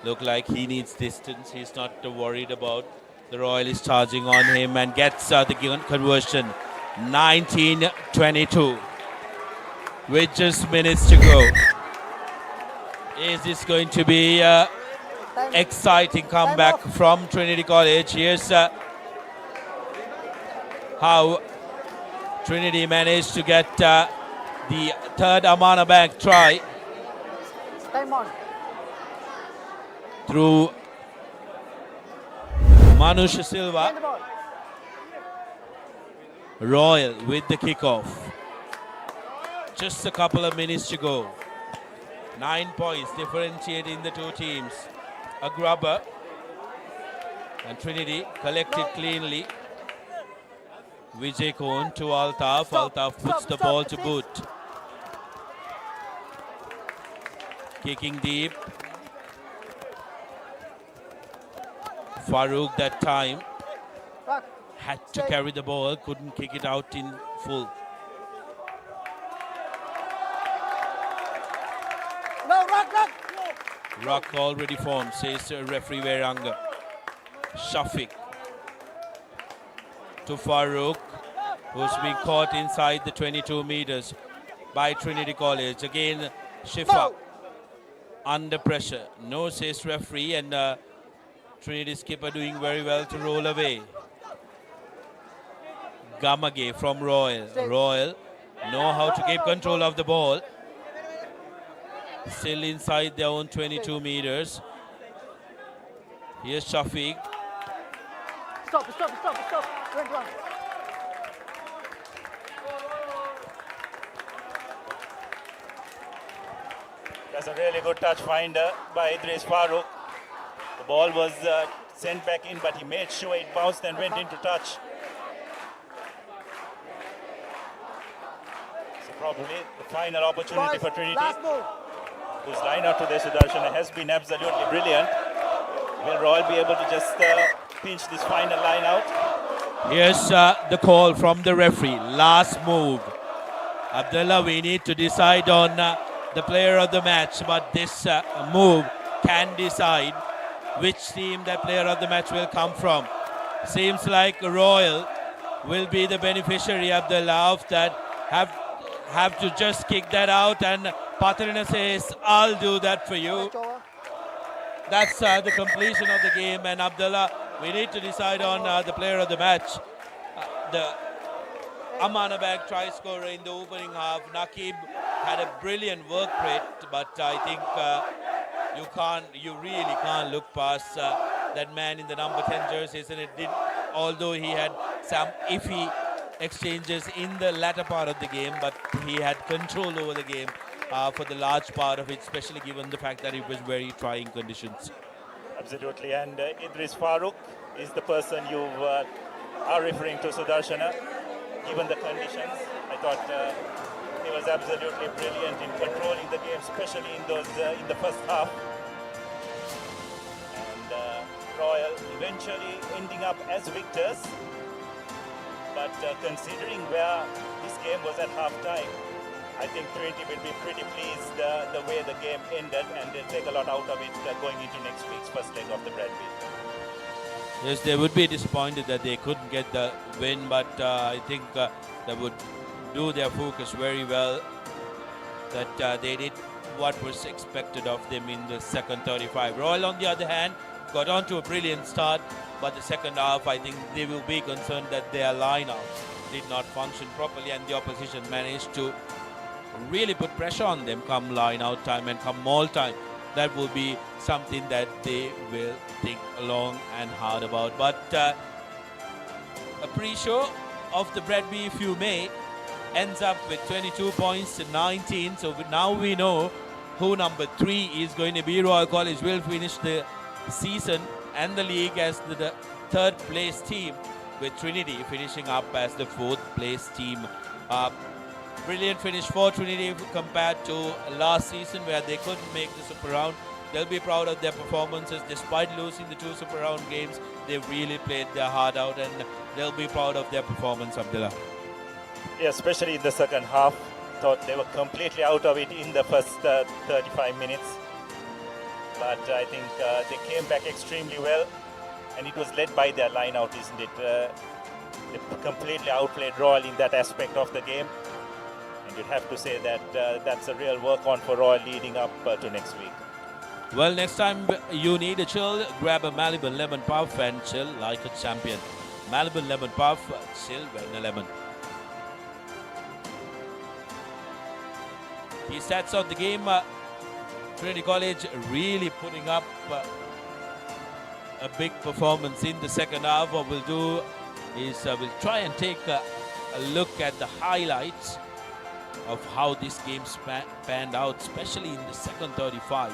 Speaker 2: look like he needs distance. He's not worried about the Royalists charging on him and gets the conversion. 19-22 with just minutes to go. Is this going to be exciting comeback from Trinity College? Here's how Trinity managed to get the third Amana Bank try.
Speaker 18: Time on.
Speaker 2: Through Manusha Silva. Royal with the kickoff. Just a couple of minutes to go. 9 points differentiating the two teams. A grubber. And Trinity collected cleanly. Vijay Kohn to Altaf. Altaf puts the ball to boot. Kicking deep. Farouk that time had to carry the ball, couldn't kick it out in full.
Speaker 18: No, rock.
Speaker 2: Ruck already formed, says referee Veranga. Shafiq to Farouk, who's been caught inside the 22 meters by Trinity College. Again, Shifa under pressure. No, says referee, and Trinity skipper doing very well to roll away. Gamage from Royal. Royal know how to keep control of the ball. Still inside their own 22 meters. Here's Shafiq.
Speaker 18: Stop. 21.
Speaker 3: That's a really good touch finder by Idris Farouk. The ball was sent back in, but he made sure it bounced and went into touch. So probably the final opportunity for Trinity, whose line out to their Sudarshana has been absolutely brilliant. Will Royal be able to just pinch this final line out?
Speaker 2: Here's the call from the referee. Last move. Abdullah, we need to decide on the player of the match, but this move can decide which team that player of the match will come from. Seems like Royal will be the beneficiary of the of that. Have to just kick that out, and Patrina says, I'll do that for you. That's the completion of the game, and Abdullah, we need to decide on the player of the match. The Amana Bank try scorer in the opening half. Nakib had a brilliant work rate, but I think you really can't look past that man in the number 10 jersey, and it did, although he had some iffy exchanges in the latter part of the game, but he had control over the game for the large part of it, especially given the fact that it was very trying conditions.
Speaker 3: Absolutely, and Idris Farouk is the person you are referring to, Sudarshana. Given the conditions, I thought he was absolutely brilliant in controlling the game, especially in those in the first half. And Royal eventually ending up as victors. But considering where this game was at half-time, I think Trinity will be pretty pleased the way the game ended, and they'll take a lot out of it going into next week's first leg of the Bradby.
Speaker 2: Yes, they would be disappointed that they couldn't get the win, but I think they would do their focus very well, that they did what was expected of them in the second 35. Royal, on the other hand, got on to a brilliant start, but the second half, I think they will be concerned that their line-out did not function properly, and the opposition managed to really put pressure on them come line-out time and come maul time. that will be something that they will think long and hard about. But a pre-show of the Bradby, if you may, ends up with 22 points to 19. So now we know who number 3 is going to be. Royal College will finish the season and the league as the third place team, with Trinity finishing up as the fourth place team. Brilliant finish for Trinity compared to last season where they couldn't make the Super Round. They'll be proud of their performances despite losing the 2 Super Round games. They really played their heart out and they'll be proud of their performance, Abdullah.
Speaker 3: Yeah, especially in the second half. Thought they were completely out of it in the first 35 minutes. But I think they came back extremely well, and it was led by their line out, isn't it? They completely outplayed Royal in that aspect of the game. And you'd have to say that that's a real work on for Royal leading up to next week.
Speaker 2: Well, next time you need a chill, grab a Malibu Lemon Puff and chill like a champion. Malibu Lemon Puff, chill when a lemon. The stats of the game, Trinity College really putting up a big performance in the second half. What we'll do is we'll try and take a look at the highlights of how this game panned out, especially in the second 35.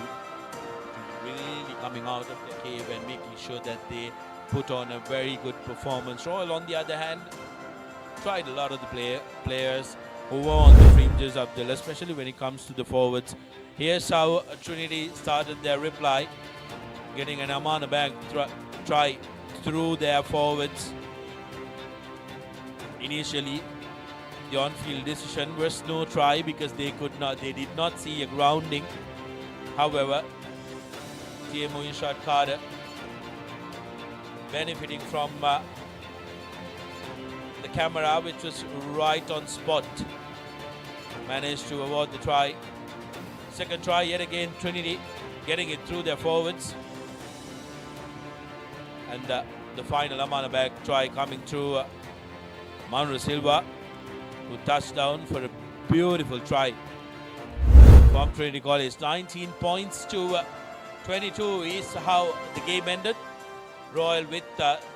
Speaker 2: Really coming out of the cave and making sure that they put on a very good performance. Royal, on the other hand, tried a lot of the players who were on the fringes of the, especially when it comes to the forwards. Here's how Trinity started their reply, getting an Amana Bank try through their forwards. Initially, the on-field decision was no try because they did not see a grounding. However, TMO Inshad Carter benefiting from the camera, which was right on spot, managed to avoid the try. Second try yet again, Trinity getting it through their forwards. And the final Amana Bag try coming through Mauro Silva, who touched down for a beautiful try from Trinity College. 19 points to 22 is how the game ended. Royal with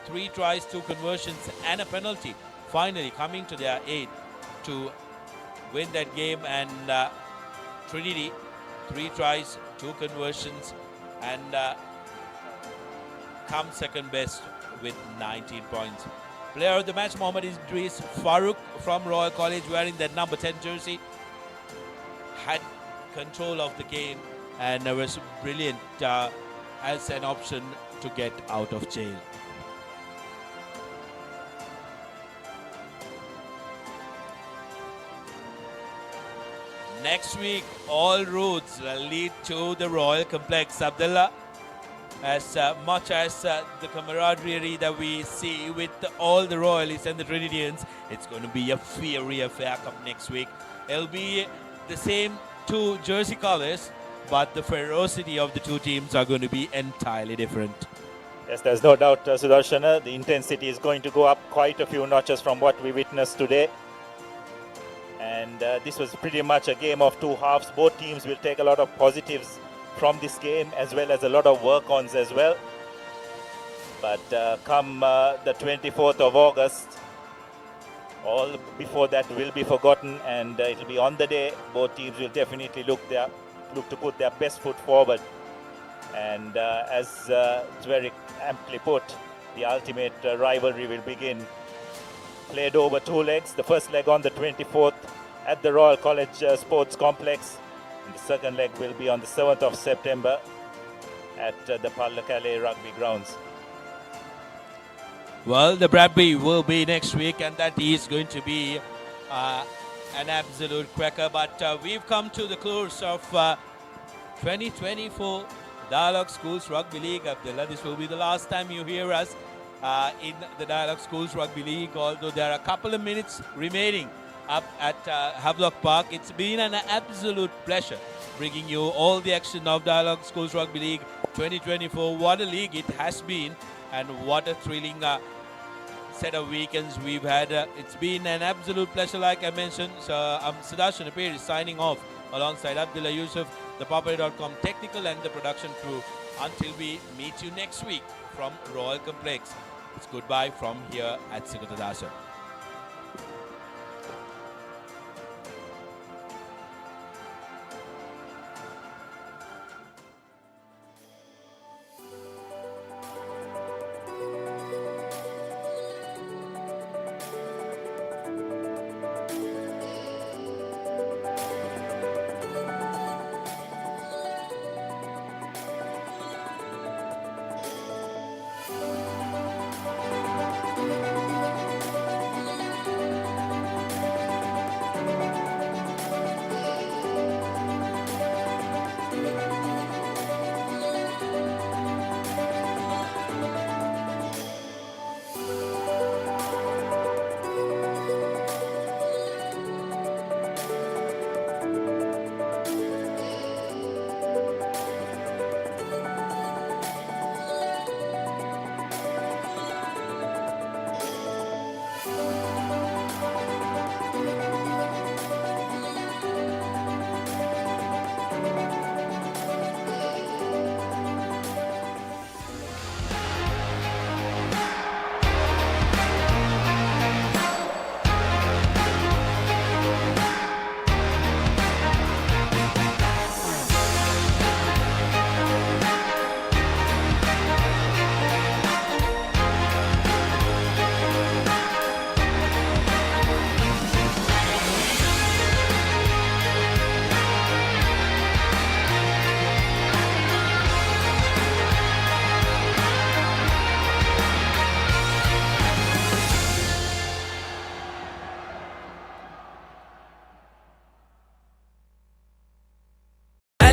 Speaker 2: 3 tries, 2 conversions and a penalty, finally coming to their aid to win that game. And Trinity, 3 tries, 2 conversions, and come second best with 19 points. Player of the match, Mohammad Idris Farooq from Royal College, wearing that number 10 jersey, had control of the game and was brilliant as an option to get out of jail. Next week, all roads lead to the Royal Complex, Abdullah. As much as the camaraderie that we see with all the Royalists and the Trinitians, it's going to be a fiery affair come next week. It'll be the same 2 jersey colors, but the ferocity of the 2 teams are going to be entirely different.
Speaker 3: Yes, there's no doubt, Sudarshana. The intensity is going to go up quite a few notches from what we witnessed today. And this was pretty much a game of 2 halves. Both teams will take a lot of positives from this game, as well as a lot of work-ons as well. But come the 24th of August, all before that will be forgotten, and it will be on the day. Both teams will definitely look to put their best foot forward. And as it's very amply put, the ultimate rivalry will begin. Played over 2 legs. The first leg on the 24th at the Royal College Sports Complex. And the second leg will be on the 7th of September at the Pallakale Rugby Grounds.
Speaker 2: Well, the Bradby will be next week, and that is going to be an absolute cracker. But we've come to the close of 2024 Dialog Schools Rugby League, Abdullah. This will be the last time you hear us in the Dialog Schools Rugby League, although there are a couple of minutes remaining up at Havelock Park. It's been an absolute pleasure bringing you all the action of Dialog Schools Rugby League 2024. What a league it has been, and what a thrilling set of weekends we've had. It's been an absolute pleasure, like I mentioned. So I'm Sudarshan Apiri signing off alongside Abdullah Yusuf. the Papare.com technical and the production crew. Until we meet you next week from Royal Complex, it's goodbye from here at Sugathadasa.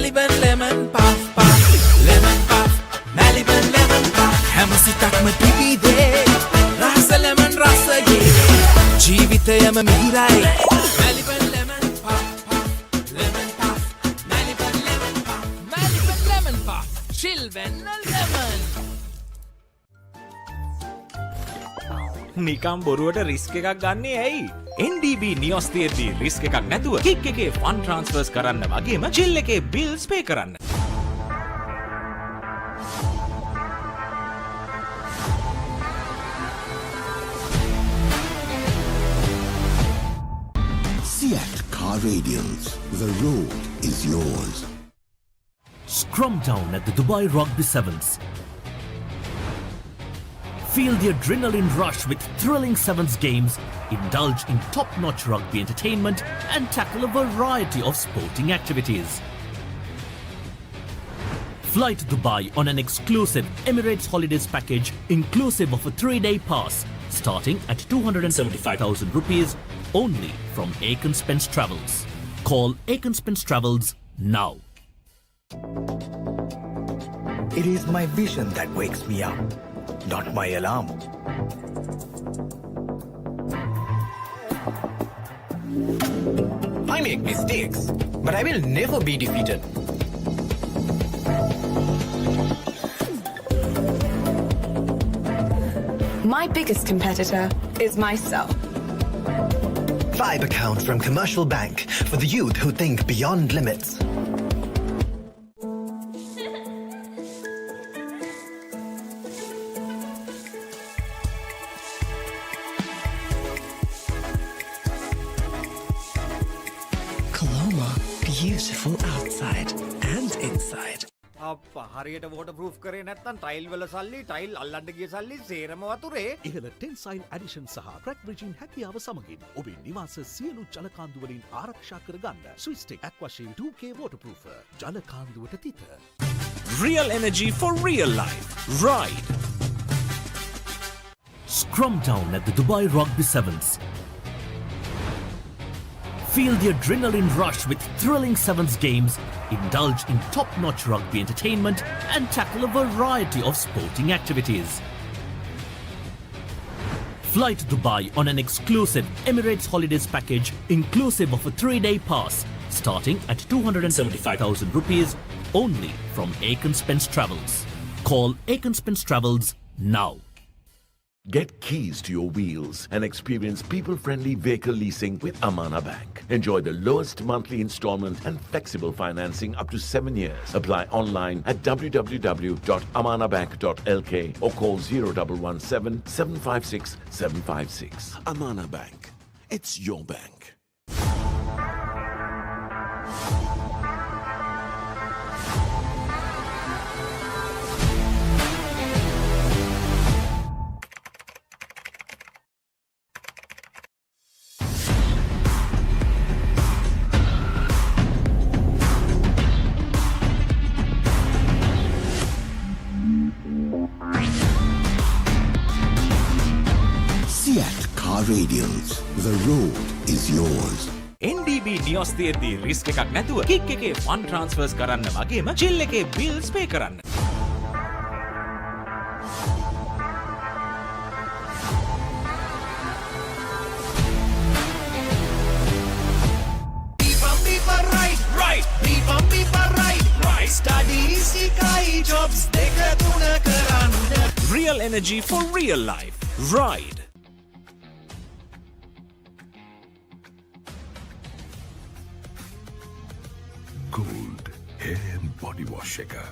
Speaker 5: Maliban lemon puff puff, lemon puff, Maliban lemon puff. හැමසිතක්ම පිපිදේ, රස lemon රසයේ, ජීවිතයම මිහිරයි. Maliban lemon puff puff, lemon puff, Maliban lemon puff, Maliban lemon puff, chill when lemon.
Speaker 6: නිකම් බොරුවට risk එකක් ගන්නේ ඇයි? NDB නියොස් තියෙද්දී risk එකක් නැතුව kick එකේ ෆන් ට්‍රාන්ස්ෆර්ස් කරන්න වගේම චිල් එකේ බිල්ස් පේ කරන්න.
Speaker 8: Seat Car Radials. The road is yours.
Speaker 19: Scrum down at the Dubai Rugby Sevens. Feel the adrenaline rush with thrilling Sevens games, indulge in top-notch rugby entertainment and tackle a variety of sporting activities. Fly to Dubai on an exclusive Emirates Holidays package inclusive of a 3-day pass starting at 275,000 rupees only from Aiken Spence Travels. Call Aiken Spence Travels now.
Speaker 10: It is my vision that wakes me up, not my alarm. I make mistakes, but I will never be defeated.
Speaker 20: My biggest competitor is myself.
Speaker 10: 5 accounts from Commercial Bank for the youth who think beyond limits.
Speaker 9: Colombo, beautiful outside and inside.
Speaker 12: අප්පා හරියට water proof කරේ නැත්නම් tile වල සල්ලි tile අල්ලන්න ගිය සල්ලි සේරම වතුරේ.
Speaker 13: ඉහළ ටෙන්සයිල් ඇඩිෂන් සහ ක්‍රැක් බ්‍රිජින් හැකියාව සමගින් ඔබේ නිවාස සියලු ජලකාන්දු වලින් ආරක්ෂා කරගන්න. ස්විස්ටෙක් ඇක්වාෂීල් 2K waterproofer. ජලකාන්දුවට තිත.
Speaker 6: Real energy for real life. Ride.
Speaker 19: Scrum down at the Dubai Rugby Sevens. Feel the adrenaline rush with thrilling Sevens games, indulge in top-notch rugby entertainment and tackle a variety of sporting activities. Fly to Dubai on an exclusive Emirates Holidays package inclusive of a 3-day pass starting at 275,000 rupees only from Aiken Spence Travels. Call Aiken Spence Travels now.
Speaker 4: Get keys to your wheels and experience people-friendly vehicle leasing with Amana Bank. Enjoy the lowest monthly installment and flexible financing up to 7 years. Apply online at www.amanabank.lk or call 0117 756 756.
Speaker 1: Amana Bank. It's your bank.
Speaker 8: Car Radials. The road is yours.
Speaker 6: NDB නියොස් තියෙද්දී risk එකක් නැතුව kick එකේ fun ට්‍රාන්ස්ෆර්ස් කරන්න වගේම chill එකේ bills පේ කරන්න. Real energy for real life. Ride.
Speaker 8: Gold hair and body wash shaker.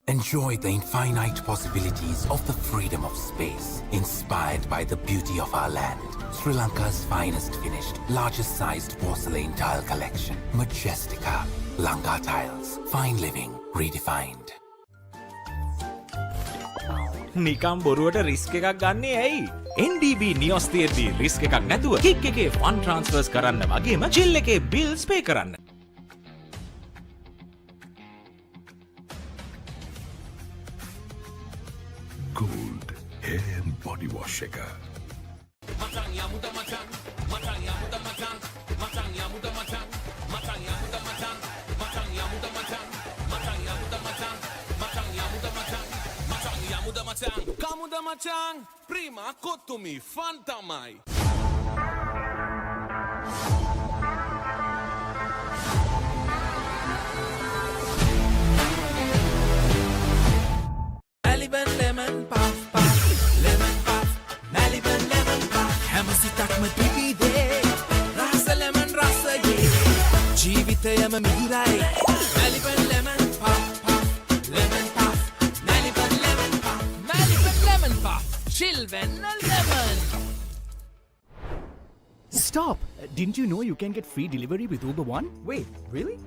Speaker 7: Enjoy the infinite possibilities of the freedom of space, inspired by the beauty of our land. Sri Lanka's finest finished, largest sized porcelain tile collection. Majestica. Lanka tiles. Fine living. Redefined.
Speaker 6: නිකම් බොරුවට risk එකක් ගන්නේ ඇයි? NDB නියොස් තියෙද්දී risk එකක් නැතුව kick එකේ fun ට්‍රාන්ස්ෆර්ස් කරන්න වගේම චිල් එකේ බිල්ස් පේ කරන්න.
Speaker 8: Gold hair and body wash shaker.
Speaker 16: Kamuda macang, prima kotumi fantamai.
Speaker 5: Maliban lemon puff puff, lemon puff, Maliban lemon puff. Hamasitakma pipide, rasa lemon rasa ye. Jeevithayama mihirai, Maliban lemon puff puff, lemon puff, Maliban lemon puff, Maliban lemon puff, chilven lemon.
Speaker 14: Stop! Didn't you know you can get free delivery with Uber One?
Speaker 12: Wait, really?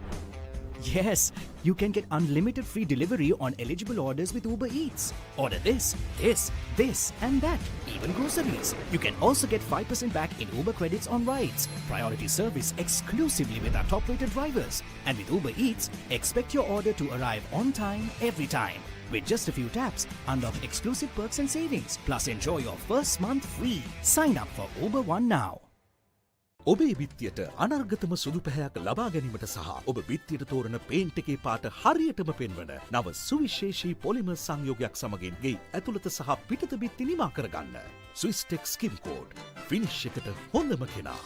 Speaker 14: Yes, you can get unlimited free delivery on eligible orders with Uber Eats. Order this, and that, even groceries. You can also get 5% back in Uber credits on rides. Priority service exclusively with our top-rated drivers. And with Uber Eats, expect your order to arrive on time, every time. With just a few taps, unlock exclusive perks and savings. Plus enjoy your first month free. Sign up for Uber One now.
Speaker 13: ඔබේ බිත්තියට අනර්ගතම සුදු පැහැයක් ලබා ගැනීමට සහ ඔබ බිත්තියට තෝරන paint එකේ පාට හරියටම පෙන්වන නව සුවිශේෂී පොලිමර් සංයෝගයක් සමගින් ගේ ඇතුළත සහ පිටත බිත්ති නිමා කරගන්න. ස්විස්ටෙක් ස්කිම් කෝඩ් ෆිනිෂ් එකට හොඳම කෙනා.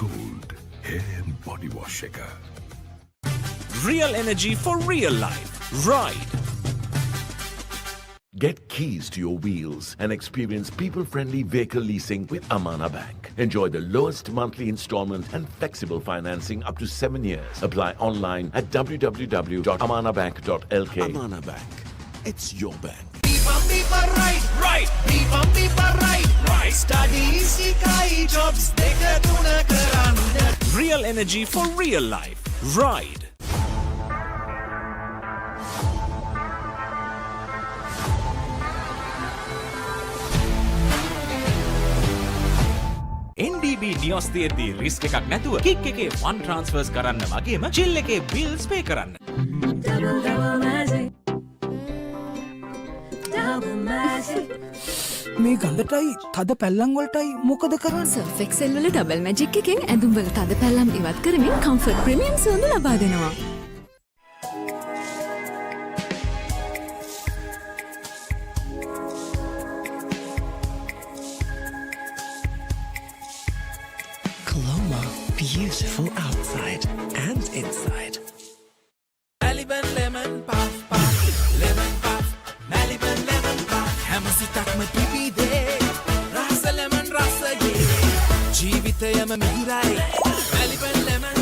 Speaker 8: Gold hair and body wash shaker.
Speaker 6: Real energy for real life. Ride.
Speaker 4: Get keys to your wheels and experience people-friendly vehicle leasing with Amana Bank. Enjoy the lowest monthly installment and flexible financing up to 7 years. Apply online at www.amanabank.lk.
Speaker 1: Amana Bank. It's your bank.
Speaker 6: Real energy for real life. Ride. NDB නියොස් තියෙද්දී risk එකක් නැතුව kick එකේ fun ට්‍රාන්ස්ෆර්ස් කරන්න වගේම chill එකේ bills පේ කරන්න.
Speaker 15: මේ ගඳටයි තද පැල්ලම් වලටයි මොකද කරන්නේ?
Speaker 11: සර්ෆ් එක්සෙල් වල ඩබල් මැජික් එකෙන් ඇඳුම් වල තද පැල්ලම් ඉවත් කරමින් කම්ෆර්ට් ප්‍රීමියම් සුවඳ ලබා දෙනවා.
Speaker 9: Colombo, beautiful outside and inside.
Speaker 5: ජීවිතයම මිහිරයි Maliban lemon